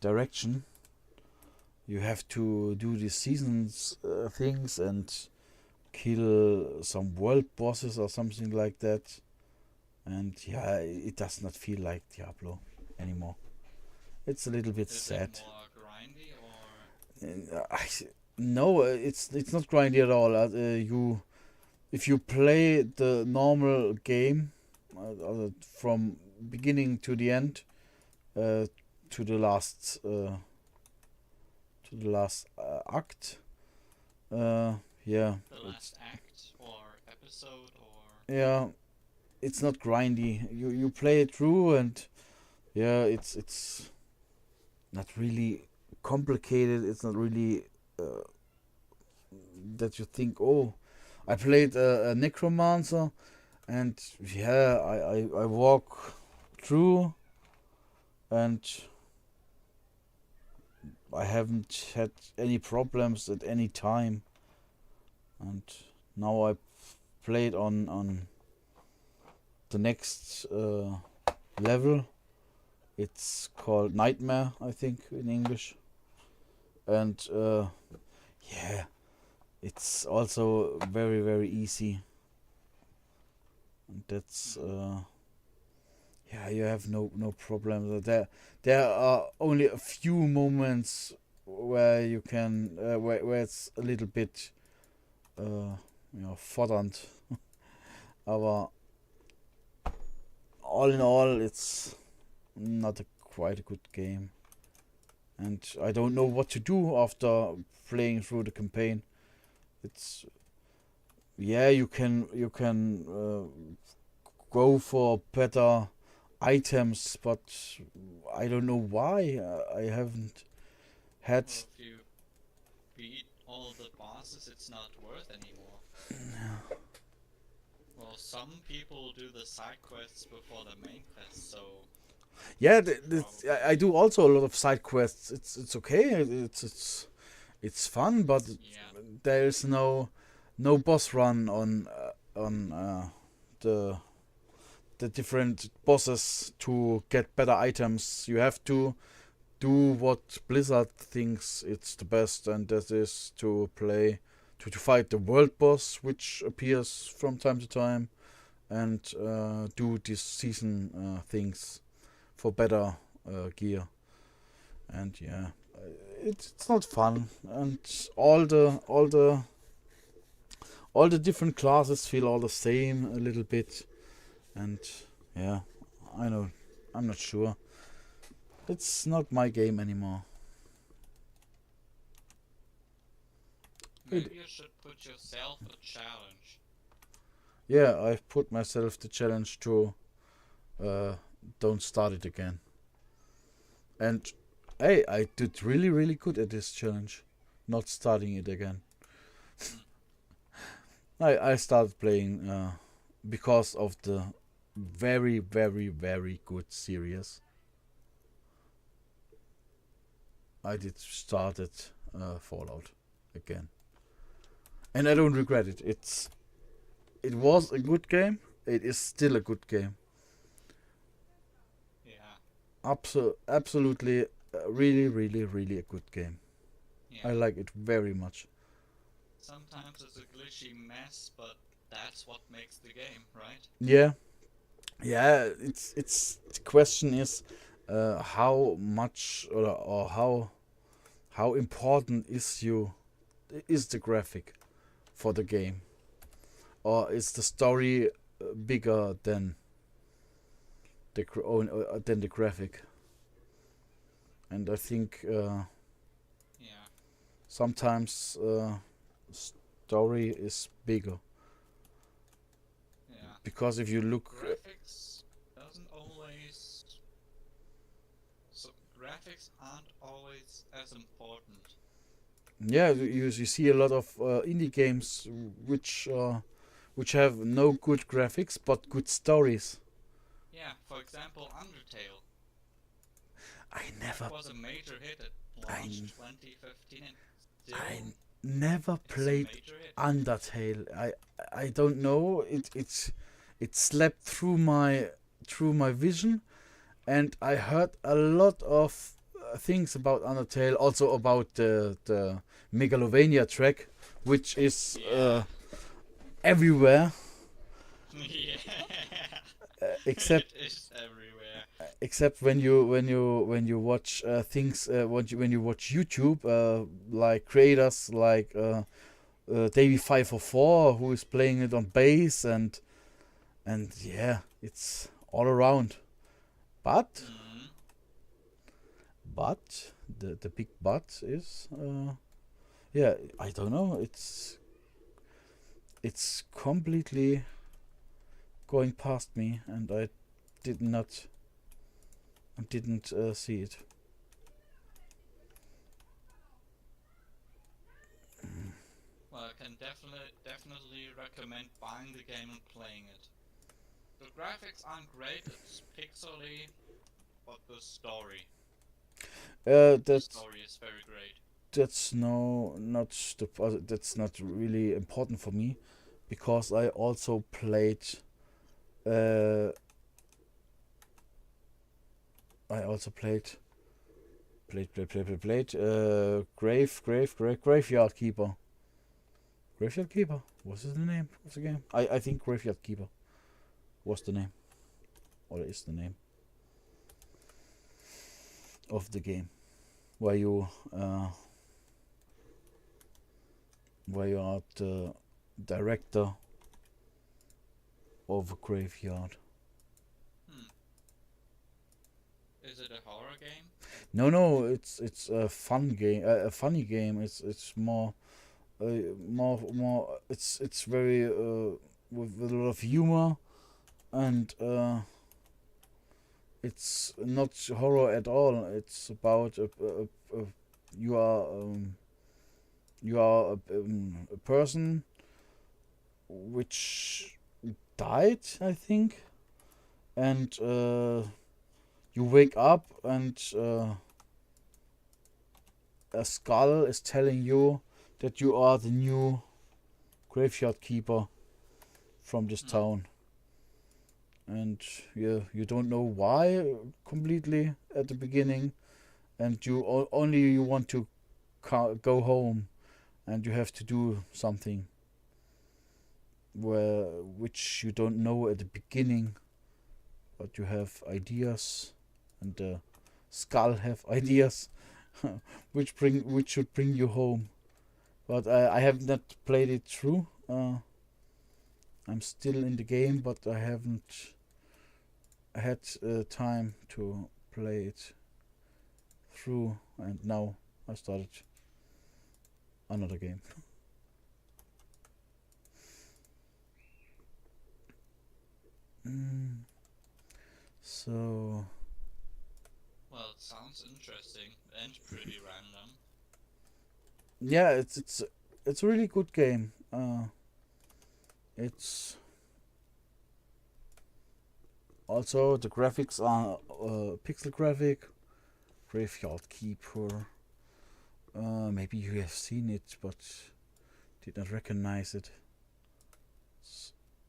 direction. You have to do the seasons things and kill some world bosses or something like that. And yeah, it does not feel like Diablo anymore. It's a little bit
Is
sad.
it more grindy or
No, it's not grindy at all. If you play the normal game from beginning to the end, to the last act, yeah,
the last act or episode or
yeah, it's not grindy. You play it through, and yeah, it's not really complicated. It's not really that you think, oh, I played a necromancer, and yeah, I walk through, and I haven't had any problems at any time. And now I played on the next level. It's called Nightmare, I think, in English. And yeah, it's also very, very easy. And that's yeah, you have no problem. There are only a few moments where you can where it's a little bit fordernd. Aber all in all, it's not quite a good game, and I don't know what to do after playing through the campaign. It's yeah, you can go for better items, but I don't know why I haven't had.
well, if you beat all the bosses, it's not worth anymore. Well, some people do the side quests before the main quest, so
Yeah,
probably
I do also a lot of side quests. It's okay. It's fun, but
yeah.
there is no boss run on the different bosses to get better items. You have to do what Blizzard thinks it's the best, and that is to fight the world boss, which appears from time to time, and do these season things for better gear. And yeah, it's not fun, and all the different classes feel all the same a little bit. And yeah, I know I'm not sure. It's not my game anymore.
Maybe you should put yourself a challenge.
Yeah, I've put myself the challenge to don't start it again. And hey, I did really, really good at this challenge. Not starting it again. I started playing because of the very, very, very good series. I did started Fallout again. And I don't regret it. It was a good game. It is still a good game.
Yeah.
Absolutely, really, really, really a good game.
Yeah.
I like it very much.
Sometimes it's a glitchy mess, but that's what makes the game, right?
Yeah, yeah. It's the question is how much or how important is the graphic for the game, or is the story bigger than than the graphic? And I think
Yeah.
sometimes story is bigger,
Yeah.
because if you look
Graphics doesn't always. So graphics aren't always as important.
yeah, you see a lot of indie games which have no good graphics but good stories.
Yeah. For example, Undertale.
I
That
never
was a major hit at
I
launch
n-
2015, and still
I never
it's a
played
major hit.
Undertale. I don't know. It slept through my vision, and I heard a lot of things about Undertale, also about the Megalovania track, which is
Yeah.
everywhere
Yeah.
except
It is everywhere.
except when you watch things when you watch YouTube, like creators like Davey 504, who is playing it on bass, and yeah, it's all around. But
Mhm.
the big but is yeah, I don't know. It's completely going past me, and I didn't see it.
Well, I can definitely recommend buying the game and playing it. The graphics aren't great, it's pixely, but the story
That
story is very great.
that's that's not really important for me, because I also uh played Graveyard Keeper. Graveyard Keeper, what's the name of the game? I think Graveyard Keeper was the name, or is the name of the game, where you are the director of a graveyard.
Hmm. Is it a horror game?
No, it's a fun game, a funny game. It's more it's very with a lot of humor, and it's not horror at all. It's about you are a person which died, I think, and you wake up, and a skull is telling you that you are the new graveyard keeper from this town. And you don't know why completely at the beginning, and only you want to go home, and you have to do something which you don't know at the beginning, but you have ideas, and the skull have ideas which should bring you home. But I have not played it through. I'm still in the game, but I had time to play it through, and now I started another game. So
Well, it sounds interesting and pretty random.
yeah, it's a really good game. It's also the graphics are pixel graphic. Graveyard Keeper. Maybe you have seen it, but did not recognize it.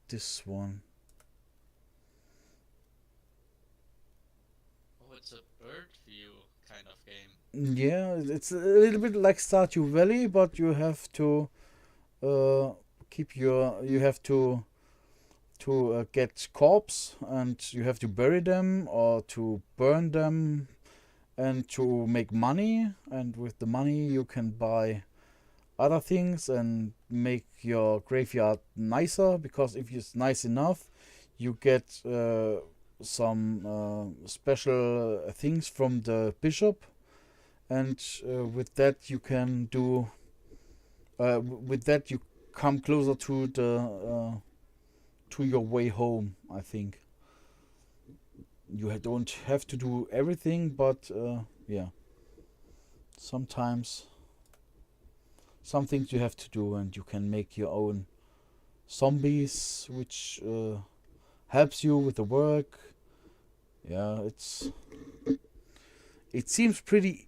This one.
Oh, it's a bird view kind of game.
Yeah, it's a little bit like Stardew Valley, but you have to keep your. You have to get corpse, and you have to bury them or to burn them, and to make money. And with the money, you can buy other things and make your graveyard nicer. Because if it's nice enough, you get some special things from the bishop, and with that you can do. With that you come closer to the to your way home. I think you don't have to do everything, but yeah, sometimes some things you have to do, and you can make your own zombies, which helps you with the work. Yeah, it seems pretty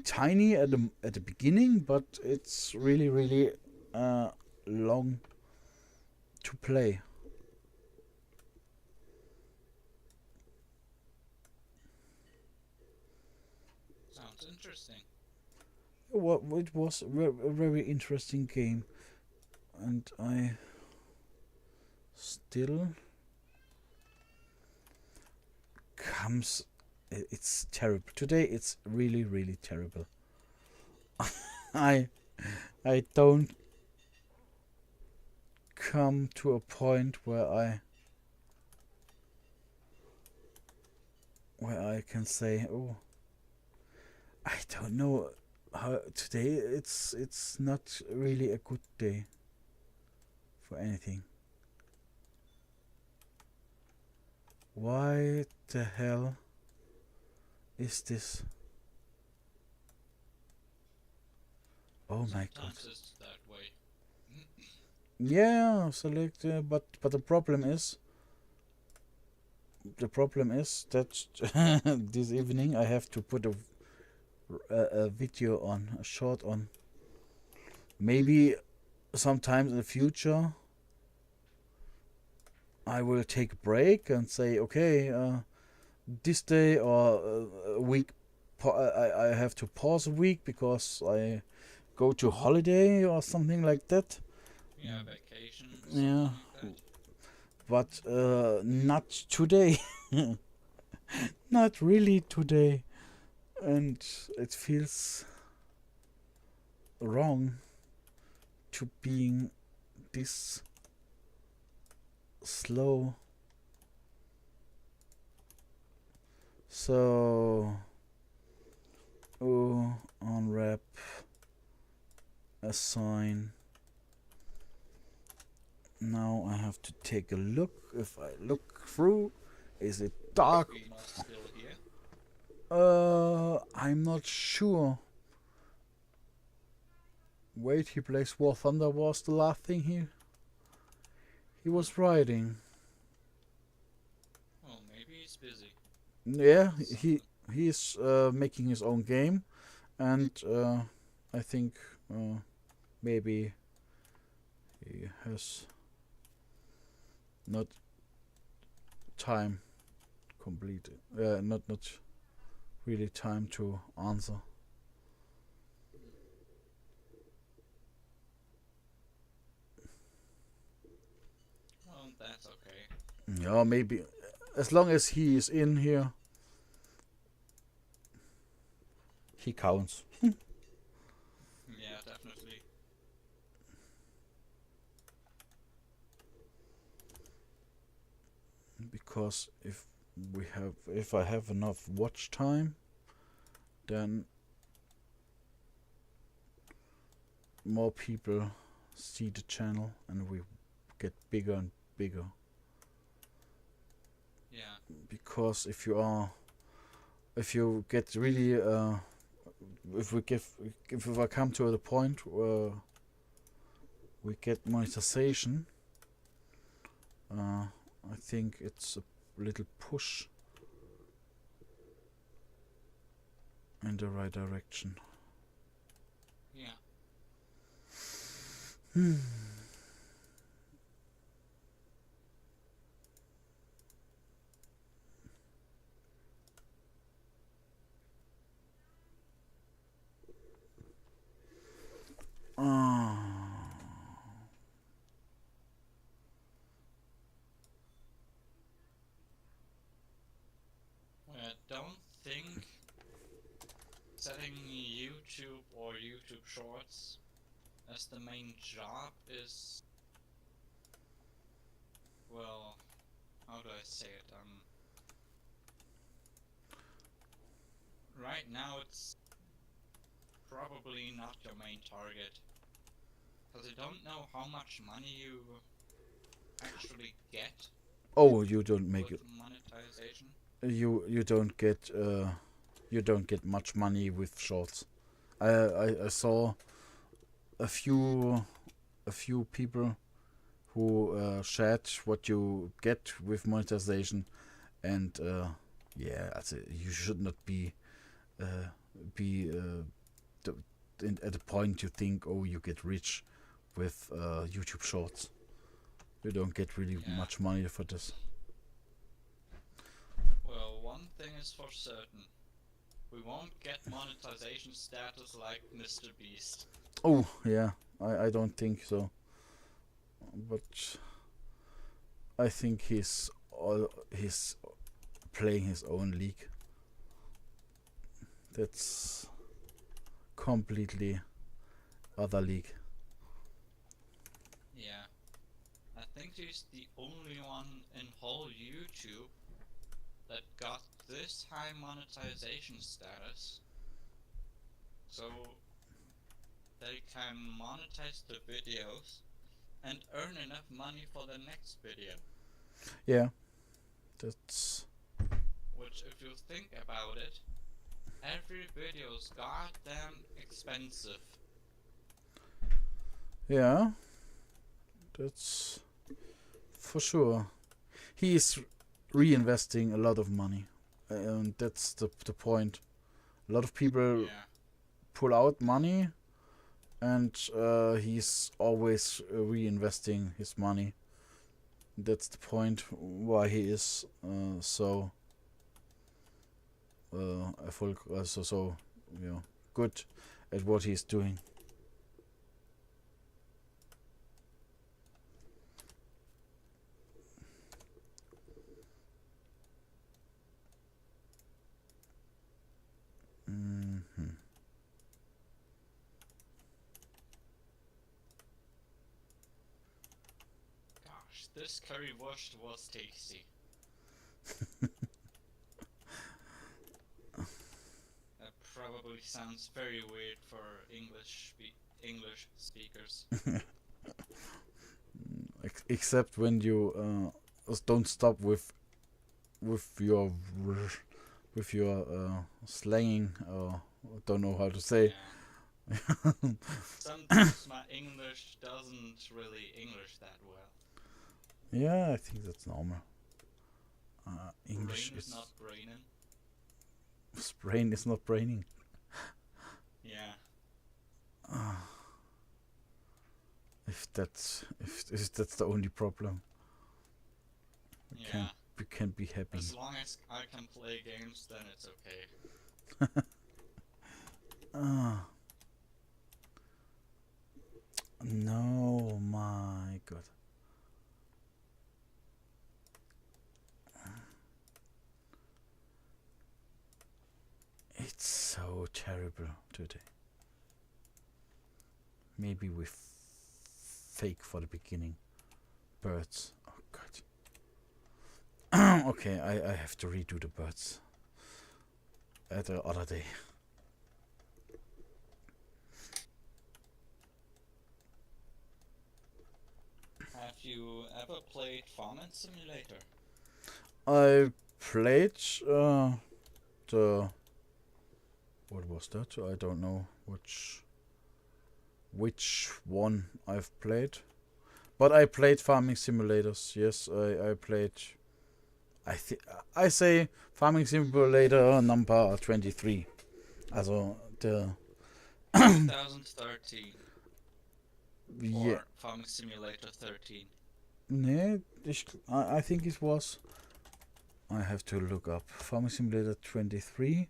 tiny at the beginning, but it's really long to play.
Sounds interesting.
It was a very interesting game, and I still comes. It's terrible today. It's really terrible. I don't come to a point where I can say, oh, I don't know how today. It's not really a good day for anything. Why the hell is this? Oh my god.
Sometimes it's that way.
Yeah, select. But the problem is that this evening I have to put a video on, a short on. Maybe sometimes in the future I will take a break and say, okay, this day or a week, I have to pause a week because I go to holiday or something like that.
Yeah, vacation.
Yeah.
Like that.
But not today. Not really today. And it feels wrong to being this slow. So unwrap, assign. Now I have to take a look. If I look through, is it dark?
We not still here.
I'm not sure. Wait, he plays War Thunder was the last thing he was writing.
Oh, maybe he's busy.
Yeah, he's making his own game, and I think maybe he has not time completed. Not really time to answer.
Oh, that's okay.
Yeah, maybe as long as he is in here, he counts.
Yeah, definitely.
Because if if I have enough watch time, then more people see the channel and we get bigger and bigger.
Yeah.
Because if you get really if I come to the point where we get monetization, I think it's a little push in the right direction.
Yeah. I don't think setting YouTube or YouTube Shorts as the main job is, well, how do I say it? Right now it's probably not your main target, because I don't know how much money you actually get
Oh, you don't make
with
it.
monetization.
You don't get much money with shorts. I saw a few people who shared what you get with monetization, and yeah, you should not be at the point you think, oh, you get rich with YouTube Shorts. You don't get really
Yeah.
much money for this.
Well, one thing is for certain. We won't get monetization status like Mr. Beast.
Oh, yeah, I don't think so. But I think he's playing his own league. That's completely other league.
Yeah. I think he's the only one in whole YouTube that got this high monetization status. So they can monetize the videos and earn enough money for the next video.
Yeah, that's
Which, if you think about it, every video's goddamn expensive.
yeah, that's for sure. He's reinvesting a lot of money, and that's the point. A lot of people
Yeah.
pull out money, and he's always reinvesting his money. That's the point why he is so so good at what he's doing. Mhm.
Gosh, this currywurst was tasty. That probably sounds very weird for English speakers.
Except when you don't stop with your slanging, or don't know how to say.
Yeah. Sometimes my English doesn't really English that well.
Yeah, I think that's normal. English
Brain
is
not braining.
brain is not braining.
Yeah.
If that's the only problem,
Yeah.
we can't be happy.
As long as I can play games, then it's okay.
No, my God. It's so terrible today. Maybe we fake for the beginning. Birds. Oh God. Okay, I have to redo the birds at the other day.
Have you ever played Farming Simulator?
I played the what was that? I don't know which one I've played, but I played Farming Simulators. Yes, I played. I say Farming Simulator number 23. Also the
2013
yeah.
or Farming Simulator 13?
Nee, I think it was. I have to look up Farming Simulator 23.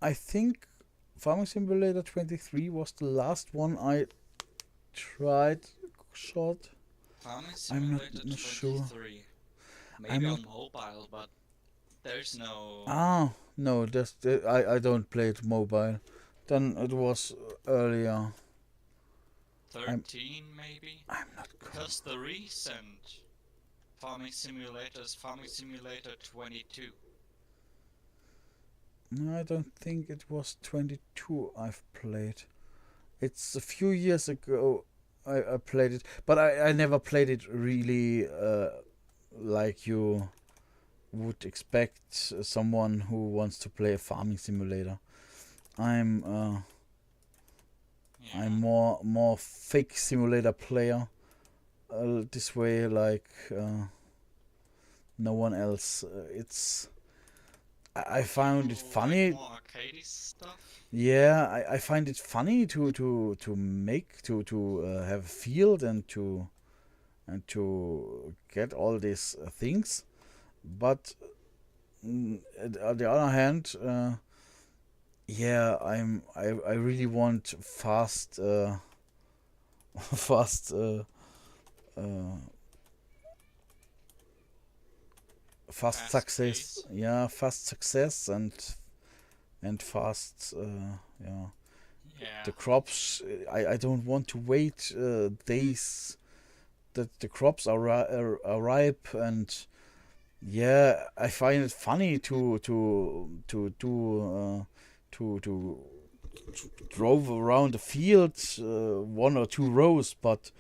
I think Farming Simulator 23 was the last one I tried short.
Farming
I'm not
Simulator
sure.
23. Maybe
I'm
on
not.
mobile, but there's no.
Ah, no, I don't play it mobile. Then it was earlier.
13 maybe?
I'm not.
Because the recent Farming Simulator is Farming Simulator 22.
No, I don't think it was 22 I've played. It's a few years ago I played it, but I never played it really like you would expect someone who wants to play a farming simulator. I'm
Yeah.
I'm more fake simulator player. This way, like no one else. It's I found it
You
funny.
Like more arcadey stuff?
Yeah, I find it funny to make to have a field and to get all these things, but on the other hand, yeah, I really want fast fast uh, fast
Fast
success.
pace?
Yeah, fast success and fast yeah.
Yeah.
The crops, I don't want to wait days that the crops are ripe, and yeah, I find it funny to do to drove around the field 1 or 2 rows, but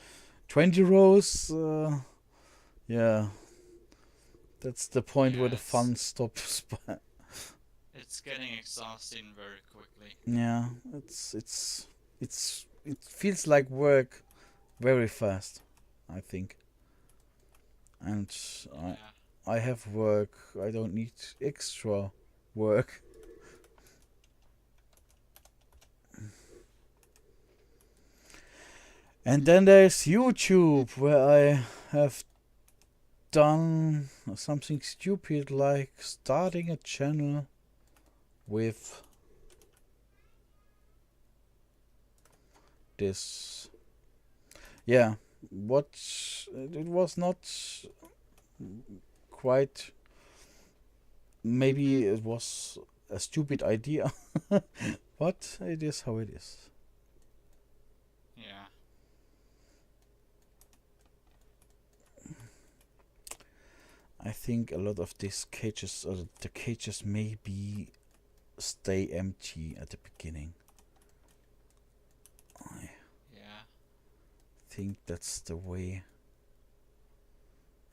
20 rows, yeah, that's the point where
Yeah,
the fun stops.
it's getting exhausting very quickly.
Yeah, it feels like work very fast, I think. And
Yeah.
I have work. I don't need extra work. And then there's YouTube, where I have done something stupid like starting a channel with this. Yeah, what it was not quite. Maybe it was a stupid idea, but it is how it is.
Yeah.
I think a lot of these cages, the cages, maybe stay empty at the beginning. I
Yeah.
think that's the way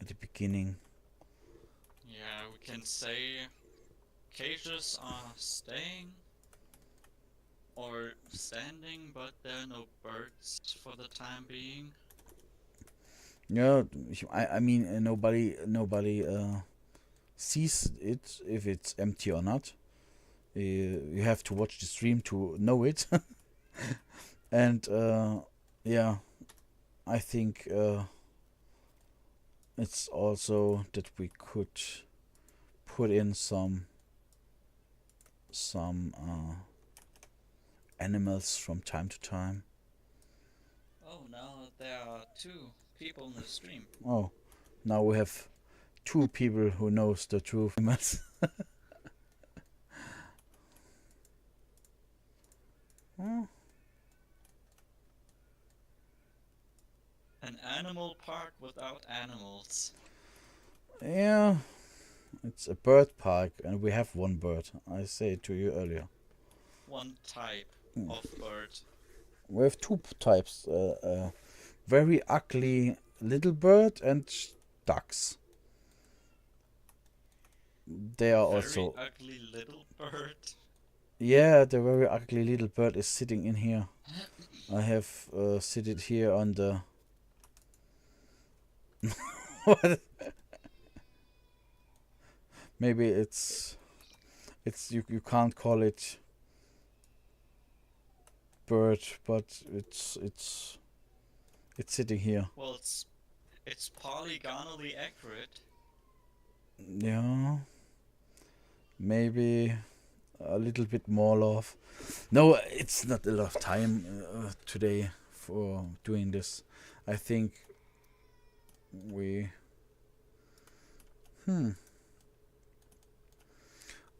at the beginning.
Yeah, we can say cages are staying or standing, but there are no birds for the time being.
Yeah, I mean nobody sees it if it's empty or not. You have to watch the stream to know it. And yeah, I think it's also that we could put in some animals from time to time.
Oh, now there are 2 people in the stream.
Oh, now we have 2 people who knows the truth. Animals. Oh,
An animal park without animals.
Yeah, it's a bird park, and we have one bird. I said to you earlier.
One type of bird.
We have two types: very ugly little bird and ducks. They are
Very
also.
ugly little bird.
Yeah, the very ugly little bird is sitting in here. I have seated here on the. What? Maybe it's you can't call it bird, but it's sitting here.
Well, it's polygonally accurate.
Yeah, maybe a little bit more love. No, it's not a lot of time today for doing this. I think we.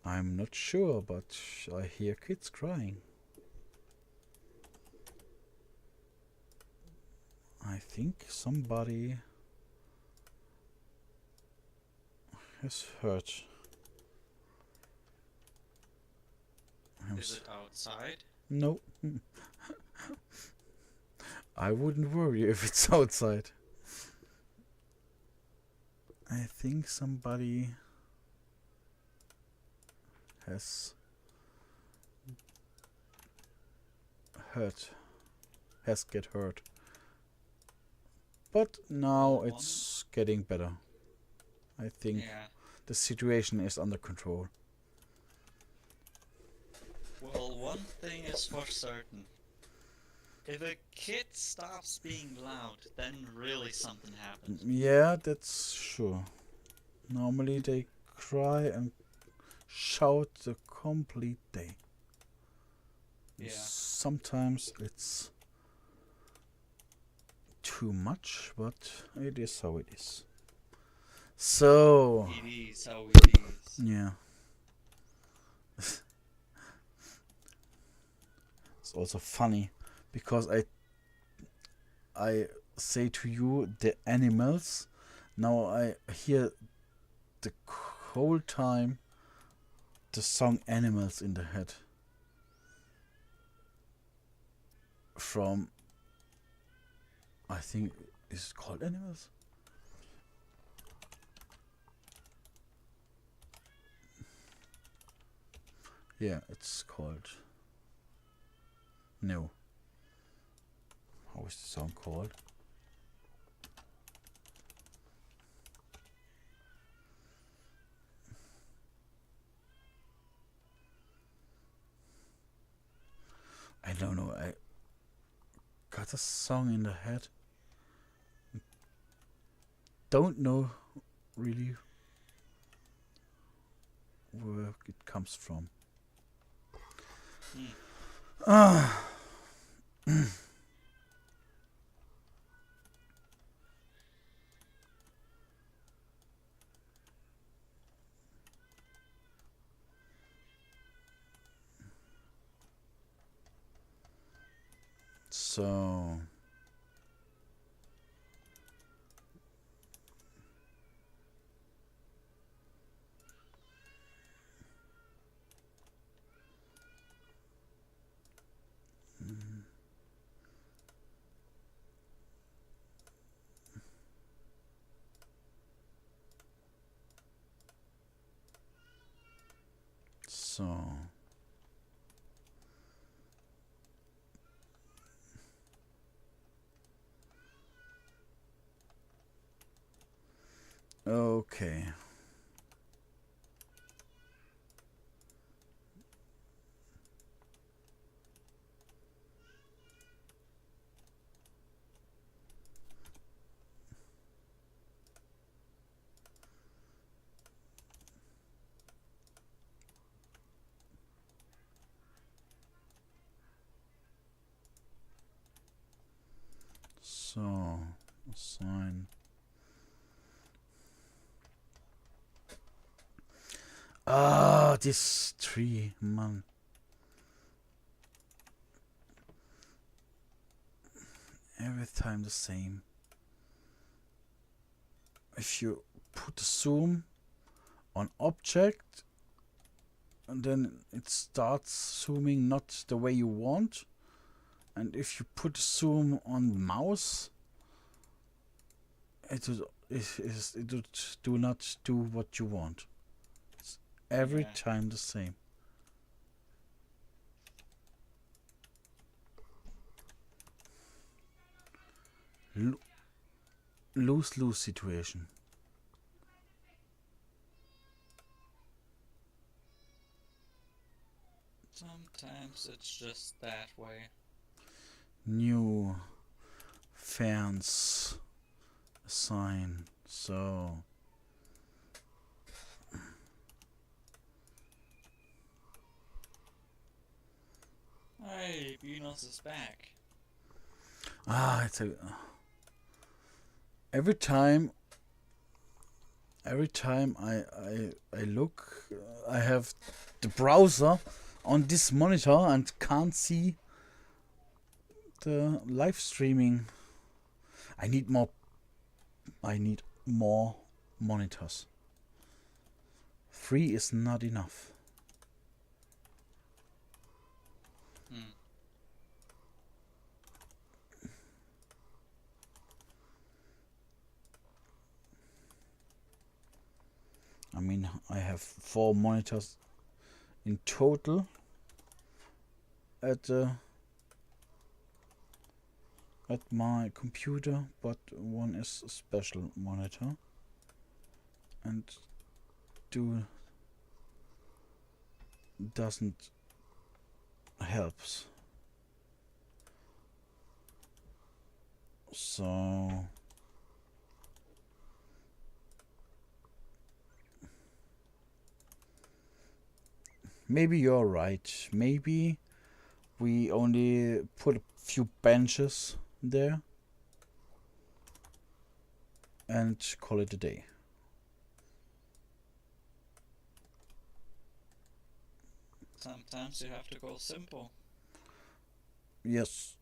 I'm not sure, but I hear kids crying. I think somebody has hurt.
Is it outside?
No. I wouldn't worry if it's outside. I think somebody has get hurt. But now it's getting better. I think the situation is under control.
Well, one thing is for certain. If a kid stops being loud, then really something happens.
Yeah, that's sure. Normally they cry and shout the complete day.
Yeah.
Sometimes it's too much, but it is how it is. So,
It is how it is.
yeah. It's also funny because I say to you the animals. Now I hear the whole time the song Animals in the head. From, I think, is it called Animals? Yeah, it's called. No. How is the song called? I don't know. I got a song in the head. Don't know really where it comes from. So okay. So assign. This tree, man. Every time the same. If you put the zoom on object, and then it starts zooming not the way you want. And if you put zoom on mouse, it would do not do what you want. It's every
Yeah.
time the same. Lose-lose situation.
Sometimes it's just that way.
New fans assign, so
Hey, Venus is back.
it's a every time I look, I have the browser on this monitor and can't see the live streaming. I need more monitors. 3 is not enough.
Hmm.
I mean, I have 4 monitors in total at my computer, but one is a special monitor, and doesn't helps. So maybe you're right. Maybe we only put a few benches there and call it a day.
Sometimes you have to go simple.
Yes.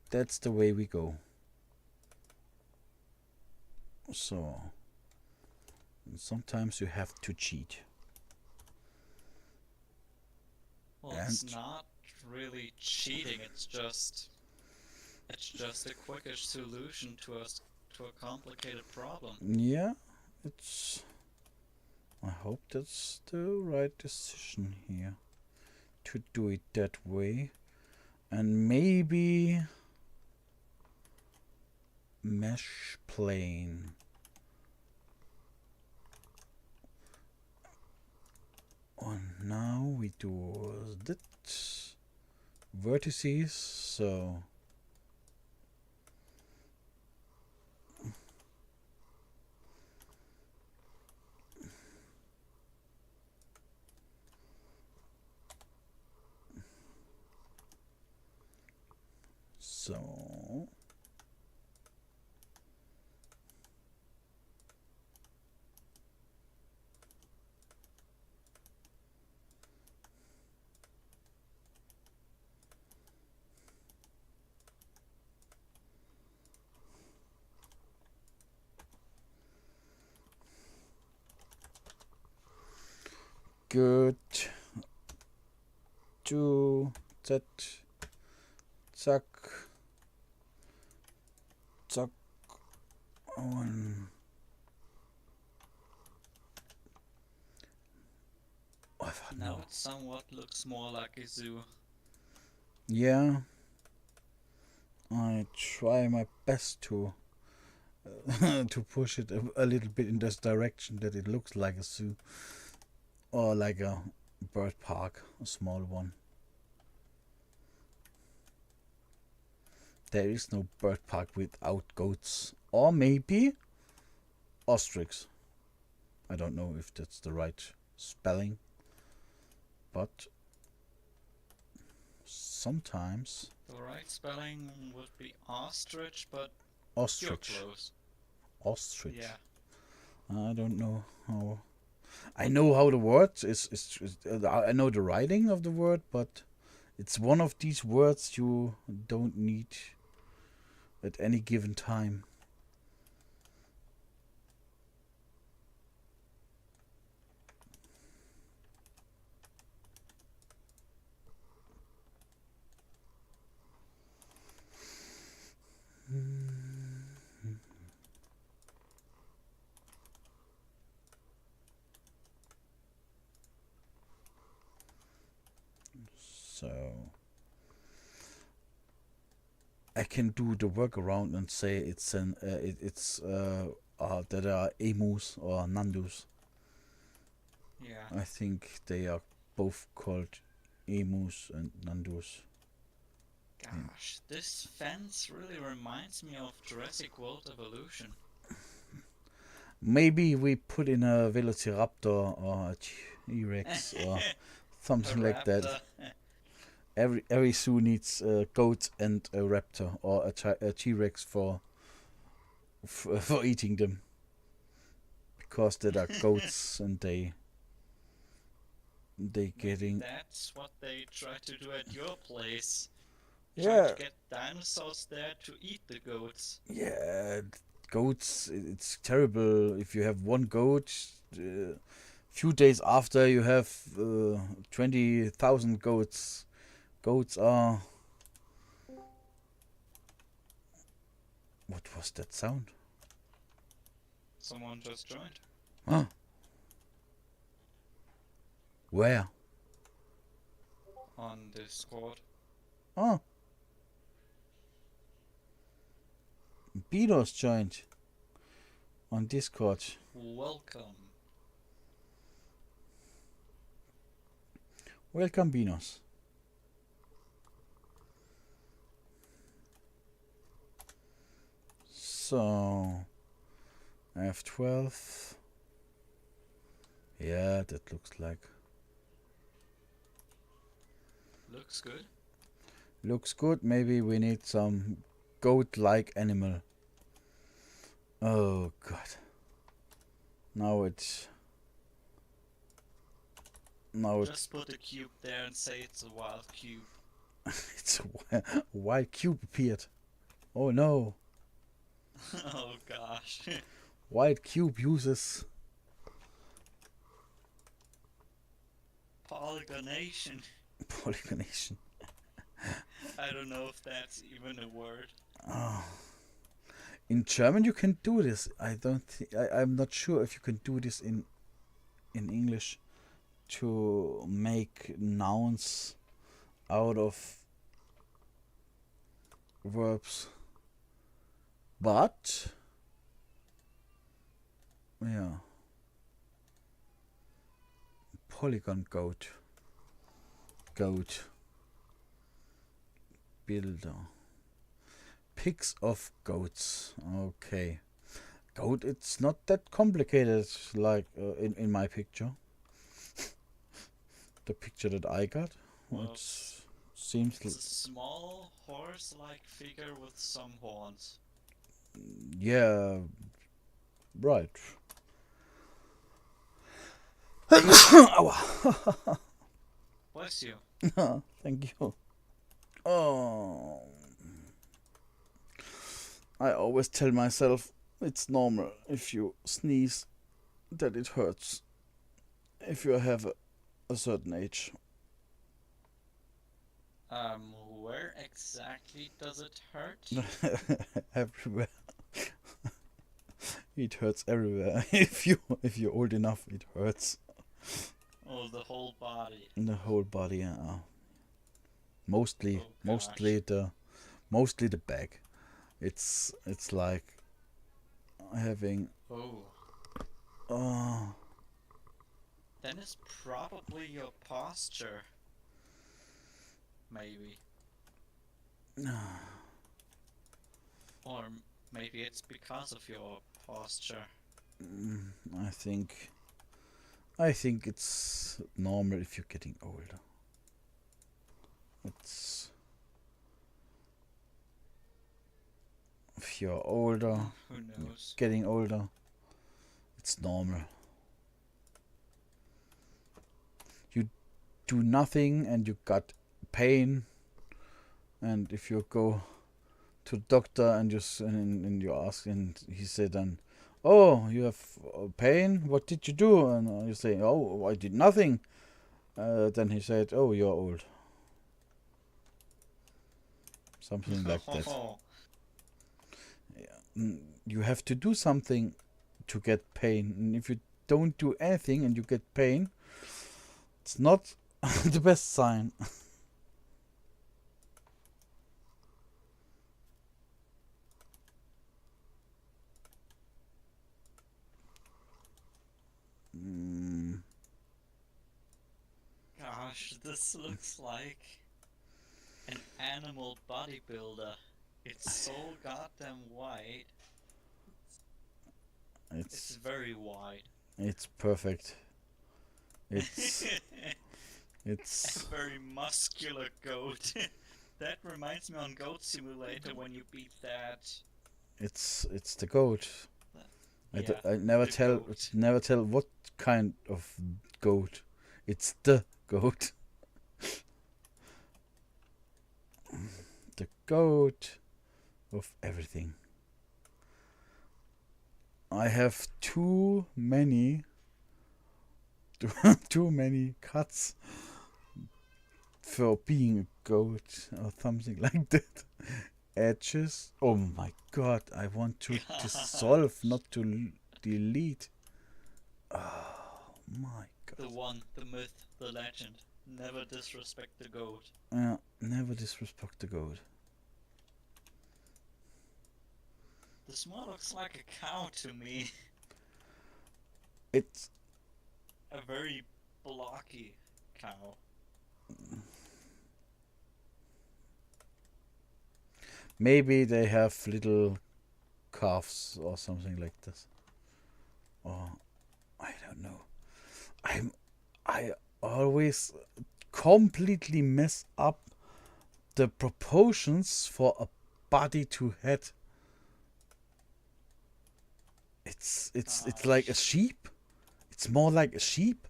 That's the way we go. So sometimes you have to cheat.
Well, it's
And-
not really cheating. It's just a quickish solution to a complicated problem.
Yeah, I hope that's the right decision here to do it that way. And maybe mesh plane. And now we do that vertices, so good. Do that. Zack. Zack. On.
Now it somewhat looks more like a zoo.
Yeah. I try my best to to push it a little bit in this direction that it looks like a zoo or like a bird park, a small one. There is no bird park without goats, or maybe ostrich. I don't know if that's the right spelling, but sometimes
The right spelling would be ostrich, but
ostrich.
you're close.
Ostrich.
Yeah.
I don't know how. I know how the word is I know the writing of the word, but it's one of these words you don't need at any given time. I can do the workaround and say it's that are emus or nandus.
Yeah.
I think they are both called emus and nandus.
Gosh, this fence really reminds me of Jurassic World Evolution.
Maybe we put in a Velociraptor or a T-Rex or something like that.
Raptor.
Every zoo needs a goat and a raptor or a T-Rex for eating them, because there are goats and they getting
That's what they try to do at your place.
Yeah.
Try to get dinosaurs there to eat the goats.
yeah goats. It's terrible if you have one goat. Few days after you have 20,000 goats. Goats are. What was that sound?
Someone just joined.
Huh? Where?
On Discord.
Oh. Beatos joined on Discord.
Welcome.
Welcome, Beanos. So, I have 12. Yeah, that looks like.
Looks good.
Looks good. Maybe we need some goat-like animal. Oh, God. Now it's... Now it's...
Just put a cube there and say it's a wild cube.
It's a wild cube appeared. Oh, no.
Oh gosh.
Wild cube uses...
Polygonation.
Polygonation.
I don't know if that's even a word.
Oh. In German you can do this. I'm not sure if you can do this in English, to make nouns out of verbs. But yeah. Polygon goat. Builder. Pics of goats. Okay. Goat, it's not that complicated like in my picture. The picture that I got.
Well,
It seems
It's a small horse-like figure with some horns.
yeah, right.
Bless you.
Thank you. Oh, I always tell myself it's normal if you sneeze that it hurts if you have a certain age.
Where exactly does it hurt?
Everywhere. It hurts everywhere. If you're old enough, it hurts.
Oh, the whole body.
In the whole body. Mostly
Oh, gosh.
mostly the back. It's like having
Oh. Then it's probably your posture. Maybe. Or maybe it's because of your posture.
I think it's normal if you're getting older. It's if you're older,
Who knows?
getting older, it's normal. You do nothing and you got pain, and if you go to the doctor and you ask, and he said then, "Oh, you have pain. What did you do?" And you say, "Oh, I did nothing." Then he said, "Oh, you're old." Something like that. You have to do something to get pain, and if you don't do anything and you get pain, it's not the best sign.
gosh, this looks like an animal bodybuilder. It's so goddamn wide. It's
It's
very wide.
it's perfect. It's
A
it's
very muscular goat. That reminds me on Goat Simulator when you beat that.
it's the goat.
Yeah,
I never
the
tell
goat.
never tell what kind of goat. It's the goat. The goat of everything. I have too many too many cuts for being a goat or something like that. Edges. Oh my god, I want to dissolve, not to delete. Oh my
The
god.
one, the myth, the legend. Never disrespect the goat.
Never disrespect the goat.
This more looks like a cow to me.
It's
A very blocky cow.
maybe they have little calves or something like this. Or I don't know. I always completely mess up the proportions for a body to head. It's like a sheep. It's more like a sheep.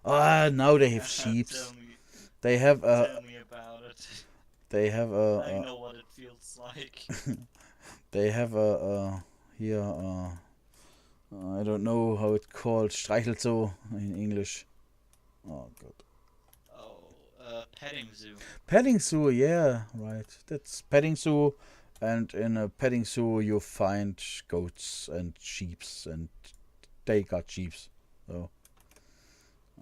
Ah, now they have sheeps. They have
Tell me about it.
they have
I know what it feels like.
they have here I don't know how it's called, Streichelzoo in English. Oh god.
Oh, petting zoo.
Petting zoo, yeah, right. That's petting zoo, and in a petting zoo you find goats and sheeps, and they got sheeps. So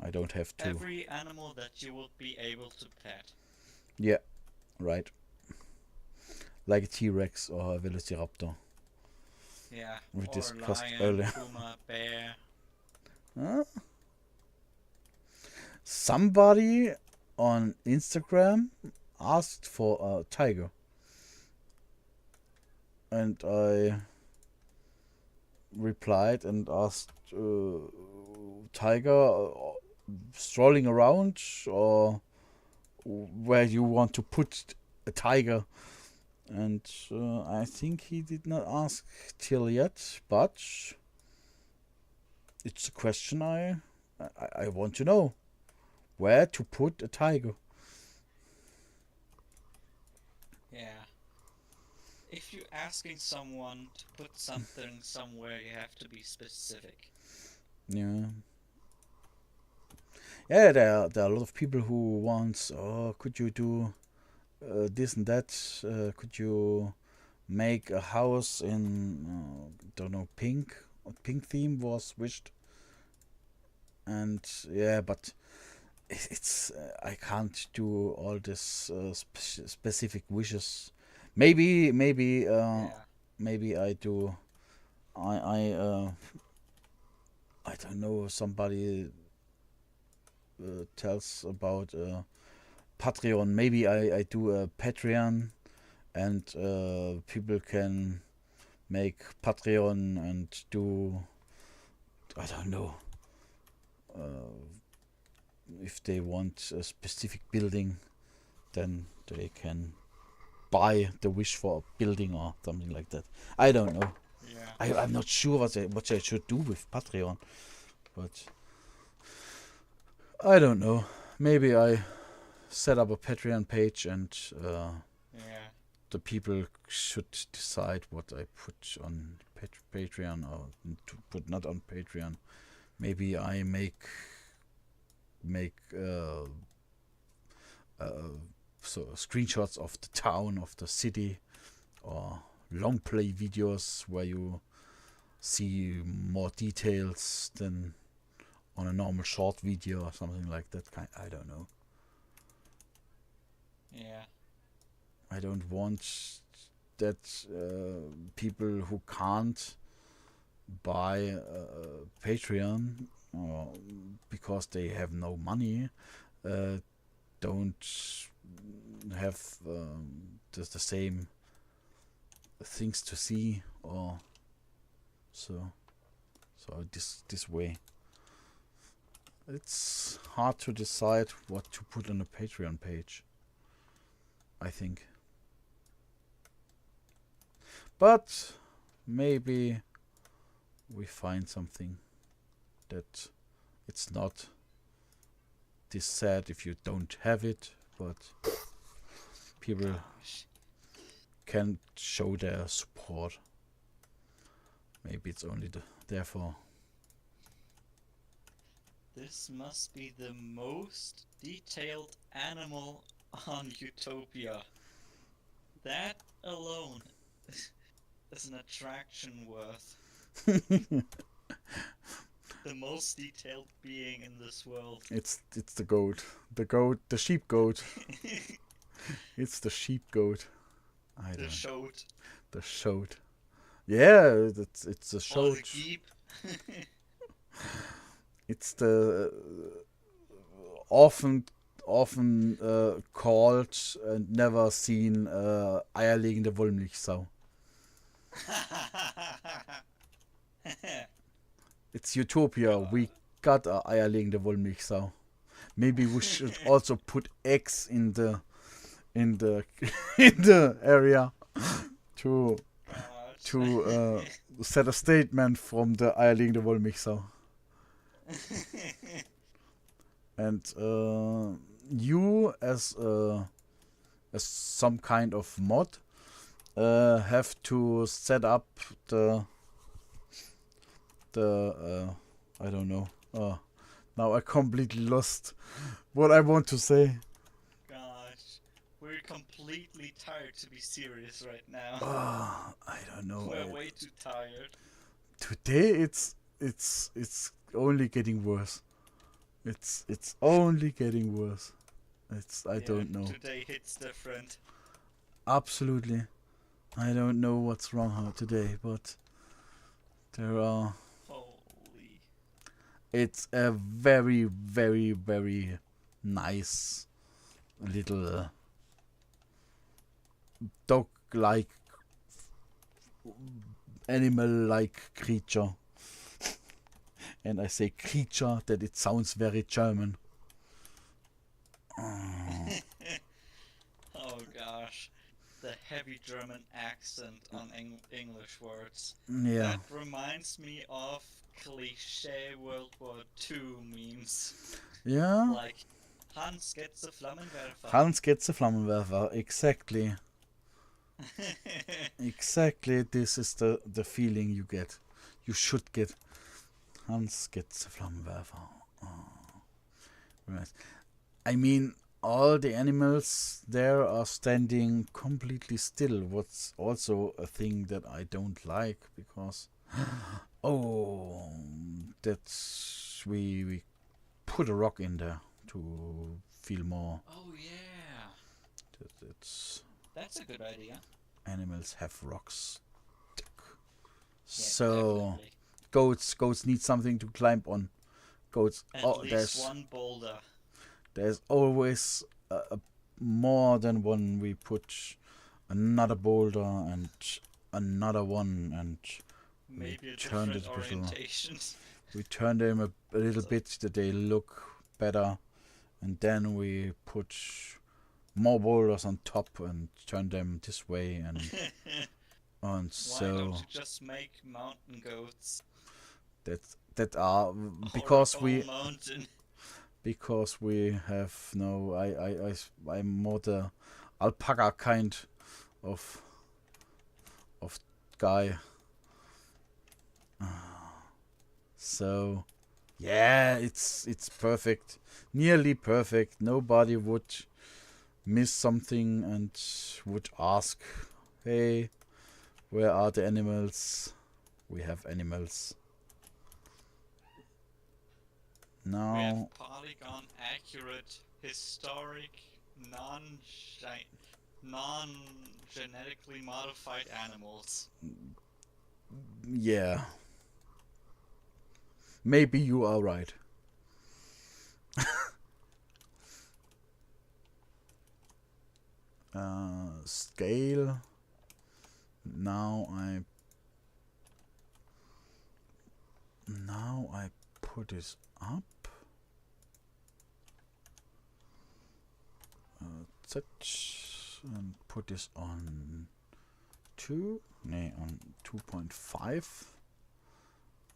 I don't have to.
Every animal that you would be able to pet.
Yeah, right. Like a T-Rex or a Velociraptor.
Yeah.
We
or
discussed
lion,
earlier.
puma, bear.
Huh? Somebody on Instagram asked for a tiger, and I replied and asked, tiger strolling around, or where you want to put a tiger? And I think he did not ask till yet, but it's a question I want to know. Where to put a tiger?
Yeah. If you're asking someone to put something somewhere, you have to be specific.
Yeah. Yeah, there are a lot of people who want, oh, could you do this and that? Could you make a house in, don't know, pink? A pink theme was wished. And yeah, but it's I can't do all this specific wishes. Maybe
Yeah.
maybe I do. I don't know. Somebody tells about Patreon. Maybe I do a Patreon, and people can make Patreon and do, I don't know, if they want a specific building, then they can buy the wish for a building or something like that. I don't know.
Yeah.
I'm not sure what I should do with Patreon, but I don't know. Maybe I set up a Patreon page, and
Yeah.
the people should decide what I put on Patreon or to put not on Patreon. Maybe I make so screenshots of the town, of the city, or long play videos where you see more details than on a normal short video or something like that. I don't know.
Yeah.
I don't want that people who can't buy Patreon because they have no money, don't have just the same things to see, or so this way. It's hard to decide what to put on a Patreon page, I think. But maybe we find something that it's not this sad if you don't have it, but people
Gosh.
can show their support. Maybe it's only therefore.
This must be the most detailed animal on Utopia. That alone is an attraction worth. The most detailed being in this world.
It's the goat. The sheep goat. It's the sheep goat. I
The
don't.
shoat.
The shoat. Yeah, it's a
Or the
shoat.
geep.
It's the often called and never seen eierlegende Wollmilchsau. It's Utopia. We got a eierlegende Wollmilchsau. Maybe we should also put eggs in the in the area to
Gosh.
set a statement from the eierlegende Wollmilchsau. And you as some kind of mod have to set up the I don't know. Now I completely lost what I want to say.
Gosh. We're completely tired to be serious right now.
I don't know.
We're way too tired.
Today it's only getting worse. It's only getting worse. I don't know.
Today hits different.
Absolutely. I don't know what's wrong today, but there are.
Holy.
It's a very, very, very nice little dog-like, animal-like creature. And I say creature that it sounds very German.
Oh gosh. The heavy German accent on English words.
Yeah.
That reminds me of cliche World War II memes.
Yeah.
Like, Hans gets the Flammenwerfer.
Hans gets a Flammenwerfer. Exactly. Exactly. This is the feeling you get. You should get. Hans gets a Flammenwerfer. Oh. Right. I mean, all the animals there are standing completely still. What's also a thing that I don't like, because that's we put a rock in there to feel more.
Oh yeah.
It's
That's a good idea.
animals have rocks.
Yeah,
So
definitely.
goats need something to climb on. Goats.
At least one boulder.
There's always more than one. We put another boulder and another one, and
Maybe a
turned
different
it a little.
orientations.
we turn them a little bit that they look better, and then we put more boulders on top and turn them this way, and
Why
so
don't you just make mountain goats?
that are
Or
because
a
we
whole mountain.
because we have no I'm more the alpaca kind of guy. So yeah, it's perfect, nearly perfect. Nobody would miss something and would ask, hey, where are the animals? We have animals
We
now.
have polygon accurate, historic, non-genetically modified animals.
Yeah, maybe you are right. Scale. Now I put this up. Such, and put this on 2. No, on 2.5.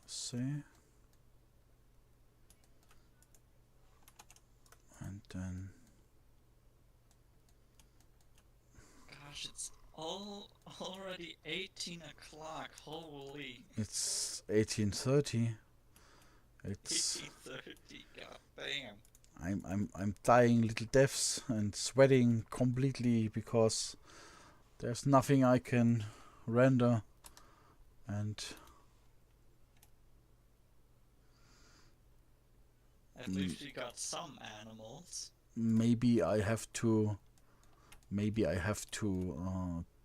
See. And then
Gosh, it's already 18 o'clock. Holy.
it's 18:30. It's
18:30. God damn.
I'm dying little deaths and sweating completely because there's nothing I can render, and
At least you got some animals.
maybe I have to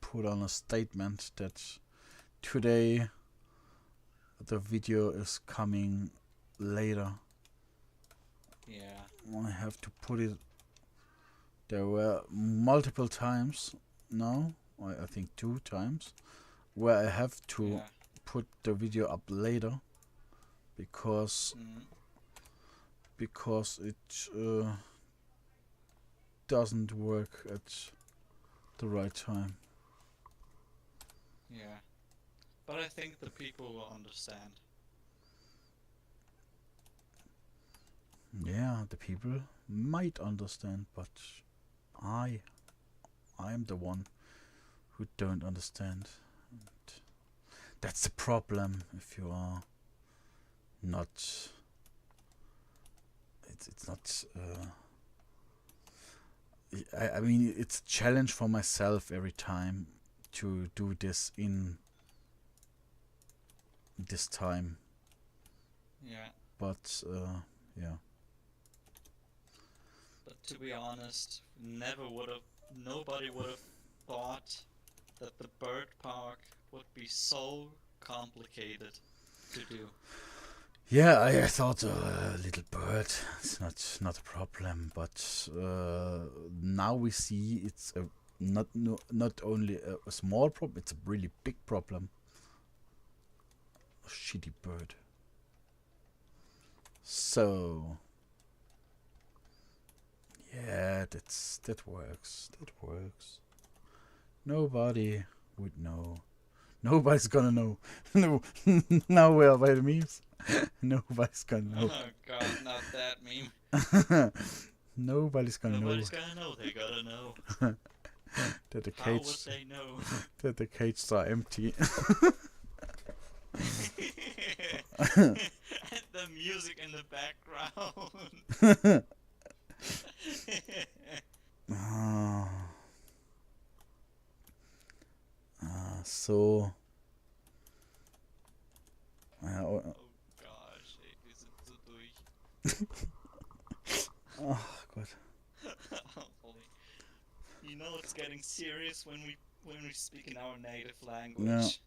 put on a statement that today the video is coming later.
Yeah.
I have to put it. There were multiple times, no, I think 2 times, where I have to
Yeah.
put the video up later because
Mm.
it doesn't work at the right time.
Yeah. But I think the people will understand.
Yeah, the people might understand, but I'm the one who don't understand. And that's the problem if you are not. It's not. I mean, it's a challenge for myself every time to do this in this time.
Yeah.
But yeah.
But to be honest, nobody would have thought that the bird park would be so complicated to do.
Yeah, I thought little bird. It's not a problem, but now we see it's not only a small problem. It's a really big problem. A shitty bird. So yeah, that works. That works. Nobody would know. Nobody's gonna know. No, now we are by the memes. Nobody's gonna know.
Oh god, not that meme.
Nobody's gonna
Nobody's
know
gonna know, they gotta know.
that the
How would
cage
they know?
that the cages are empty.
And the music in the background.
So
Oh gosh, ey, wir sind so durch.
oh God.
Holy. You know it's getting serious when we speak in our native language.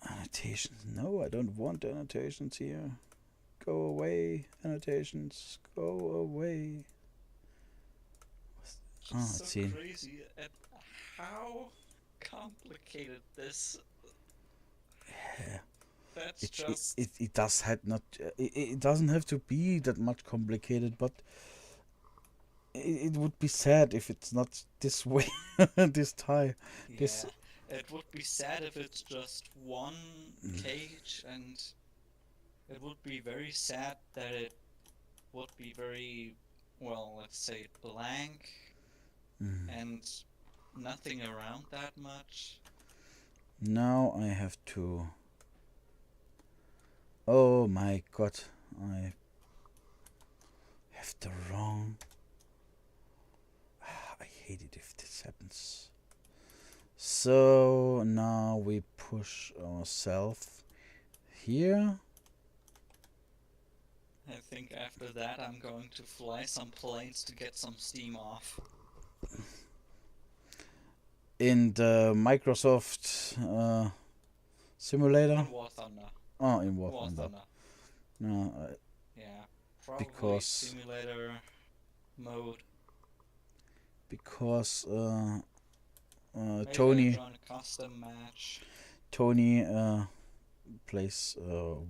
Annotations. No, I don't want annotations here. Go away, annotations. Go away. Oh,
It's
let's
so
see.
crazy at how complicated this.
Yeah.
That's
It
just
it does had not. It doesn't have to be that much complicated, but it would be sad if it's not this way, this time. this-
yeah. It would be sad if it's just one cage, and it would be very sad that it would be very, well, let's say blank
Mm.
and nothing around that much.
Now I have to. Oh my God! I have the wrong. I hate it if this happens. So now we push ourselves here.
I think after that I'm going to fly some planes to get some steam off.
In the Microsoft simulator.
In War Thunder.
Oh, in War
War
Thunder.
Thunder.
No,
Yeah. Probably
Because-
simulator mode.
because
Maybe
Tony
join a custom match.
Tony plays the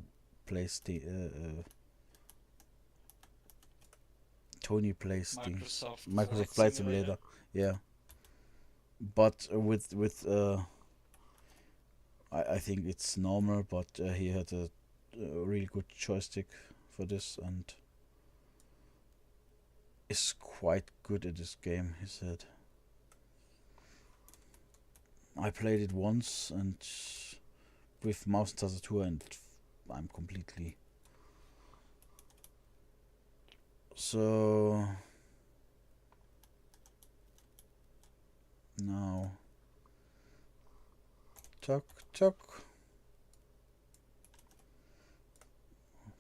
Tony plays the Microsoft Flight Simulator. Yeah, but with I think it's normal, but he had a really good joystick for this and is quite good at this game, he said. I played it once and with mouse and tastature, and I'm completely... So... Now... Tuck.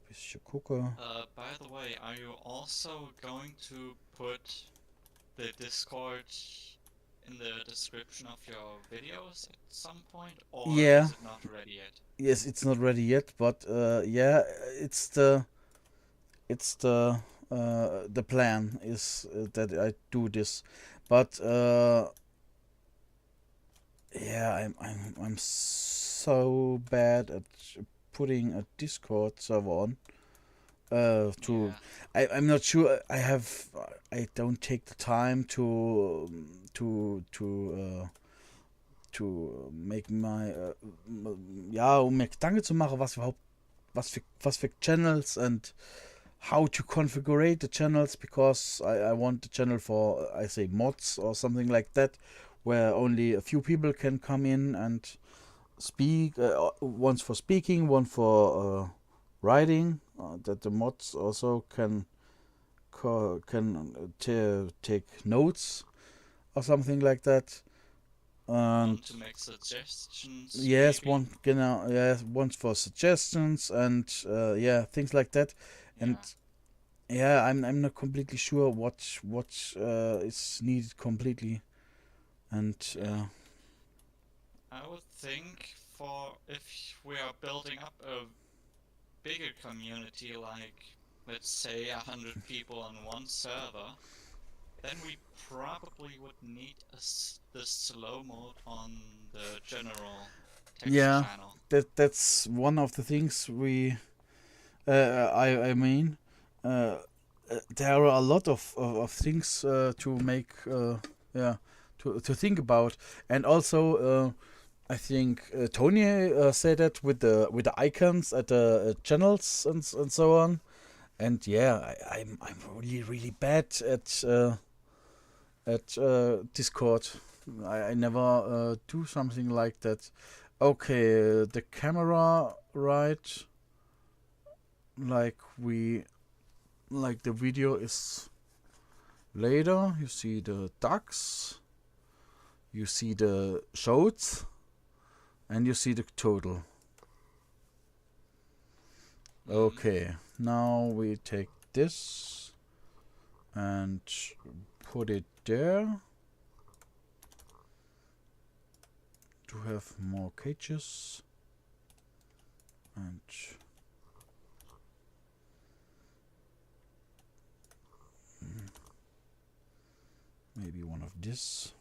Bisschen gucken.
By the way, are you also going to put the Discord in the description of your videos at some point, or
Yeah.
is it not ready yet?
Yes, it's not ready yet, but yeah, it's the plan is that I do this, but yeah, I'm so bad at putting a Discord server on. To
Yeah.
I'm not sure. I don't take the time to make my mir Gedanken zu machen, was für Channels and how to configure the channels, because I want the channel for, I say, mods or something like that, where only a few people can come in and speak. One for speaking, one for writing. That the mods also can take notes or something like that. And
Want to make suggestions?
yes,
maybe?
one for suggestions and yeah, things like that. And yeah, I'm not completely sure what is needed completely. And
I would think if we are building up a bigger community, like let's say 100 people on one server, then we probably would need the slow mode on the general text
Yeah.
channel.
that's one of the things we I mean there are a lot of things to make to think about, and also I think Tony said that with the icons at the channels and so on, and yeah, I'm really bad at Discord. I never do something like that. Okay, the camera right, like the video is later. You see the ducks, you see the shows, and you see the total. Okay, now we take this and put it there to have more cages, and maybe one of this.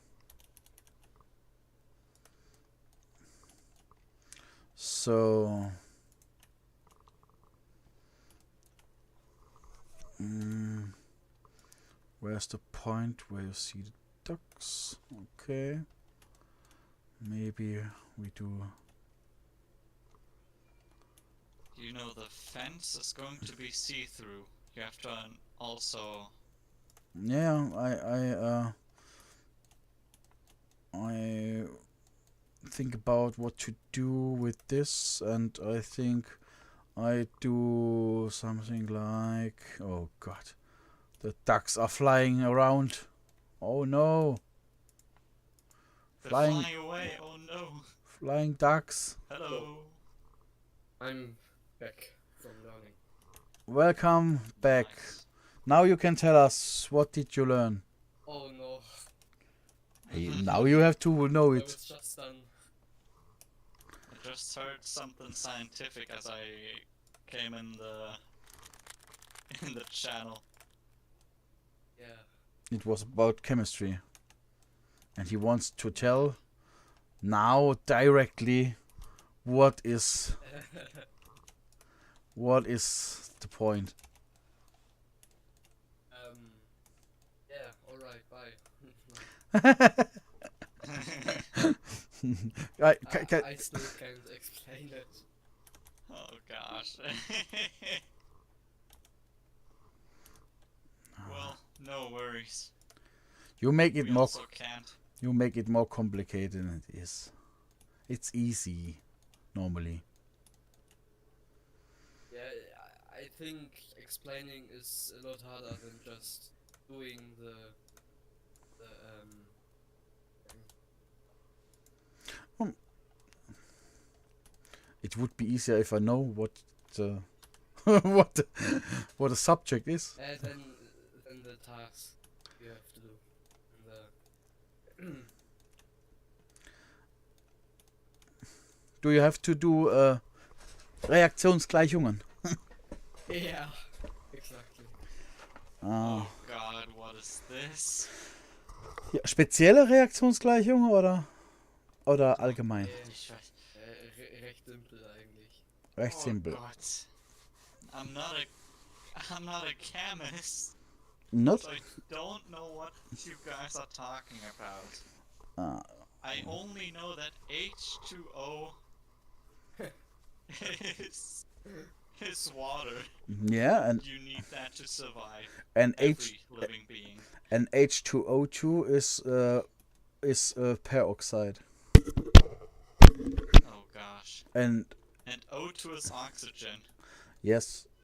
So where's the point where you see the ducks? Okay, maybe we do.
You know, the fence is going to be see-through. You have to also...
Yeah, I think about what to do with this, and I think I do something like, oh god, the ducks are flying around. Oh no.
They're
Flying-
flying away, oh no!
Flying ducks.
Hello!
I'm back from learning.
Welcome back.
Nice.
Now you can tell us, what did you learn?
Oh no,
Hey, now you have to know
I
it.
was just done.
I just heard something scientific as I came in the in the channel.
Yeah.
It was about chemistry. And he wants to tell now directly what is the point.
Yeah, alright, bye. I still can't explain it.
Oh gosh. Well, no worries.
You make it
We
more.
also can't.
You make it more complicated than it is. It's easy normally.
Yeah, I think explaining is a lot harder than just doing the
It would be easier if I know what the what the subject is.
than the task you have to do. And
Do you have to do Reaktionsgleichungen?
yeah, exactly.
Ah.
Oh god, what is this?
Ja, spezielle Reaktionsgleichungen oder allgemein?
Ich weiß.
Recht simpel eigentlich.
Recht
Oh
simpel.
God. I'm not a chemist.
Not?
So I don't know what you guys are talking about.
Ah.
I only know that H2O is water.
Yeah, and
You need that to survive.
and
Every living being.
and H2O2 is peroxide.
Oh gosh.
And
And O2 is oxygen.
yes,